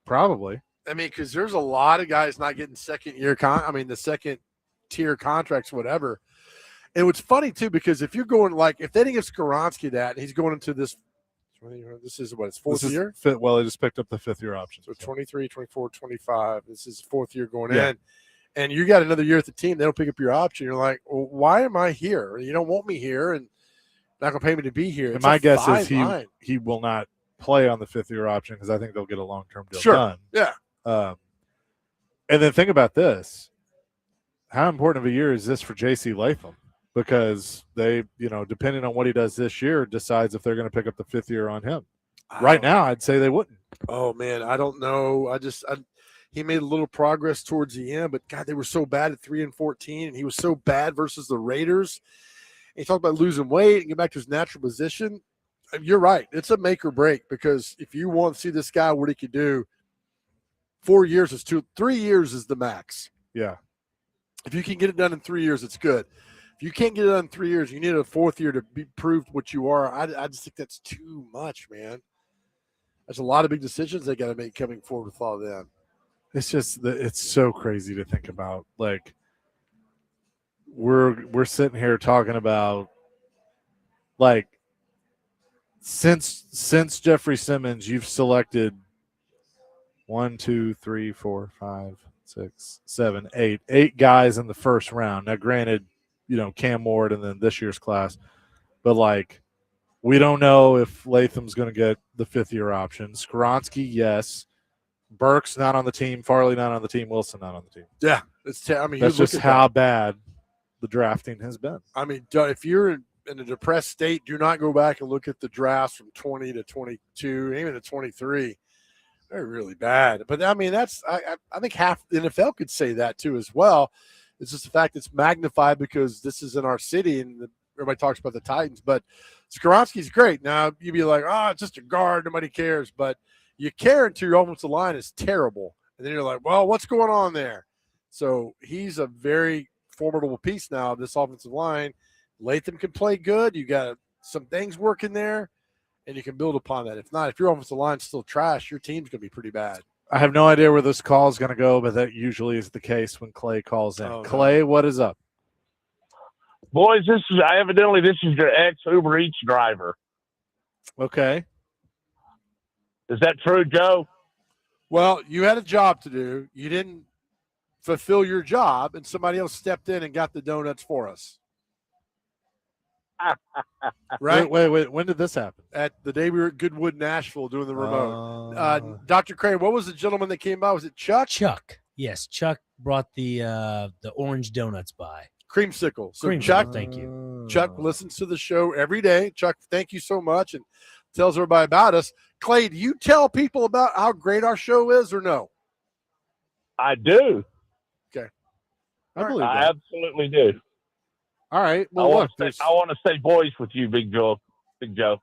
Probably. I mean, because there's a lot of guys not getting the second-tier contracts, whatever. And what's funny, too, because if you're going, if they didn't give Skoronski that, and he's going into this is what, his fourth year? Well, he just picked up the fifth-year option. So 23, 24, 25. This is fourth year going in. And you got another year at the team. They don't pick up your option. You're like, well, why am I here? You don't want me here, and not going to pay me to be here. And my guess is he will not play on the fifth-year option because I think they'll get a long-term deal done. Yeah. And then think about this. How important of a year is this for J.C. Latham? Because they, depending on what he does this year, decides if they're going to pick up the fifth year on him. Right now, I'd say they wouldn't. Oh, man, I don't know. He made a little progress towards the end, but, God, they were so bad at 3-14, and he was so bad versus the Raiders. And he talked about losing weight and get back to his natural position. You're right. It's a make or break because if you want to see this guy, what he could do, 4 years is 3 years is the max. Yeah. If you can get it done in 3 years, it's good. If you can't get it done in 3 years, you need a fourth year to be proved what you are. I just think that's too much, man. There's a lot of big decisions they got to make coming forward with all that. It's just it's so crazy to think about. Like we're sitting here talking about since Jeffrey Simmons, you've selected 1, 2, 3, 4, 5, 6, 7, 8. 8 guys in the first round. Now, granted, Cam Ward and then this year's class. But, we don't know if Latham's going to get the fifth-year option. Skoronski, yes. Burks not on the team. Farley not on the team. Wilson not on the team. Yeah. That's just how bad the drafting has been. I mean, if you're in a depressed state, do not go back and look at the drafts from 20 to 22, even to 23. They're really bad. But I mean, I think half the NFL could say that too as well. It's just the fact it's magnified because this is in our city and everybody talks about the Titans. But Skoronski's great. Now you'd be like, oh, it's just a guard, nobody cares. But you care until your offensive line is terrible, and then you're like, well, what's going on there? So he's a very formidable piece now of this offensive line. Latham can play good. You got some things working there, and you can build upon that. If not, if your offensive line's still trash, your team's going to be pretty bad. I have no idea where this call is going to go, but that usually is the case when Clay calls in. Oh, Clay, what is up? Boys, this is your ex-Uber Eats driver. Okay. Is that true, Joe? Well, you had a job to do. You didn't fulfill your job, and somebody else stepped in and got the donuts for us. Right? Wait. When did this happen? At the day we were at Goodwood, Nashville, doing the remote. Dr. Crane, what was the gentleman that came by? Was it Chuck? Chuck. Yes, Chuck brought the orange donuts by. Creamsicle. So Creamsicle, Chuck, thank you. Chuck listens to the show every day. Chuck, thank you so much, and tells everybody about us. Clay, do you tell people about how great our show is or no? I do. Okay. I absolutely do. All right. Well, I want to say boys with you, Big Joe. Big Joe.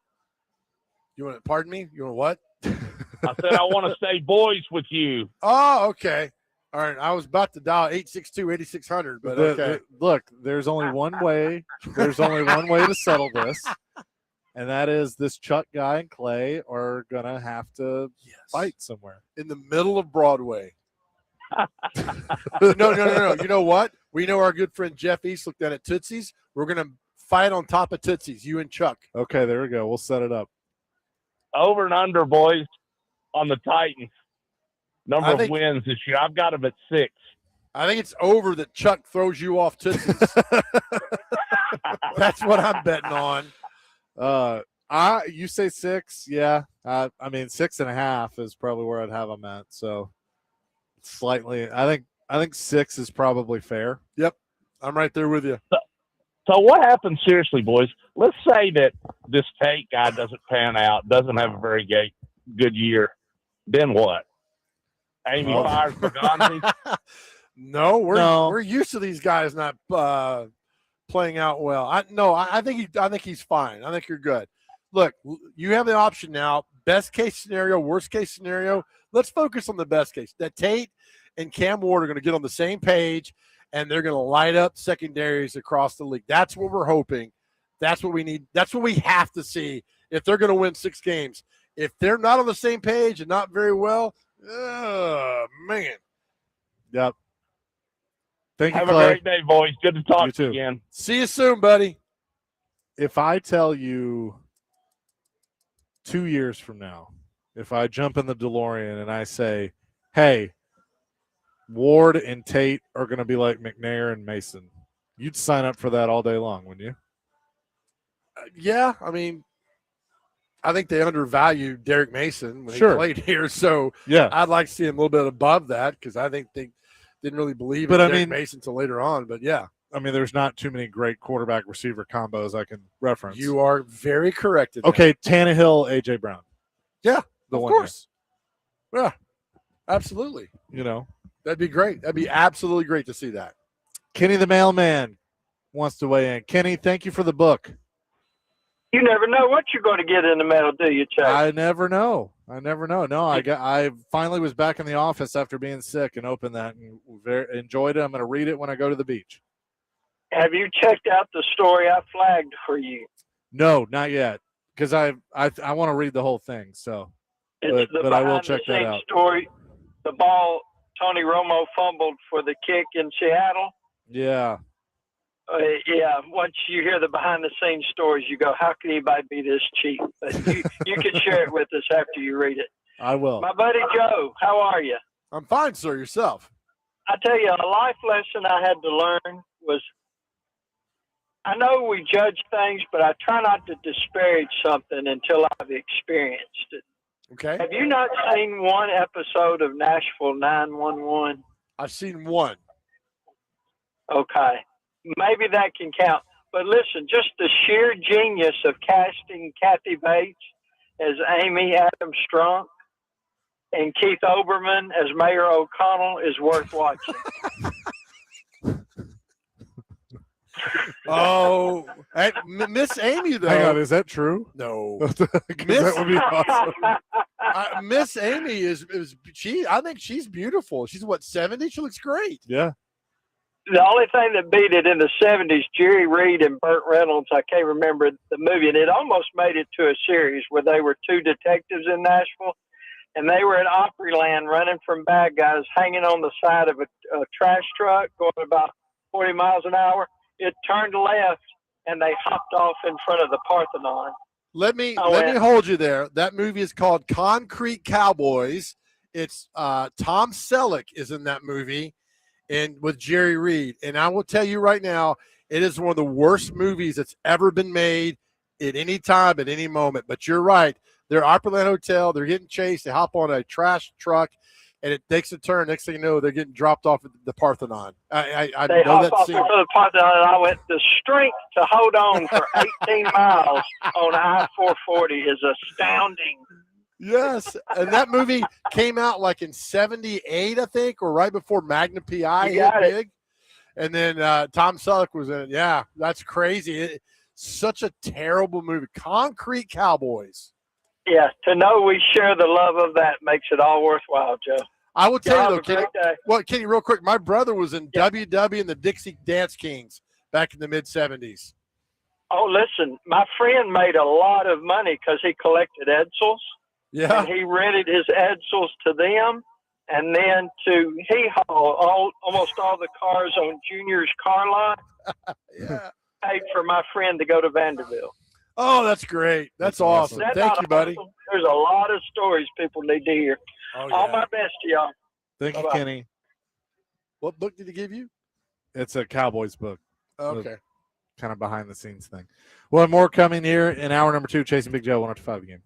You want to, pardon me? You want what? I said I want to say boys with you. Oh, okay. All right. I was about to dial 862-8600, but okay. Look, there's only one way. There's only one way to settle this, and that is this Chuck guy and Clay are going to have to fight somewhere. In the middle of Broadway. No. You know what? We know our good friend Jeff East looked at Tootsie's. We're going to fight on top of Tootsie's, you and Chuck. Okay, there we go. We'll set it up. Over and under, boys, on the Titans. Number of wins this year. I've got them at 6. I think it's over that Chuck throws you off Tootsie's. That's what I'm betting on. You say 6, yeah. I mean 6.5 is probably where I'd have them at. So slightly, I think 6 is probably fair. Yep, I'm right there with you. So what happens, seriously, boys? Let's say that this Tate guy doesn't pan out, doesn't have a very good year. Then what? Amy fires Bergonzi? No, we're used to these guys not playing out well. I think he's fine. I think you're good. Look, you have the option now. Best case scenario, worst case scenario. Let's focus on the best case. That Tate and Cam Ward are going to get on the same page, and they're going to light up secondaries across the league. That's what we're hoping. That's what we need. That's what we have to see if they're going to win 6 games. If they're not on the same page and not very well, man. Yep. Thank you, Have Clay. a great day, boys. Good to talk to you again. See you soon, buddy. If I tell you 2 years from now, if I jump in the DeLorean and I say, hey, Ward and Tate are going to be like McNair and Mason, you'd sign up for that all day long, wouldn't you? Yeah, I mean, I think they undervalued Derek Mason when he played here. So yeah, I'd like to see him a little bit above that because I think they didn't really believe in Derek Mason until later on. But yeah. I mean, there's not too many great quarterback receiver combos I can reference. You are very correct. Okay, Tannehill, A.J. Brown. Yeah, of course. Yeah, absolutely. You know. That'd be great. That'd be absolutely great to see that. Kenny the mailman wants to weigh in. Kenny, thank you for the book. You never know what you're going to get in the mail, do you, Chuck? I never know. No, I finally was back in the office after being sick and opened that and enjoyed it. I'm going to read it when I go to the beach. Have you checked out the story I flagged for you? No, not yet, because I want to read the whole thing. So, but I will check that out. Story, the ball Tony Romo fumbled for the kick in Seattle. Yeah. Yeah, once you hear the behind-the-scenes stories, you go, how can anybody be this cheap? But you can share it with us after you read it. I will. My buddy Joe, how are you? I'm fine, sir. Yourself? I tell you, a life lesson I had to learn was, I know we judge things, but I try not to disparage something until I've experienced it. Okay. Have you not seen one episode of Nashville 911? I've seen one. Okay. Maybe that can count. But listen, just the sheer genius of casting Kathy Bates as Amy Adams Strunk. and Keith Olbermann as Mayor O'Connell is worth watching. Oh, Miss Amy though. Hang on, is that true? No, that would be awesome. Miss Amy is she? I think she's beautiful. She's what, 70? She looks great. Yeah. The only thing that beat it in the 70s, Jerry Reed and Burt Reynolds, I can't remember the movie, and it almost made it to a series where they were two detectives in Nashville, and they were at Opryland running from bad guys, hanging on the side of a trash truck going about 40 miles an hour. It turned left, and they hopped off in front of the Parthenon. Let me hold you there. That movie is called Concrete Cowboys. It's Tom Selleck is in that movie, and with Jerry Reed. And I will tell you right now, it is one of the worst movies that's ever been made at any time, at any moment. But you're right. They're at Opryland Hotel. They're getting chased. They hop on a trash truck, and it takes a turn. Next thing you know, they're getting dropped off at the Parthenon. I they know hop that off scene. in front of the Parthenon, and I went, the strength to hold on for 18 miles on I-440 is astounding. Yes, and that movie came out like in 78, I think, or right before Magna P.I. hit big. And then Tom Selleck was in it. Yeah, that's crazy. Such a terrible movie. Concrete Cowboys. Yeah, to know we share the love of that makes it all worthwhile, Joe. I will tell you, though, Kenny, Kenny, real quick, my brother was in WW and the Dixie Dance Kings back in the mid-'70s. Oh, listen, my friend made a lot of money because he collected Edsels. Yeah. And he rented his Edsels to them, and then he hauled almost all the cars on Junior's car lot. Yeah. Paid for my friend to go to Vanderbilt. Oh, that's great. That's awesome. Thank you, buddy. Awesome? There's a lot of stories people need to hear. Oh, all my best to y'all. Thank you, Bye-bye. Kenny. What book did he give you? It's a Cowboys book. Okay. Kind of behind the scenes thing. Well, more coming here in hour number 2, Chasing Big Joe, 105 again.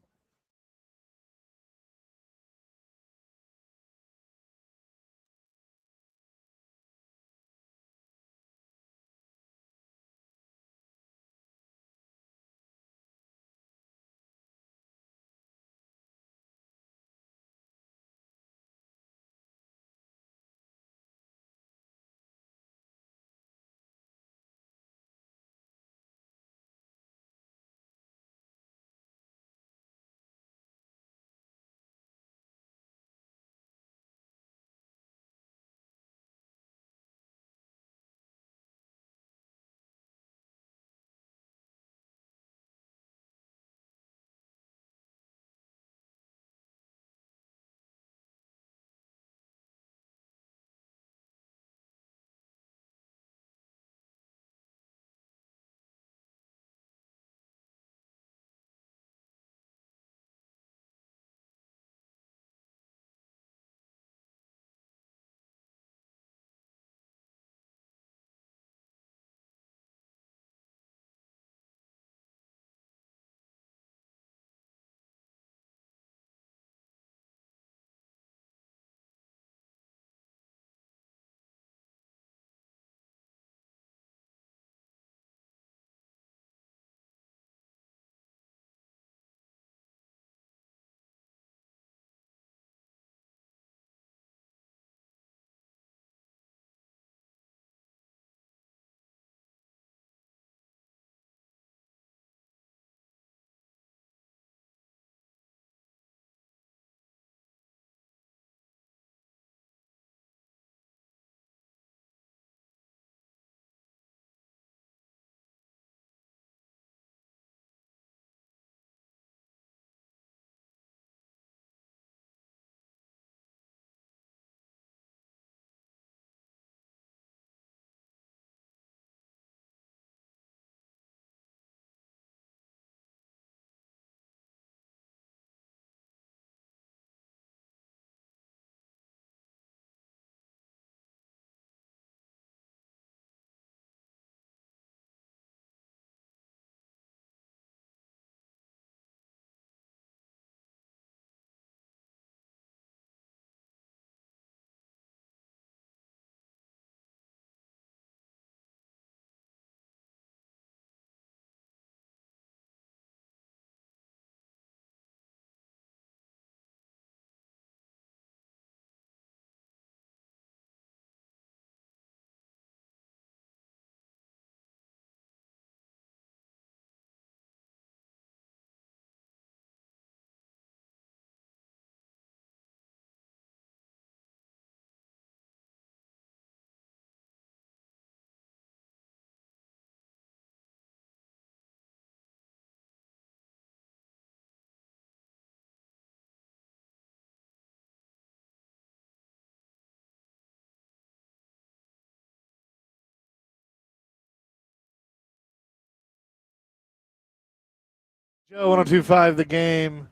Joe 1025 the game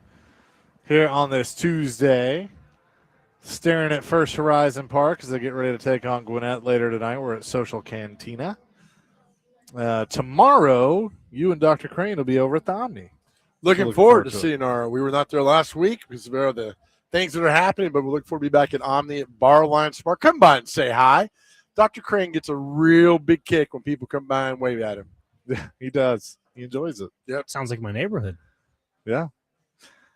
here on this Tuesday. Staring at First Horizon Park as they get ready to take on Gwinnett later tonight. We're at Social Cantina. Tomorrow, you and Dr. Crane will be over at the Omni. Looking forward to seeing we were not there last week because of the things that are happening, but we look forward to be back at Omni at Bar Alliance Park. Come by and say hi. Dr. Crane gets a real big kick when people come by and wave at him. He does. He enjoys it. Yep. Sounds like my neighborhood. Yeah.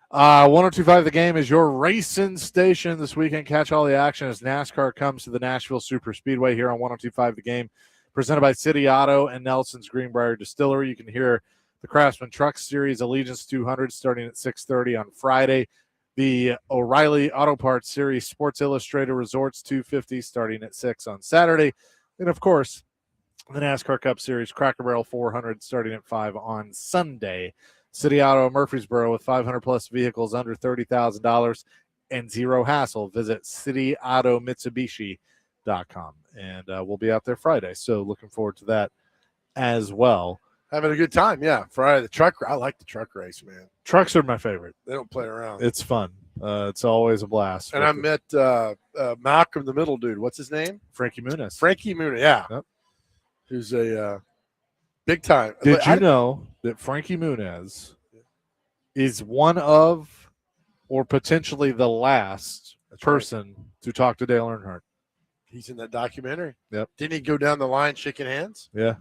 1025 the game is your racing station this weekend. Catch all the action as NASCAR comes to the Nashville Super Speedway here on 1025 the game. Presented by City Auto and Nelson's Greenbrier Distillery. You can hear the Craftsman Truck Series Allegiance 200 starting at 6:30 on Friday. The O'Reilly Auto Parts Series Sports Illustrated Resorts 250 starting at 6 on Saturday. And, of course, the NASCAR Cup Series Cracker Barrel 400 starting at 5 on Sunday. City Auto Murfreesboro with 500-plus vehicles under $30,000 and zero hassle. Visit cityautomitsubishi.com. And we'll be out there Friday, so looking forward to that as well. Having a good time, yeah. Friday, the truck. I like the truck race, man. Trucks are my favorite. They don't play around. It's fun. It's always a blast. And I met Malcolm, the middle dude. What's his name? Frankie Muniz. Frankie Muniz, yeah. Yep. Who's a big time. Did you know that Frankie Muniz is one of or potentially the last person to talk to Dale Earnhardt? He's in that documentary. Yep. Didn't he go down the line shaking hands? Yeah.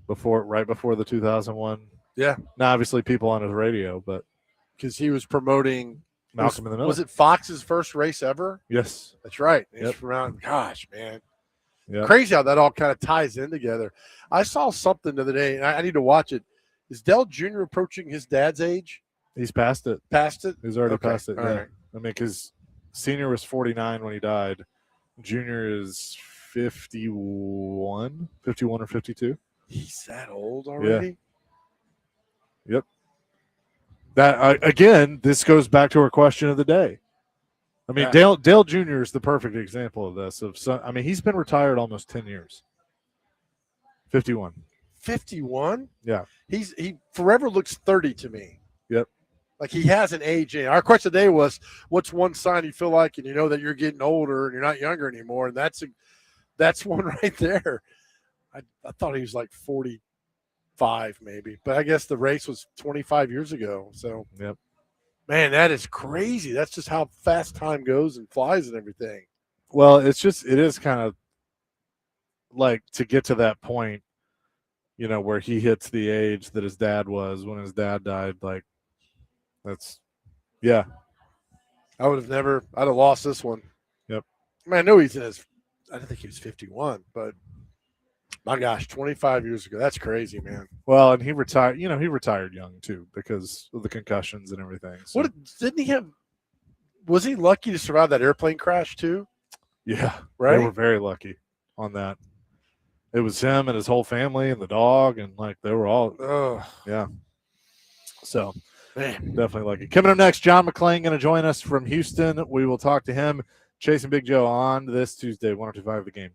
Right before the 2001. Yeah. Now, obviously, people on his radio, but because he was promoting Malcolm in the Middle. Was it Fox's first race ever? Yes. That's right. Yep. It's around. Gosh, man. Yep. Crazy how that all kind of ties in together. I saw something the other day, and I need to watch it. Is Dell Jr. approaching his dad's age? He's past it. Past it? He's already past it. All Yeah. right. I mean, because senior was 49 when he died. Junior is 51 or 52. He's that old already? Yeah. Yep. That again, this goes back to our question of the day. I mean, Yeah. Dale Jr. is the perfect example of this. He's been retired almost 10 years. 51. 51? Yeah. He forever looks 30 to me. Yep. Like he hasn't aged. Our question today was, what's one sign you feel like and you know that you're getting older and you're not younger anymore? And that's one right there. I thought he was like 45 maybe, but I guess the race was 25 years ago. So, yep. Man, that is crazy. That's just how fast time goes and flies and everything. Well, it is kind of like to get to that point, you know, where he hits the age that his dad was when his dad died. Like, yeah. I'd have lost this one. Yep. I mean, I know I didn't think he was 51, but my gosh, 25 years ago. That's crazy, man. Well, and he retired, he retired young too because of the concussions and everything. So. Was he lucky to survive that airplane crash too? Yeah. Right. They were very lucky on that. It was him and his whole family and the dog, and like they were all, yeah. So, man, definitely lucky. Coming up next, John McClain going to join us from Houston. We will talk to him, Chasing Big Joe on this Tuesday, 1025 the game.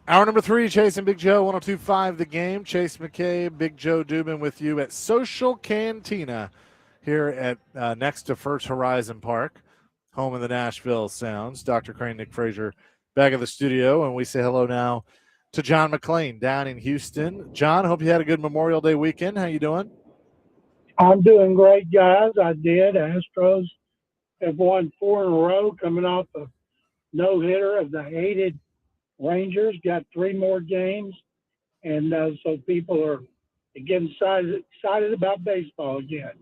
Hour number 3, Chase and Big Joe, 102.5 The Game. Chase McCabe, Big Joe Dubin with you at Social Cantina here at next to First Horizon Park, home of the Nashville Sounds. Dr. Crane, Nick Frazier back at the studio, and we say hello now to John McClain down in Houston. John, hope you had a good Memorial Day weekend. How you doing? I'm doing great, guys. I did. Astros have won 4 in a row, coming off a no-hitter of the hated Rangers. Got 3 more games, and so people are getting excited about baseball again.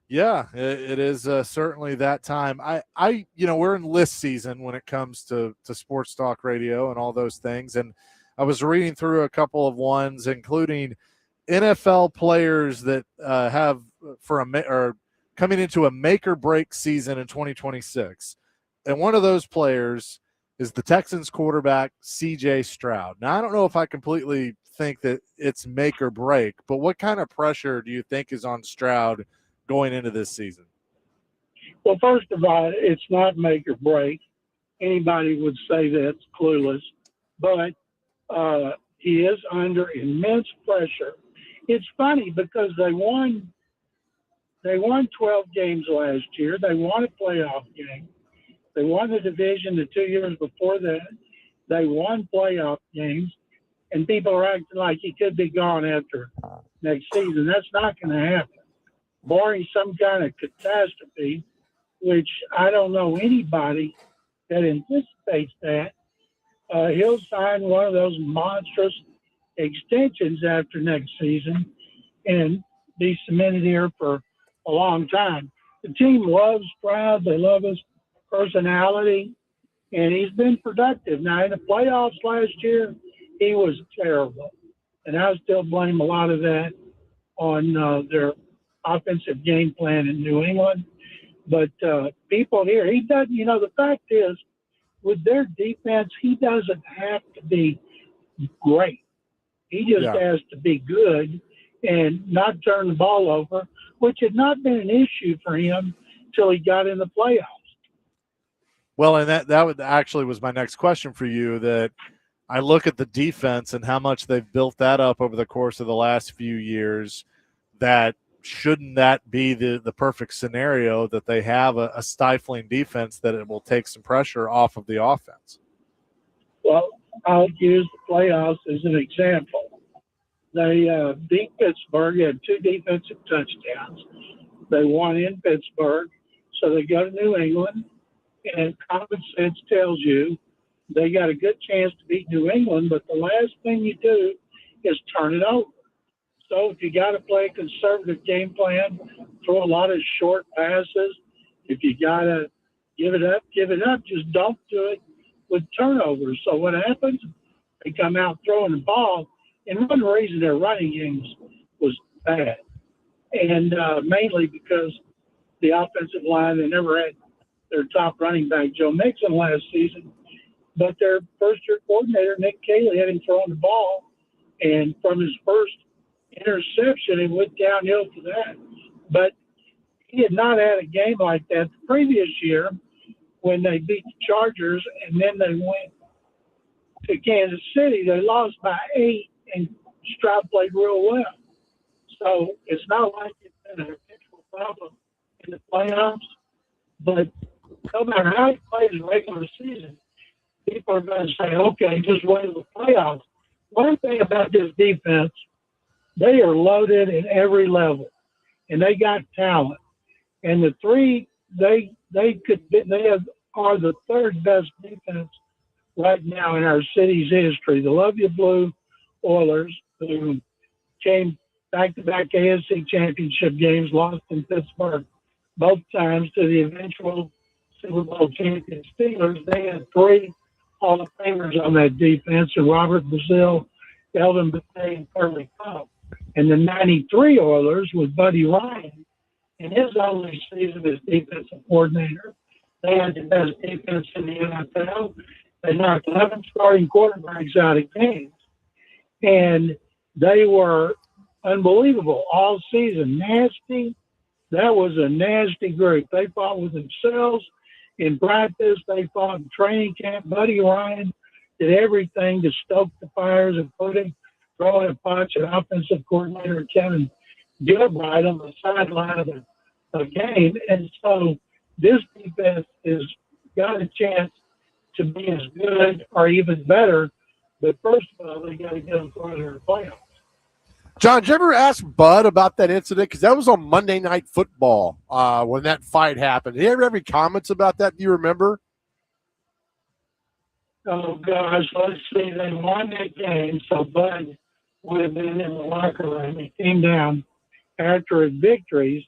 Yeah, it is certainly that time. We're in list season when it comes to sports talk radio and all those things. And I was reading through a couple of ones, including NFL players that have coming into a make or break season in 2026. And one of those players is the Texans quarterback, C.J. Stroud. Now, I don't know if I completely think that it's make or break, but what kind of pressure do you think is on Stroud going into this season? Well, first of all, it's not make or break. Anybody would say that's clueless, but he is under immense pressure. It's funny because they won 12 games last year. They won a playoff game. They won the division the 2 years before that. They won playoff games, and people are acting like he could be gone after next season. That's not going to happen. Barring some kind of catastrophe, which I don't know anybody that anticipates that, he'll sign one of those monstrous extensions after next season and be cemented here for a long time. The team loves Stroud. They love his personality, and he's been productive. Now, in the playoffs last year, he was terrible, and I still blame a lot of that on their offensive game plan in New England. But people here, he doesn't, the fact is, with their defense, he doesn't have to be great. He just has to be good and not turn the ball over, which had not been an issue for him until he got in the playoffs. Well, and that actually was my next question for you, that I look at the defense and how much they've built that up over the course of the last few years, that shouldn't that be the perfect scenario, that they have a stifling defense that it will take some pressure off of the offense? Well, I'll use the playoffs as an example. They beat Pittsburgh, had 2 defensive touchdowns. They won in Pittsburgh, so they go to New England, and common sense tells you they got a good chance to beat New England, but the last thing you do is turn it over. So if you got to play a conservative game plan, throw a lot of short passes, if you got to give it up, just don't do it with turnovers. So what happens? They come out throwing the ball, and one reason their running games was bad, and mainly because the offensive line, they never had their top running back, Joe Mixon, last season, but their first-year coordinator, Nick Cayley, had him throwing the ball, and from his first interception, it went downhill to that. But he had not had a game like that the previous year when they beat the Chargers, and then they went to Kansas City. They lost by 8, and Stroud played real well. So it's not like it's been an habitual problem in the playoffs, but no matter how he plays in regular season, people are going to say, okay, just wait till the playoffs. One thing about this defense, they are loaded at every level, and they got talent. And the 3 are the 3rd best defense right now in our city's history. The Love You Blue Oilers, who came back-to-back AFC championship games, lost in Pittsburgh both times to the eventual Super Bowl champion Steelers. They had 3 Hall of Famers on that defense, and Robert Brazile, Elvin Bethea, and Curly Cobb. And the 93 Oilers with Buddy Ryan, in his only season as defensive coordinator, they had the best defense in the NFL. They knocked 11 starting quarterbacks out of games. And they were unbelievable all season. Nasty. That was a nasty group. They fought with themselves in practice. They fought in training camp. Buddy Ryan did everything to stoke the fires, including throwing a punch at offensive coordinator Kevin Gilbride on the sideline of the game. And so this defense has got a chance to be as good or even better. But first of all, they got to get them further in the playoffs. John, did you ever ask Bud about that incident? Because that was on Monday Night Football when that fight happened. Did he ever have any comments about that? Do you remember? Oh, gosh, let's see. They won that game, so Bud would have been in the locker room. He came down after his victories,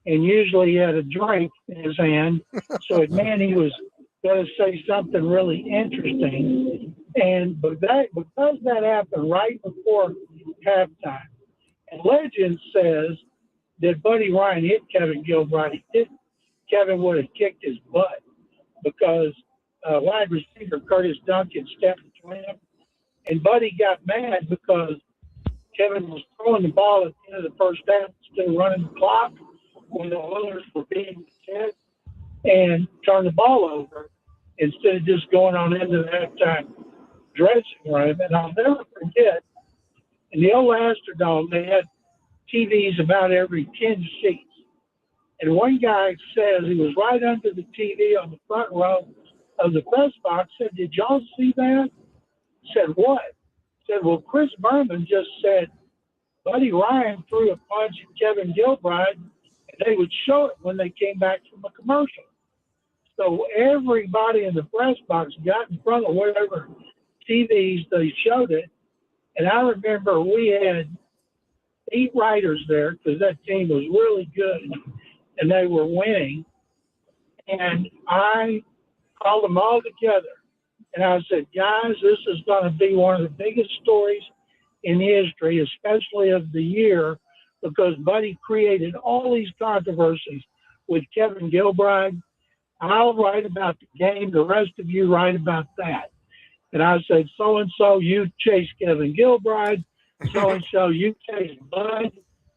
and usually he had a drink in his hand, so it meant he was going to say something really interesting. But because that happened right before halftime, and legend says that Buddy Ryan hit Kevin Gilbride. He didn't. Kevin would have kicked his butt because wide receiver Curtis Duncan stepped between them. And Buddy got mad because Kevin was throwing the ball at the end of the first half instead of running the clock when the Oilers were beating the 10 and turned the ball over instead of just going on into the halftime dressing room. And I'll never forget, in the old Astrodome, they had TVs about every 10 seats. And one guy says he was right under the TV on the front row of the press box, said, "Did y'all see that?" Said, "What?" Said, "Well, Chris Berman just said Buddy Ryan threw a punch at Kevin Gilbride, and they would show it when they came back from a commercial." So everybody in the press box got in front of whatever TVs they showed it. And I remember we had 8 writers there because that team was really good and they were winning. And I called them all together. And I said, "Guys, this is going to be one of the biggest stories in history, especially of the year, because Buddy created all these controversies with Kevin Gilbride. I'll write about the game. The rest of you write about that." And I said, "So-and-so, you chase Kevin Gilbride. So-and-so, you chase Bud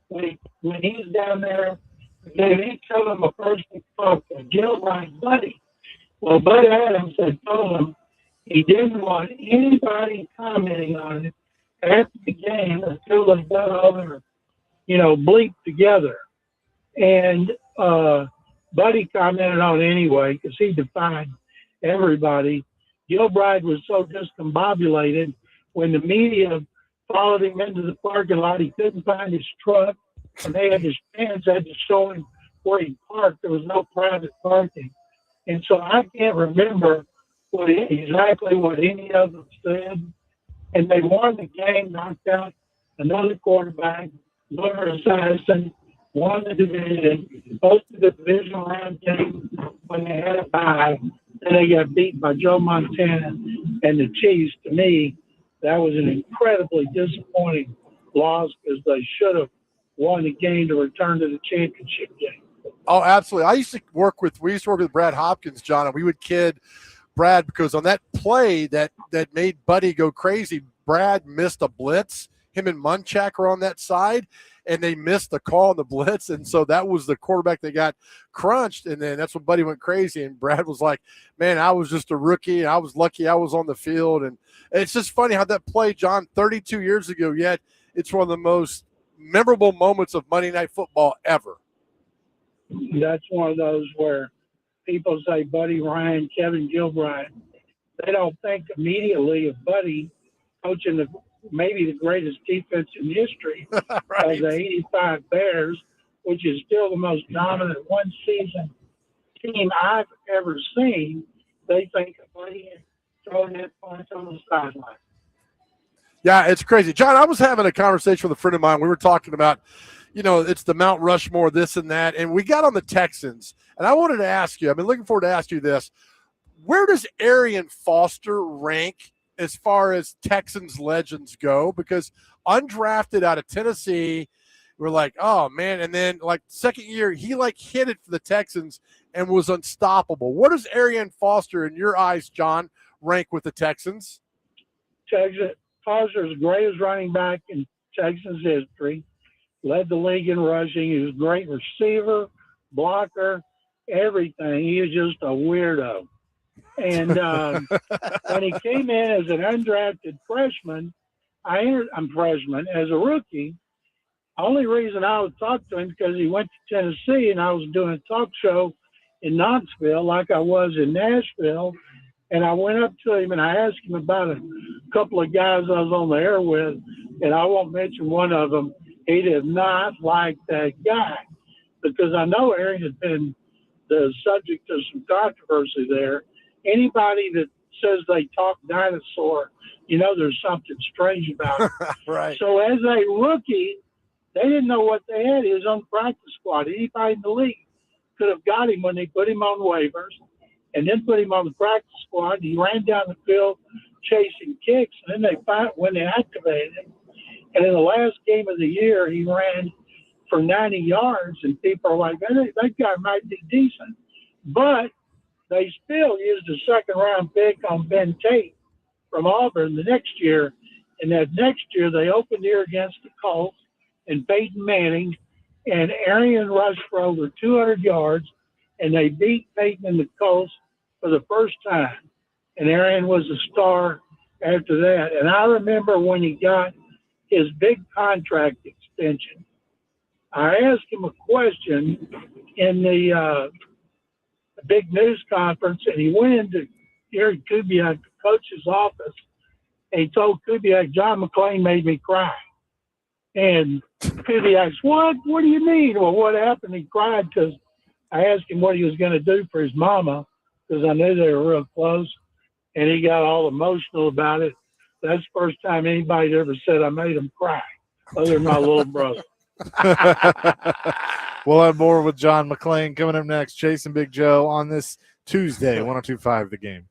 when he's down there." Then he told him a person called Gilbride Buddy. Well, Bud Adams had told him he didn't want anybody commenting on it after the game until they got all their, bleep together. And Buddy commented on it anyway because he defied everybody. Gilbride was so discombobulated when the media followed him into the parking lot. He couldn't find his truck, and his fans had to show him where he parked. There was no private parking. And so I can't remember exactly what any of them said. And they won the game, knocked out another quarterback, Gunnar Assassin, won the division, hosted the divisional round game when they had a bye. Then they got beat by Joe Montana and the Chiefs. To me, that was an incredibly disappointing loss because they should have won the game to return to the championship game. Oh, absolutely. We used to work with Brad Hopkins, John, and we would kid Brad because on that play that made Buddy go crazy, Brad missed a blitz. Him and Munchak were on that side, and they missed the call on the blitz, and so that was the quarterback that got crunched, and then that's when Buddy went crazy, and Brad was like, "Man, I was just a rookie, and I was lucky I was on the field." And it's just funny how that play, John, 32 years ago, yet it's one of the most memorable moments of Monday Night Football ever. That's one of those where people say Buddy Ryan, Kevin Gilbride. They don't think immediately of Buddy coaching maybe the greatest defense in history right. of the 85 Bears, which is still the most dominant one-season team I've ever seen. They think of Buddy throwing that punch on the sideline. Yeah, it's crazy. John, I was having a conversation with a friend of mine. We were talking about, it's the Mount Rushmore, this and that, and we got on the Texans. And I wanted to ask you, I've been looking forward to ask you this. Where does Arian Foster rank as far as Texans legends go? Because undrafted out of Tennessee, we're like, oh, man. And then, second year, he, hit it for the Texans and was unstoppable. What does Arian Foster, in your eyes, John, rank with the Texans? Foster's the greatest running back in Texans history. Led the league in rushing. He was a great receiver, blocker, everything. He was just a weirdo. And when he came in as an undrafted freshman, I'm freshman as a rookie. Only reason I would talk to him because he went to Tennessee and I was doing a talk show in Knoxville like I was in Nashville. And I went up to him and I asked him about a couple of guys I was on the air with, and I won't mention one of them. He did not like that guy because I know Aaron had been the subject of some controversy there. Anybody that says they talk dinosaur, there's something strange about it. Right. So as a rookie, they didn't know what they had. He was on the practice squad. Anybody in the league could have got him when they put him on waivers and then put him on the practice squad. He ran down the field chasing kicks, and then when they activated him, and in the last game of the year, he ran for 90 yards, and people are like, that guy might be decent. But they still used a second-round pick on Ben Tate from Auburn the next year, and that next year they opened here against the Colts and Peyton Manning, and Arian rushed for over 200 yards, and they beat Peyton and the Colts for the first time. And Arian was a star after that. And I remember when he got his big contract extension, I asked him a question in the big news conference, and he went into Gary Kubiak, the coach's office, and he told Kubiak, John McClain made me cry. And Kubiak asked, what do you mean? Well, what happened? He cried because I asked him what he was going to do for his mama because I knew they were real close, and he got all emotional about it. That's the first time anybody ever said I made him cry, other than my little brother. We'll have more with John McClain coming up next. Chase and Big Joe on this Tuesday, 102.5 The Game.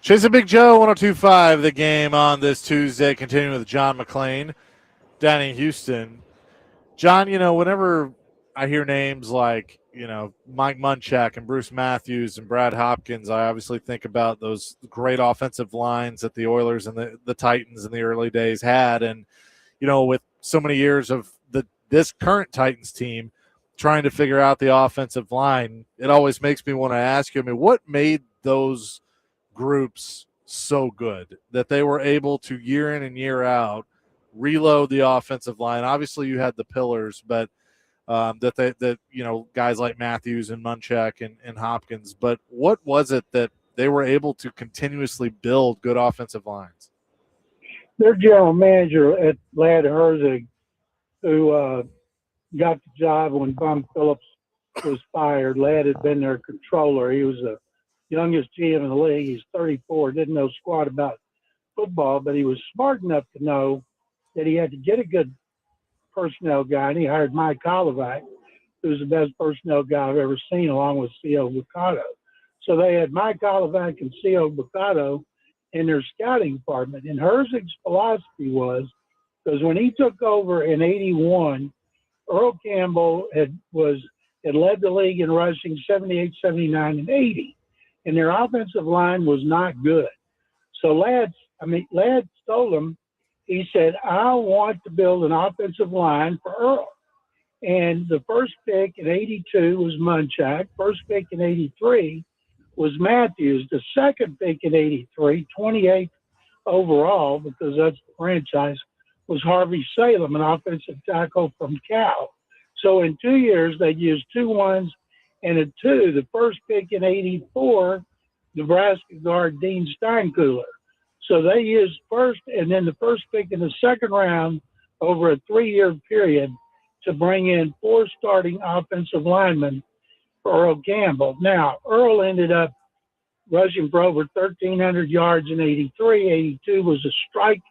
Chasing Big Joe, 102.5, the game on this Tuesday, continuing with John McClain down in Houston. John, whenever I hear names like, Mike Munchak and Bruce Matthews and Brad Hopkins, I obviously think about those great offensive lines that the Oilers and the Titans in the early days had. And, with so many years of this current Titans team trying to figure out the offensive line, it always makes me want to ask you, what made those groups so good that they were able to year in and year out reload the offensive line? Obviously you had the pillars, but guys like Matthews and Munchak and Hopkins, but what was it that they were able to continuously build good offensive lines? Their general manager at Ladd Herzig, who got the job when Bum Phillips was fired. Ladd had been their controller. He was the youngest GM in the league. He's 34, didn't know squat about football, but he was smart enough to know that he had to get a good personnel guy, and he hired Mike Olivac, who's the best personnel guy I've ever seen, along with C.O. Bucato. So they had Mike Olivac and C.O. Bucato in their scouting department. And Herzig's philosophy was, because when he took over in 81, Earl Campbell had led the league in rushing 78, 79, and 80. And their offensive line was not good. So Ladd told him, he said, I want to build an offensive line for Earl. And the first pick in 82 was Munchak. First pick in 83 was Matthews. The second pick in 83, 28th overall, because that's the franchise, was Harvey Salem, an offensive tackle from Cal. So in 2 years, they used 2 1s and a 2. The first pick in 84, Nebraska guard Dean Steinkuhler. So they used first and then the first pick in the second round over a 3-year period to bring in 4 starting offensive linemen for Earl Campbell. Now, Earl ended up rushing for over 1,300 yards in 83. 82 was a strike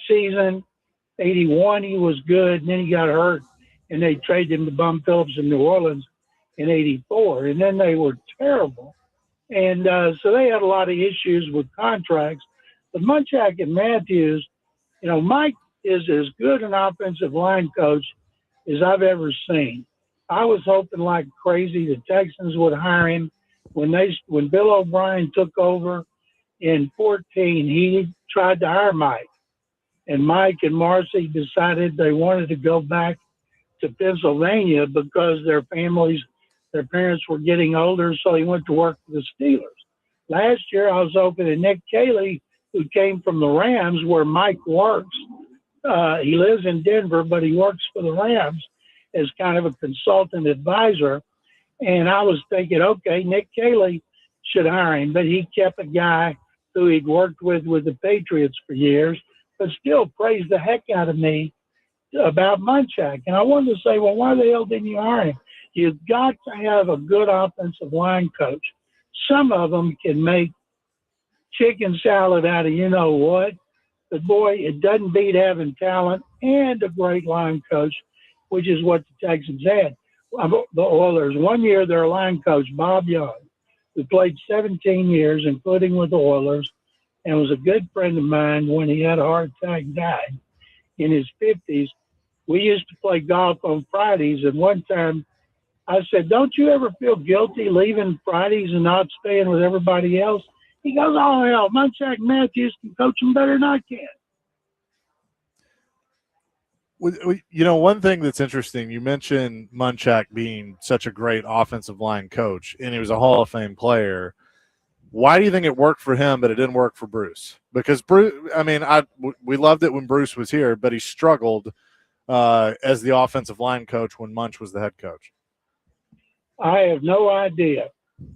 season. 81, he was good, and then he got hurt, and they traded him to Bum Phillips in New Orleans in 84. And then they were terrible. And so they had a lot of issues with contracts. But Munchak and Matthews, Mike is as good an offensive line coach as I've ever seen. I was hoping like crazy the Texans would hire him. When Bill O'Brien took over in 14, he tried to hire Mike. And Mike and Marcy decided they wanted to go back to Pennsylvania because their parents were getting older, so he went to work for the Steelers. Last year, I was hoping that Nick Caley, who came from the Rams, where Mike works. He lives in Denver, but he works for the Rams as kind of a consultant advisor. And I was thinking, okay, Nick Caley should hire him, but he kept a guy who he'd worked with the Patriots for years, but still praised the heck out of me about Munchak. And I wanted to say, well, why the hell didn't you hire him? You've got to have a good offensive line coach. Some of them can make chicken salad out of what, but boy, it doesn't beat having talent and a great line coach, which is what the Texans had. The Oilers, 1 year, their line coach, Bob Young, who played 17 years, including with the Oilers, and was a good friend of mine when he had a heart attack, died in his 50s. We used to play golf on Fridays, and one time I said, don't you ever feel guilty leaving Fridays and not staying with everybody else? He goes, oh, hell, Munchak Matthews can coach them better than I can. One thing that's interesting, you mentioned Munchak being such a great offensive line coach, and he was a Hall of Fame player. Why do you think it worked for him, but it didn't work for Bruce? Because Bruce, we loved it when Bruce was here, but he struggled as the offensive line coach when Munch was the head coach. I have no idea.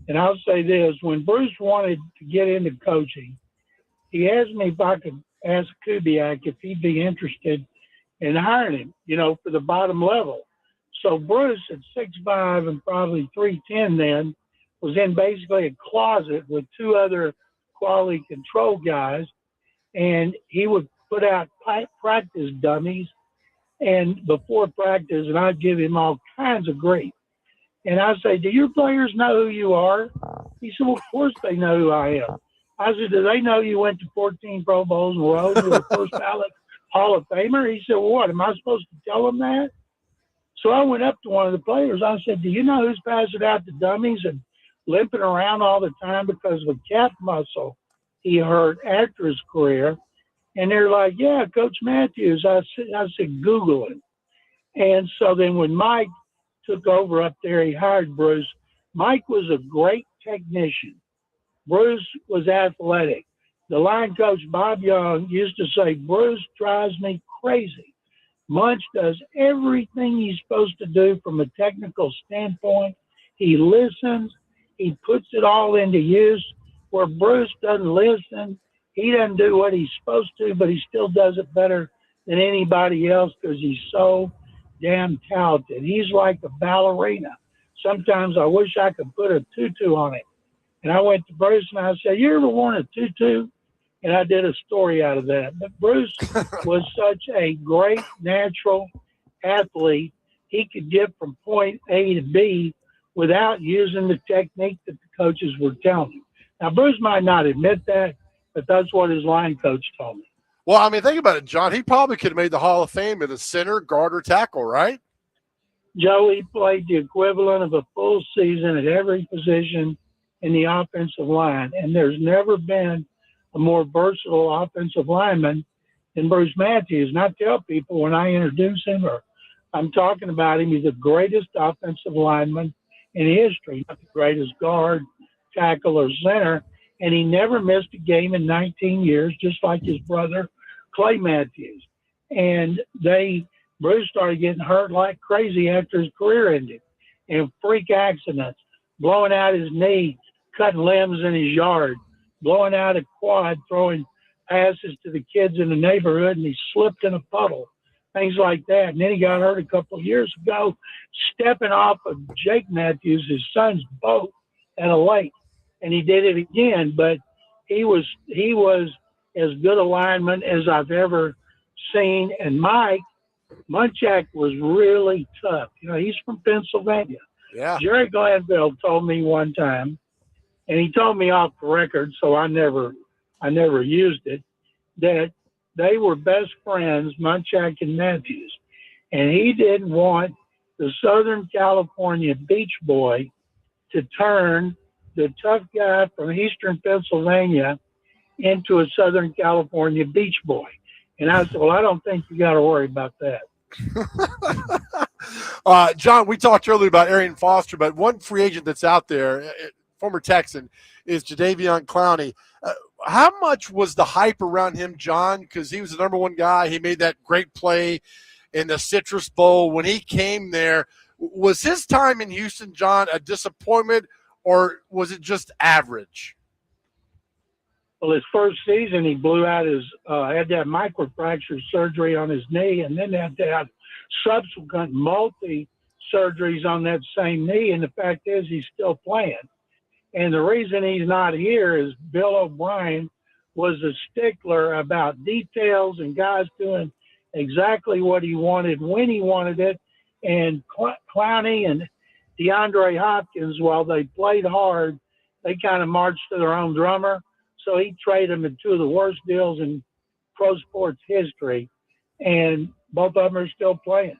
And I'll say this, when Bruce wanted to get into coaching, he asked me if I could ask Kubiak if he'd be interested in hiring him, for the bottom level. So Bruce at 6'5" and probably 310 then was in basically a closet with 2 other quality control guys, and he would put out practice dummies and before practice, and I'd give him all kinds of grief. And I say, do your players know who you are? He said, well, of course they know who I am. I said, do they know you went to 14 Pro Bowls in a row and you're a first ballot Hall of Famer? He said, well, what, am I supposed to tell them that? So I went up to one of the players. I said, do you know who's passing out to dummies and limping around all the time because of a calf muscle he hurt after his career? And they're like, yeah, Coach Matthews. I said, Google him. And so then when Mike took over up there, he hired Bruce. Mike was a great technician. Bruce was athletic. The line coach, Bob Young, used to say, Bruce drives me crazy. Munch does everything he's supposed to do from a technical standpoint. He listens. He puts it all into use. Where Bruce doesn't listen, he doesn't do what he's supposed to, but he still does it better than anybody else because he's so damn talented. He's like a ballerina. Sometimes I wish I could put a tutu on it. And I went to Bruce and I said, you ever worn a tutu? And I did a story out of that. But Bruce was such a great natural athlete. He could get from point A to B without using the technique that the coaches were telling him. Now, Bruce might not admit that, but that's what his line coach told me. Well, I mean, think about it, John. He probably could have made the Hall of Fame at a center, guard, or tackle, right? Joe, he played the equivalent of a full season at every position in the offensive line, and there's never been a more versatile offensive lineman than Bruce Matthews. And I tell people when I introduce him or I'm talking about him, he's the greatest offensive lineman in history, not the greatest guard, tackle, or center. And he never missed a game in 19 years, just like his brother, Clay Matthews. And Bruce started getting hurt like crazy after his career ended, and freak accidents, blowing out his knee, cutting limbs in his yard, blowing out a quad, throwing passes to the kids in the neighborhood, and he slipped in a puddle, things like that. And then he got hurt a couple of years ago, stepping off of Jake Matthews, his son's boat, at a lake, and he did it again. But he was as good a lineman as I've ever seen. And Mike Munchak was really tough. You know, he's from Pennsylvania. Yeah. Jerry Glanville told me one time, and he told me off the record, so I never used it, that they were best friends, Munchak and Matthews. And he didn't want the Southern California beach boy to turn the tough guy from Eastern Pennsylvania into a Southern California beach boy. And I said, well, I don't think you got to worry about that. John, we talked earlier about Arian Foster, but one free agent that's out there, former Texan, is Jadeveon Clowney. How much was the hype around him, John? Because he was the number one guy. He made that great play in the Citrus Bowl. When he came there, was his time in Houston, John, a disappointment, or was it just average? Well, his first season, he blew out had that microfracture surgery on his knee, and then had to have subsequent multi-surgeries on that same knee. And the fact is, he's still playing. And the reason he's not here is Bill O'Brien was a stickler about details and guys doing exactly what he wanted when he wanted it. And Clowney and DeAndre Hopkins, while they played hard, they kind of marched to their own drummer. So he traded them in two of the worst deals in pro sports history, and both of them are still playing.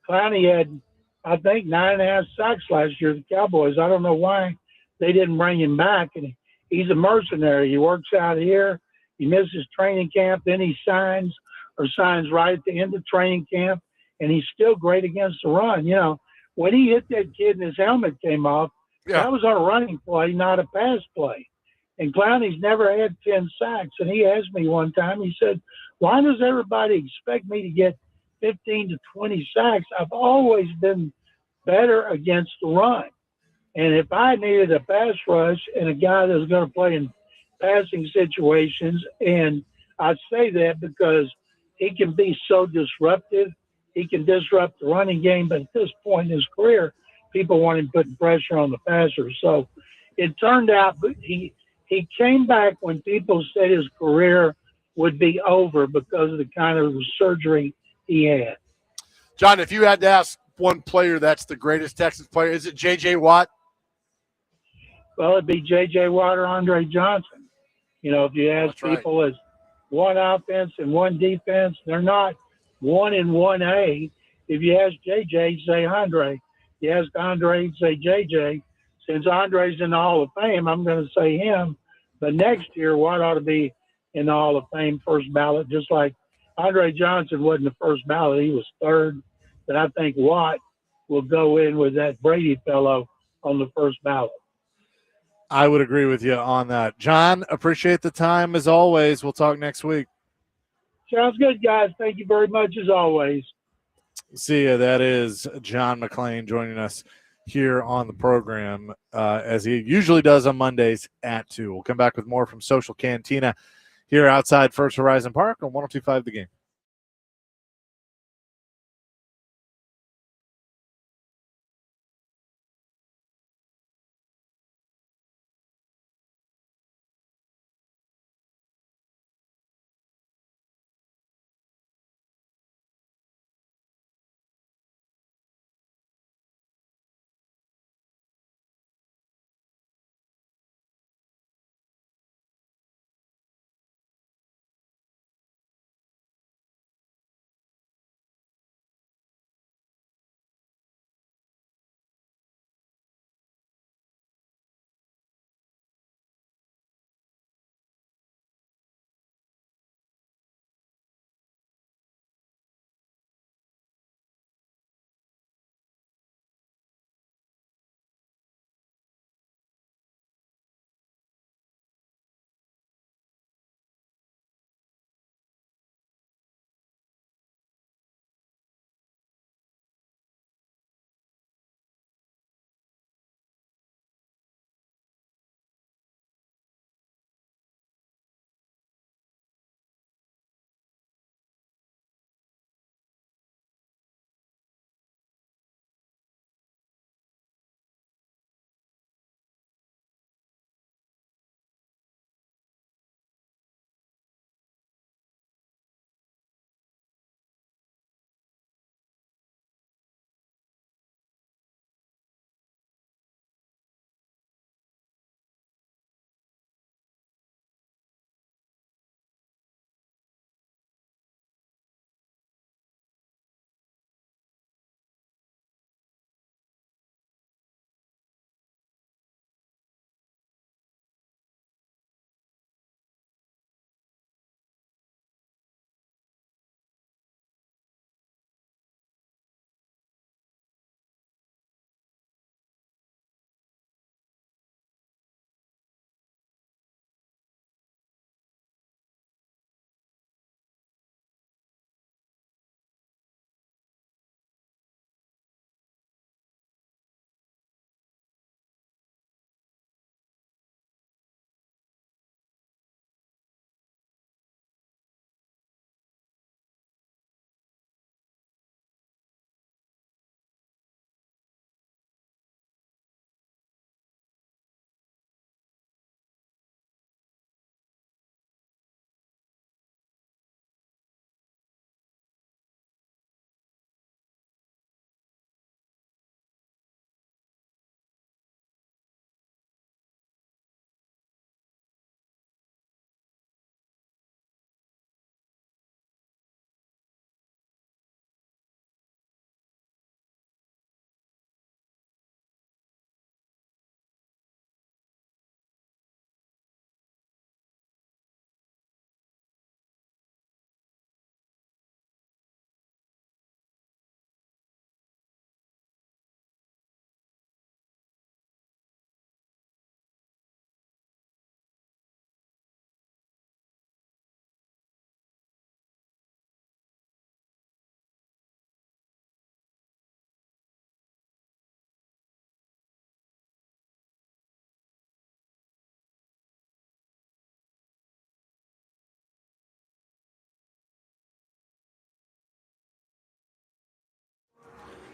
Clowney had, I think, 9.5 sacks last year with the Cowboys. I don't know why they didn't bring him back. And he's a mercenary. He works out here. He misses training camp. Then he signs right at the end of training camp, and he's still great against the run. You know, when he hit that kid and his helmet came off, that was on a running play, not a pass play. And Clowney's never had 10 sacks. And he asked me one time, he said, why does everybody expect me to get 15 to 20 sacks? I've always been better against the run. And if I needed a pass rush and a guy that was going to play in passing situations, and I say that because he can be so disruptive. He can disrupt the running game, but at this point in his career, people want him putting pressure on the passer. So it turned out he came back when people said his career would be over because of the kind of surgery he had. John, if you had to ask one player that's the greatest Texas player, is it J.J. Watt? Well, it'd be J.J. Watt or Andre Johnson. You know, if you ask people as one offense and one defense, they're not 1 and 1A. If you ask JJ, say Andre. You ask Andre, say JJ. Since Andre's in the Hall of Fame, I'm going to say him. But next year, Watt ought to be in the Hall of Fame first ballot, just like Andre Johnson wasn't the first ballot. He was third. But I think Watt will go in with that Brady fellow on the first ballot. I would agree with you on that. John, appreciate the time as always. We'll talk next week. Sounds good, guys. Thank you very much as always. See ya. That is John McClain joining us here on the program as he usually does on Mondays at 2. We'll come back with more from Social Cantina here outside First Horizon Park on 102.5 The Game.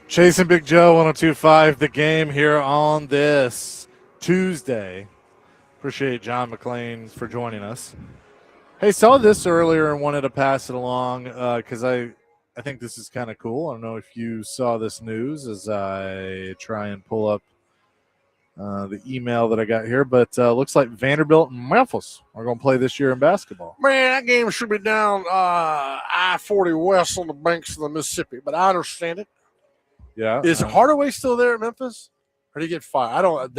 Chasing Big Joe, 102.5 The Game here on this Tuesday. Appreciate John McClain for joining us. Hey, saw this earlier and wanted to pass it along because I think this is kind of cool. I don't know if you saw this news as I try and pull up the email that I got here, but looks like Vanderbilt and Memphis are going to play this year in basketball. Man, that game should be down I-40 West on the banks of the Mississippi, but I understand it. Yeah. Is Hardaway still there at Memphis? Or did he get fired? I don't.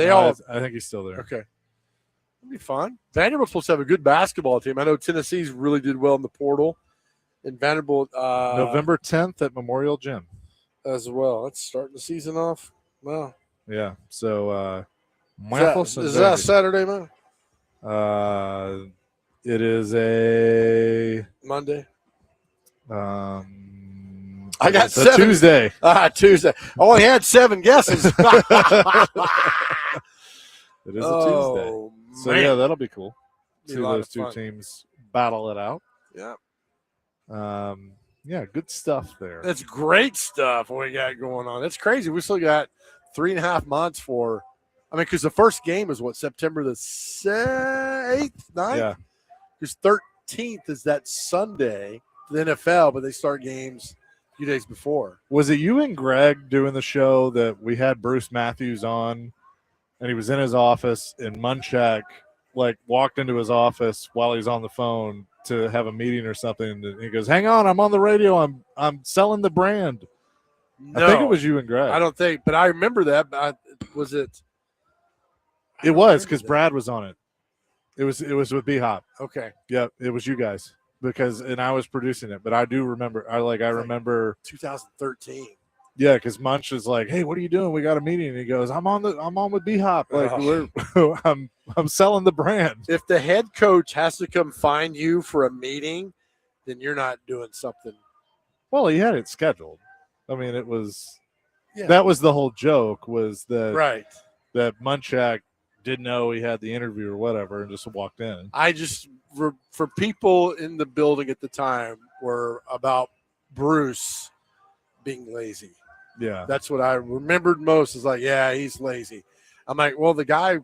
I think he's still there. Okay. It'll be fun. Vanderbilt's supposed to have a good basketball team. I know Tennessee's really did well in the portal. And Vanderbilt. November 10th at Memorial Gym. As well. That's starting the season off. Wow. Yeah. So, is that Saturday, man? It is a Monday. I got 7. Tuesday. Tuesday. I only had 7 guesses. It is a Tuesday. So, yeah, that'll be cool. See those two teams battle it out. Yeah. Yeah, good stuff there. That's great stuff we got going on. That's crazy. We still got 3.5 months for, because the first game is September the 8th, 9th? Yeah. Because 13th is that Sunday, the NFL, but they start games a few days before. Was it you and Greg doing the show that we had Bruce Matthews on, and he was in his office, and Munchak walked into his office while he was on the phone to have a meeting or something, and he goes, "Hang on, I'm on the radio. I'm selling the brand." No, I think it was you and Greg. I don't think, but I remember that. But was it? It was because Brad was on it. It was with B-Hop. Okay. Yeah, it was you guys and I was producing it, but I do remember. I remember 2013. Yeah, because Munch was like, "Hey, what are you doing? We got a meeting." And he goes, I'm on with B-Hop. I'm selling the brand. If the head coach has to come find you for a meeting, then you're not doing something. Well, he had it scheduled. It was that was the whole joke, was that that Munchak didn't know he had the interview or whatever and just walked in. I just for people in the building at the time were about Bruce being lazy. Yeah. That's what I remembered most, is he's lazy. I'm like, well, the guy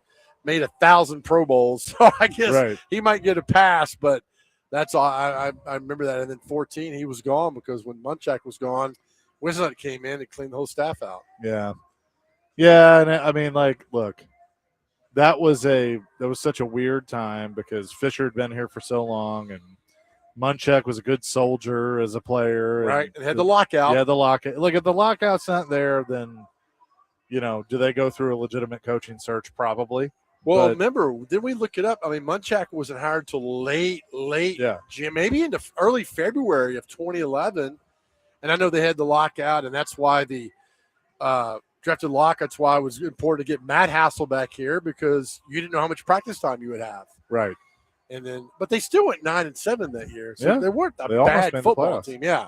made 1,000 Pro Bowls, so I guess he might get a pass, but that's all. I remember that. And then 14, he was gone because when Munchak was gone, Wisnut came in and cleaned the whole staff out. Yeah. Yeah, and look, that was such a weird time because Fisher had been here for so long, and Munchak was a good soldier as a player. Right, and had the lockout. Yeah, the lockout. Look, if the lockout's not there, then, do they go through a legitimate coaching search? Probably. Well, remember, didn't we look it up? Munchak wasn't hired till late June, maybe into early February of 2011. And I know they had the lockout, and that's why the drafted lockout. That's why it was important to get Matt Hasselbeck here, because you didn't know how much practice time you would have. Right. And then, but they still went 9-7 that year, so they weren't a they bad football team. Yeah,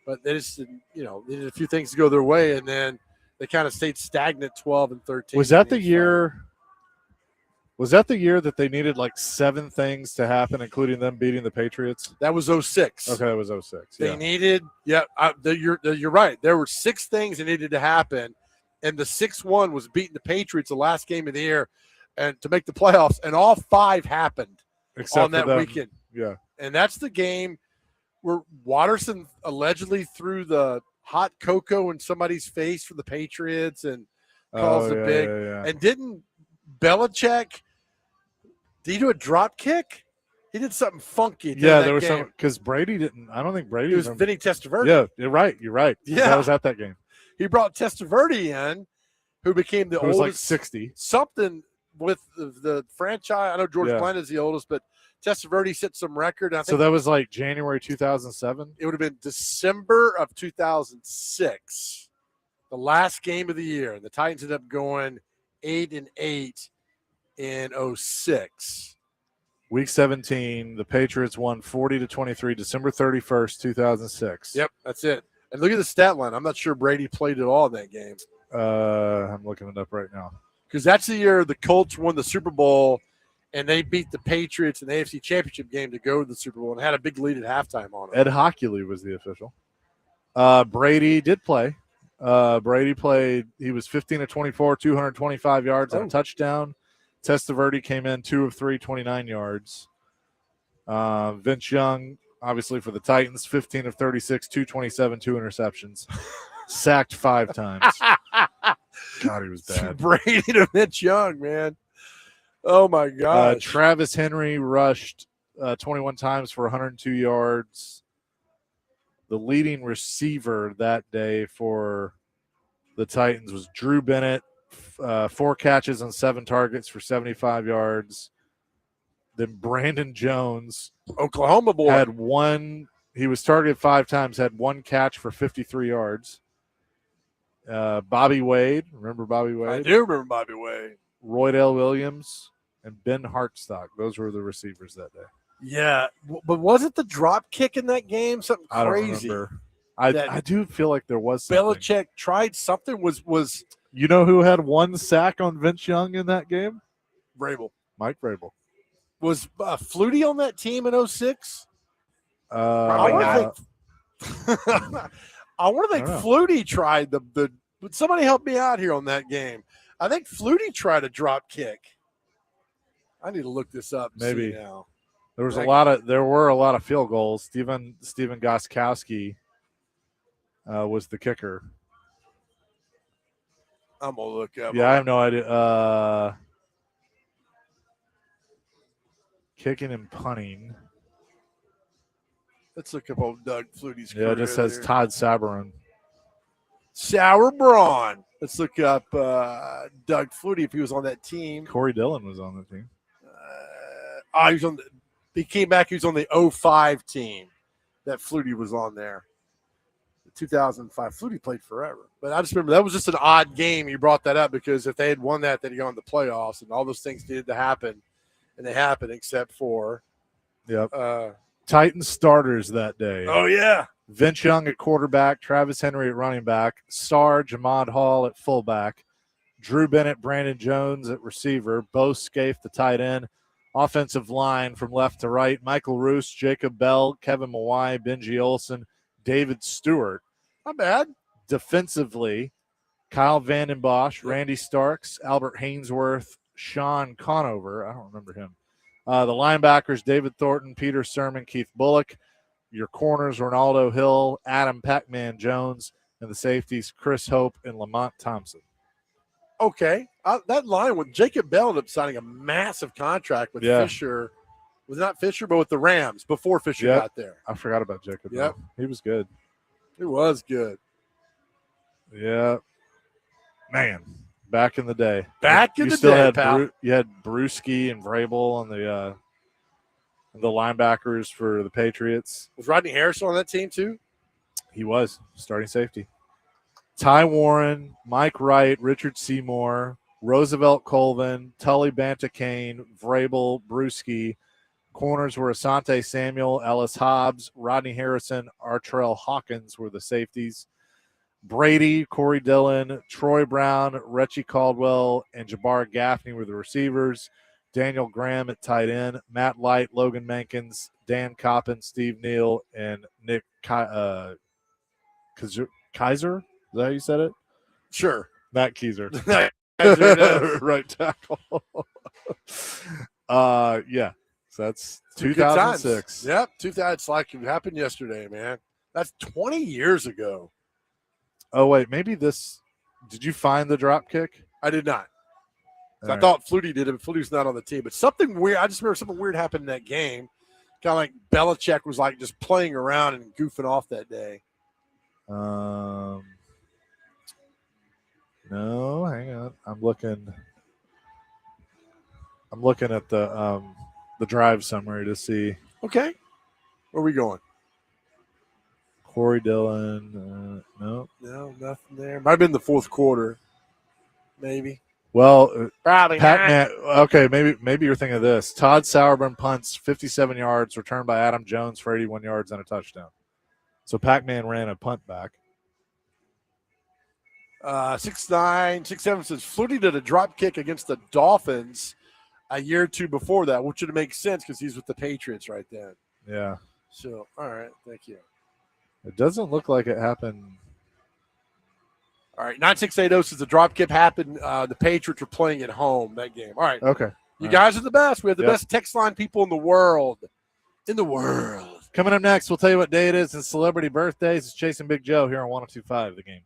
but they just didn't, needed a few things to go their way, and then they kind of stayed stagnant 12-13. Was that the year? Was that the year that they needed 7 things to happen, including them beating the Patriots? That was 06. Okay, that was 06. They needed, you're right. There were 6 things that needed to happen, and the 6th one was beating the Patriots the last game of the year, and to make the playoffs, and all 5 happened on that weekend. Yeah, and that's the game where Watterson allegedly threw the hot cocoa in somebody's face for the Patriots and caused and didn't Belichick? Did he do a drop kick? He did something funky. There was some, because Brady didn't. I don't think Brady. It was Vinny Testaverde. Yeah, you're right. Yeah, I was at that game. He brought Testaverde in, who became the oldest. Was 60 something with the franchise. I know George Glenn is the oldest, but Testaverde set some record. I think so that was January 2007. It would have been December of 2006, the last game of the year, and the Titans ended up going 8-8 in 06. Week 17, the Patriots won 40-23, December 31st, 2006. Yep, that's it. And look at the stat line. I'm not sure Brady played at all in that game. I'm looking it up right now. Because that's the year the Colts won the Super Bowl, and they beat the Patriots in the AFC Championship game to go to the Super Bowl and had a big lead at halftime on it. Ed Hockley was the official. Brady did play. Brady played. He was 15-24, 225 yards and a touchdown. Testaverde came in 2 of 3, 29 yards. Vince Young, obviously for the Titans, 15 of 36, 227, 2 interceptions. Sacked 5 times. God, he was bad. Brady to Mitch Young, man. Oh, my gosh. Travis Henry rushed 21 times for 102 yards. The leading receiver that day for the Titans was Drew Bennett, 4 catches on 7 targets for 75 yards. Then Brandon Jones, Oklahoma boy, had 1. He was targeted 5 times, had 1 catch for 53 yards. Bobby Wade, remember Bobby Wade? I do remember Bobby Wade. Roydell Williams and Ben Hartstock. Those were the receivers that day. Yeah, but was it the drop kick in that game? Something I don't crazy. remember. I do feel like there was something. Belichick tried something. Was you know who had 1 sack on Vince Young in that game? Vrabel. Mike Vrabel. Was Flutie on that team in 06? Probably not. I want to think Flutie tried the. But somebody help me out here on that game. I think Flutie tried a drop kick. I need to look this up. And Maybe see now. There were a lot of field goals. Steven Gostkowski was the kicker. I'm gonna look up. Yeah, I have no idea. Kicking and punting. Let's look up old Doug Flutie's career. Yeah, it just says there. Todd Sauerbrunn. Sauerbrunn. Let's look up Doug Flutie if he was on that team. Corey Dillon was on the team. He was on. He came back. He was on the 05 team that Flutie was on there. 2005. Flutie played forever. But I just remember that was just an odd game. You brought that up because if they had won that, they'd go into the playoffs, and all those things needed to happen, and they happened except for Titans starters that day. Oh, yeah. Vince Young at quarterback, Travis Henry at running back, Sarge Ahmad Hall at fullback, Drew Bennett, Brandon Jones at receiver, Bo Scaife, the tight end. Offensive line from left to right, Michael Roos, Jacob Bell, Kevin Mawai, Benji Olson, David Stewart. Not bad. Defensively, Kyle Vanden Bosch, Randy Starks, Albert Hainsworth, Sean Conover. I don't remember him. The linebackers, David Thornton, Peter Sermon, Keith Bullock. Your corners, Ronaldo Hill, Adam Pac-Man Jones, and the safeties, Chris Hope and Lamont Thompson. Okay. That line with Jacob Bell ended up signing a massive contract with Fisher. Was not Fisher, but with the Rams before Fisher got there. I forgot about Jacob Bell. He was good. He was good. Yeah. Man, back in the day. Back in the day, pal. You had Brewski and Vrabel on the linebackers for the Patriots. Was Rodney Harrison on that team too? He was starting safety. Ty Warren, Mike Wright, Richard Seymour, Roosevelt Colvin, Tully Banta-Kane, Vrabel, Brewski. Corners were Asante Samuel, Ellis Hobbs, Rodney Harrison, Artrell Hawkins were the safeties. Brady, Corey Dillon, Troy Brown, Retchie Caldwell, and Jabbar Gaffney were the receivers. Daniel Graham at tight end, Matt Light, Logan Mankins, Dan Coppin, Steve Neal, and Nick Kaiser. Is that how you said it? Sure. Matt Keiser. Right tackle. Yeah. So that's 2006. Yep. 2000. It's like it happened yesterday, man. That's 20 years ago. Oh, wait. Maybe this. Did you find the drop kick? I did not. I thought Flutie did it, but Flutie's not on the team. But something weird. I just remember something weird happened in that game. Kind of like Belichick was like just playing around and goofing off that day. No, hang on. I'm looking at the drive summary to see. Okay. Where are we going? Corey Dillon. No, nothing there. Might have been the fourth quarter. Maybe. Well, probably Pac-Man. Okay, maybe you're thinking of this. Todd Sauerbrunn punts 57 yards, returned by Adam Jones for 81 yards and a touchdown. So Pac-Man ran a punt back. 6'9", 6'7" says Flutie did a drop kick against the Dolphins a year or two before that, which would make sense because he's with the Patriots right then. Yeah. So, all right, thank you. It doesn't look like it happened. All right, 9680 says the drop kick happened. The Patriots were playing at home that game. All right. Okay. You guys are the best. We have the best text line people in the world. Coming up next, we'll tell you what day it is and celebrity birthdays. It's Chasing Big Joe here on 102.5 The Game.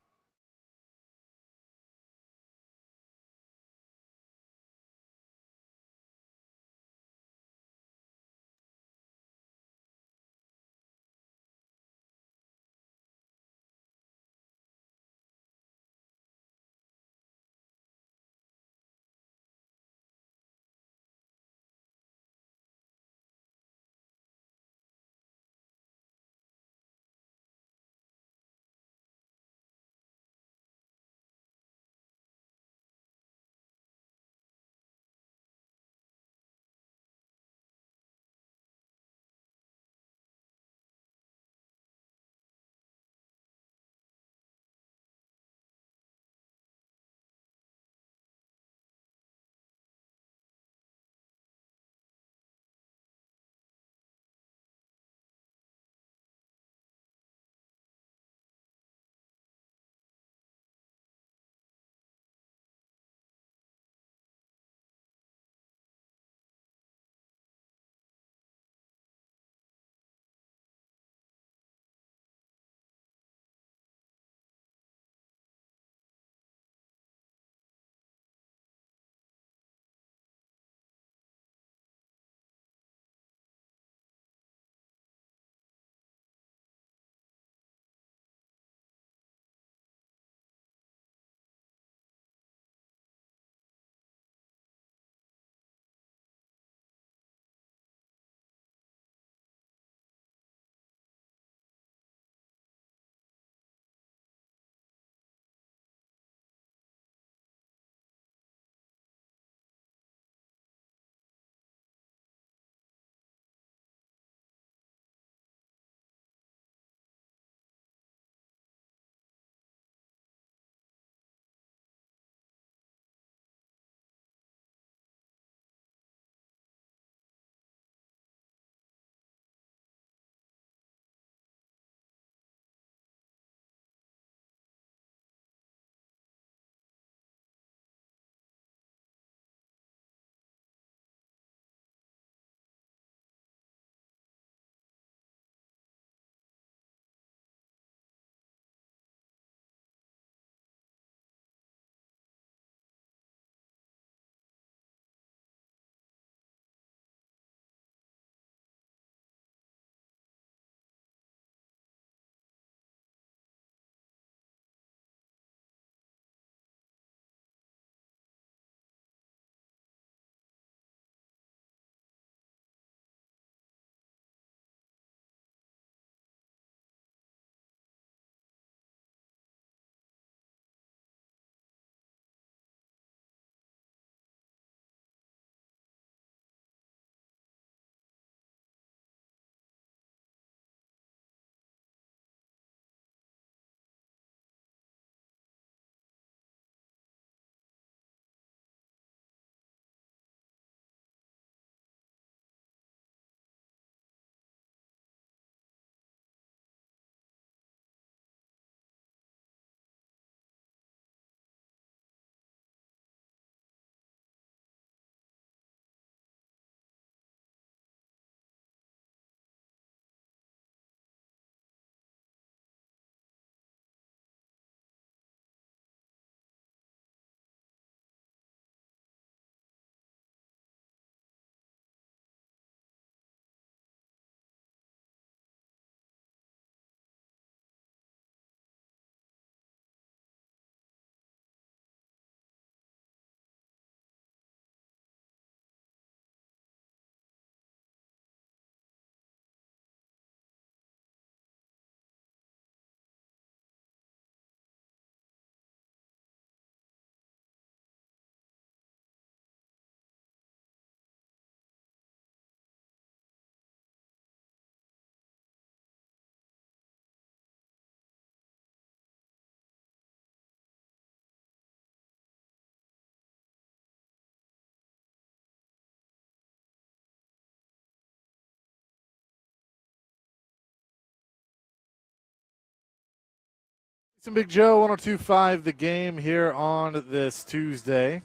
Some Big Joe 102.5 The Game here on this Tuesday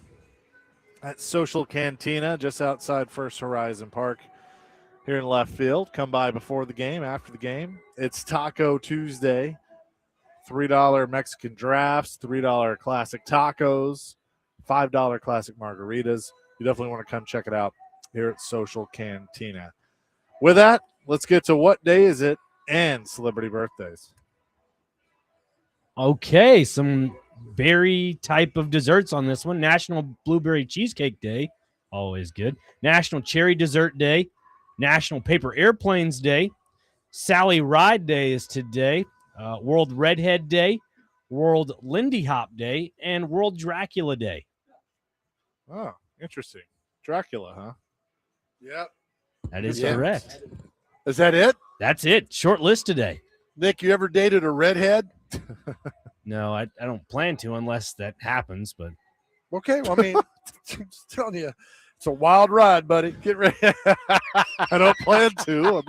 at Social Cantina just outside First Horizon Park here in left field. Come by before the game, after the game. It's Taco Tuesday. $3 Mexican drafts, $3 classic tacos, $5 classic margaritas. You definitely want to come check it out here at Social Cantina. With that, let's get to what day is it and celebrity birthdays. Okay, some berry type of desserts on this one. National Blueberry Cheesecake Day, always good. National Cherry Dessert Day. National Paper Airplanes Day. Sally Ride Day is today. World Redhead Day. World Lindy Hop Day. And World Dracula Day. Oh, interesting. Dracula, huh? Yep. That is correct. Is that it? That's it. Short list today. Nick, you ever dated a redhead? No, I don't plan to unless that happens, but okay. Well, I mean, I'm just telling you, it's a wild ride, buddy. Get ready. I don't plan to.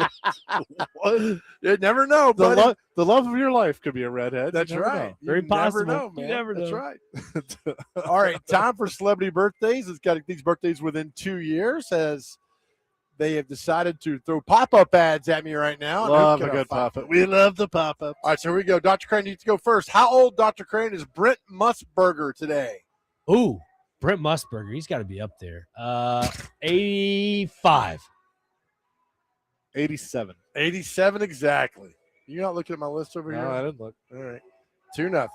You never know, buddy. The love of your life could be a redhead. That's right. Know. Very possible. Never know, man. You never know. That's right. All right, time for celebrity birthdays. It's got these birthdays within 2 years as they have decided to throw pop-up ads at me right now. Love a good pop-up. We love the pop-up. All right, so here we go. Dr. Crane needs to go first. How old, Dr. Crane, is Brent Musburger today? Ooh, Brent Musburger. He's got to be up there. 85. 87. 87 exactly. You're not looking at my list over here? No, I didn't look. All right. 2-0.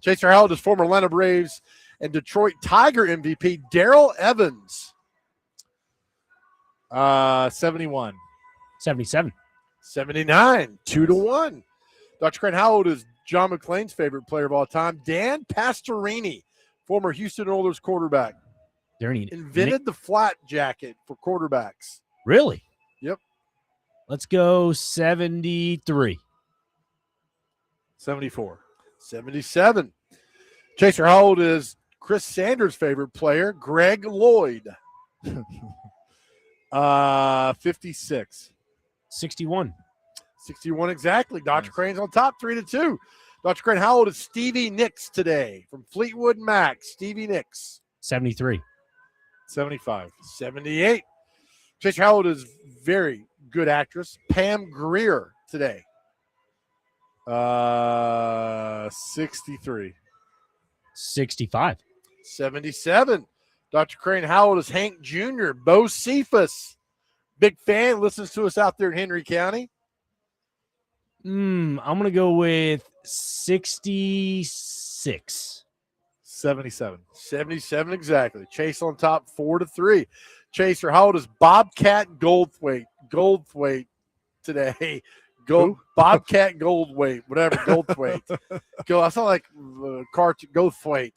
Chaser, how old is former Atlanta Braves and Detroit Tiger MVP Darrell Evans? 71. 77. 79. 2-1. Dr. Crane, how old is John McClain's favorite player of all time? Dan Pastorini, former Houston Oilers quarterback. Invented the flat jacket for quarterbacks. Really? Yep. Let's go 73. 74. 77. Chaser, how old is Chris Sanders' favorite player? Greg Lloyd. 56. 61. 61 exactly. Dr. Crane's on top, 3-2. Dr. Crane, how old is Stevie Nicks today? From Fleetwood Mac, Stevie Nicks. 73. 75. 78. Chaser, how old is very good actress Pam Grier today? 63. 65. 77. Dr. Crane, how old is Hank Jr.? Bo Cephas. Big fan, listens to us out there in Henry County. I'm going to go with 66. 77. 77 exactly. Chase on top, 4-3. Chaser, how old is Bobcat Goldthwait today? Bobcat Goldthwait, whatever, Goldthwait. I sound like cartoon Goldthwait.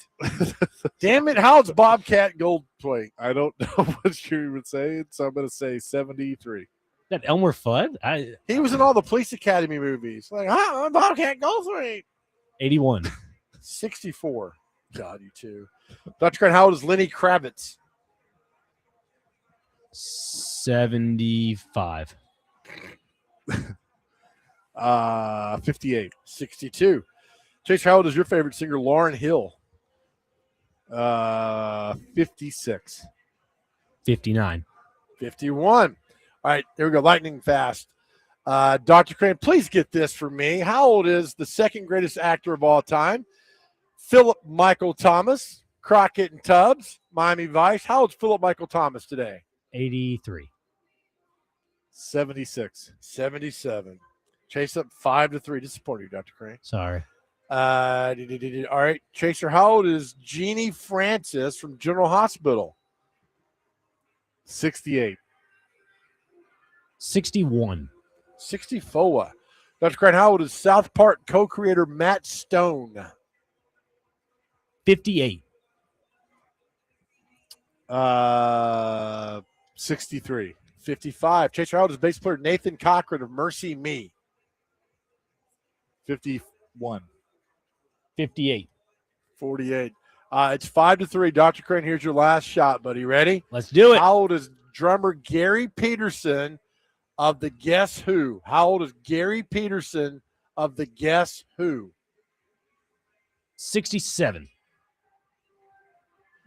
Damn it, how's Bobcat Goldthwait? I don't know what you would say, so I'm going to say 73. That Elmer Fudd? He was in all the Police Academy movies. Like, I'm Bobcat Goldthwait. 81. 64. God, you two. Dr. Crane, how old is Lenny Kravitz? 75. 58. 62. Chase, how old is your favorite singer, Lauryn Hill? 56. 59. 51. All right, here we go. Lightning fast. Dr. Crane, please get this for me. How old is the second greatest actor of all time? Philip Michael Thomas, Crockett and Tubbs, Miami Vice. How old's Philip Michael Thomas today? 83. 76. 77. Chase up 5-3. Disappointed you, Dr. Crane. Sorry. All right, Chaser, how old is Jeannie Francis from General Hospital? 68. 61. 64. Dr. Crane, how old is South Park co-creator Matt Stone? 58. 63. 55. Chaser, how old is bass player Nathan Cochran of Mercy Me? 51. 58. 48. It's 5-3. Dr. Crane, here's your last shot, buddy. Ready? Let's do it. How old is drummer Gary Peterson of the Guess Who? How old is Gary Peterson of the Guess Who? 67.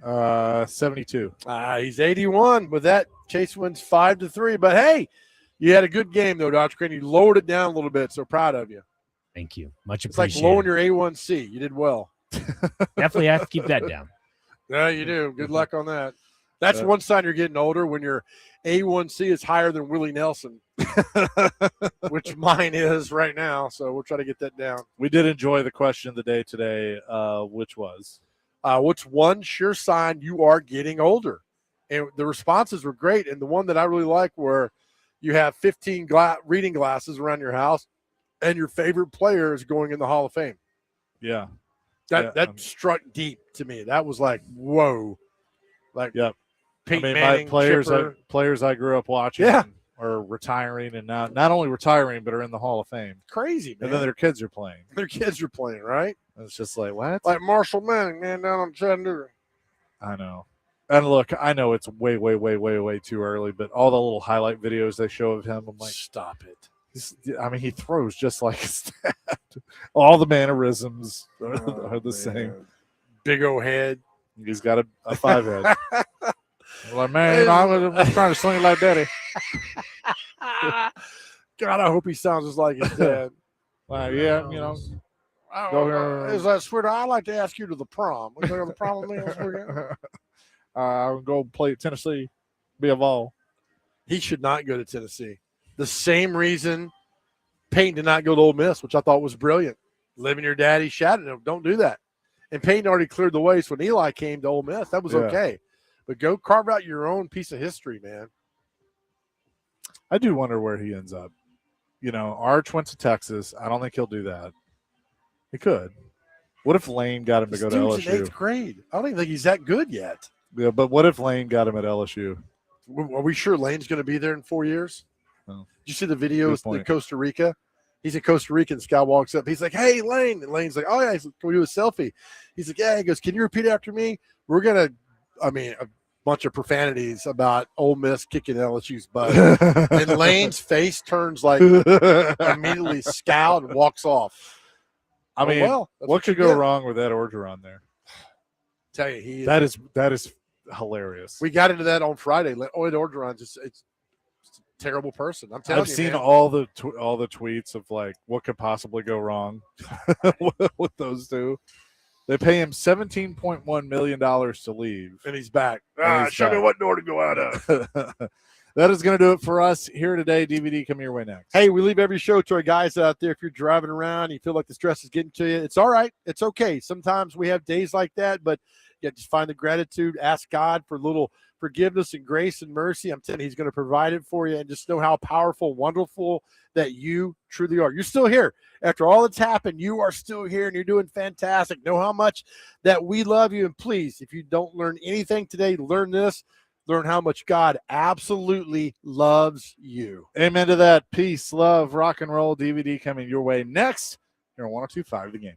72. He's 81. With that, Chase wins 5-3. But hey, you had a good game though, Dr. Crane. You lowered it down a little bit, so proud of you. Thank you. Much It's appreciated. like lowering your A1C. You did well. Definitely have to keep that down. Yeah, you do. Good luck on that. That's one sign you're getting older, when your A1C is higher than Willie Nelson, which mine is right now. So we'll try to get that down. We did enjoy the question of the day today, which was, what's one sure sign you are getting older? And the responses were great. And the one that I really like were you have 15 reading glasses around your house and your favorite player is going in the Hall of Fame. Yeah. That struck deep to me. That was like, whoa. Like, yep. Peyton Manning, my players I grew up watching are retiring, and now not only retiring, but are in the Hall of Fame. Crazy, man. And then their kids are playing. Right? And it's just like, what? Like Marshall Manning, man, down on Chattanooga. I know. And look, I know it's way, way, way, way, way too early, but all the little highlight videos they show of him, I'm like, stop it. He throws just like his dad. All the mannerisms are the same. Big old head. He's got a 5 head. Like, man, I was trying to sling it like daddy. God, I hope he sounds just like his dad. Yeah, go here. Is that sweetheart? I'd like to ask you to the prom. We go to the prom with me this weekend? I'll go play at Tennessee, be a Vol. He should not go to Tennessee. The same reason Peyton did not go to Ole Miss, which I thought was brilliant. Living your daddy shouted him, don't do that. And Peyton already cleared the way. So when Eli came to Ole Miss, that was okay. But go carve out your own piece of history, man. I do wonder where he ends up. Arch went to Texas. I don't think he'll do that. He could. What if Lane got him to go to LSU? In 8th grade. I don't even think he's that good yet. Yeah, but what if Lane got him at LSU? Are we sure Lane's going to be there in 4 years? Oh. Did you see the videos in Costa Rica? He's in Costa Rica, and this guy walks up. He's like, hey, Lane. And Lane's like, oh, yeah. He's like, can we do a selfie? He's like, yeah. He goes, can you repeat after me? We're going to, a bunch of profanities about Ole Miss kicking LSU's butt. And Lane's face turns like immediately scowled and walks off. What could go wrong with Ed Orgeron there? Tell you, that is hilarious. We got into that on Friday. Ed Orgeron's it's a terrible person. I'm telling you, I've seen man. all the tweets of like what could possibly go wrong with those two. They pay him $17.1 million to leave. And he's back. Show me what door to go out of. That is going to do it for us here today. DVD coming your way next. Hey, we leave every show to our guys out there. If you're driving around and you feel like the stress is getting to you, it's all right. It's okay. Sometimes we have days like that, but just find the gratitude. Ask God for a little forgiveness and grace and mercy. I'm telling you, he's going to provide it for you. And just know how powerful, wonderful that you truly are. You're still here. After all that's happened, you are still here and you're doing fantastic. Know how much that we love you. And please, if you don't learn anything today, learn this. Learn how much God absolutely loves you. Amen to that. Peace, love, rock and roll. DVD coming your way next here on 102.5 The Game.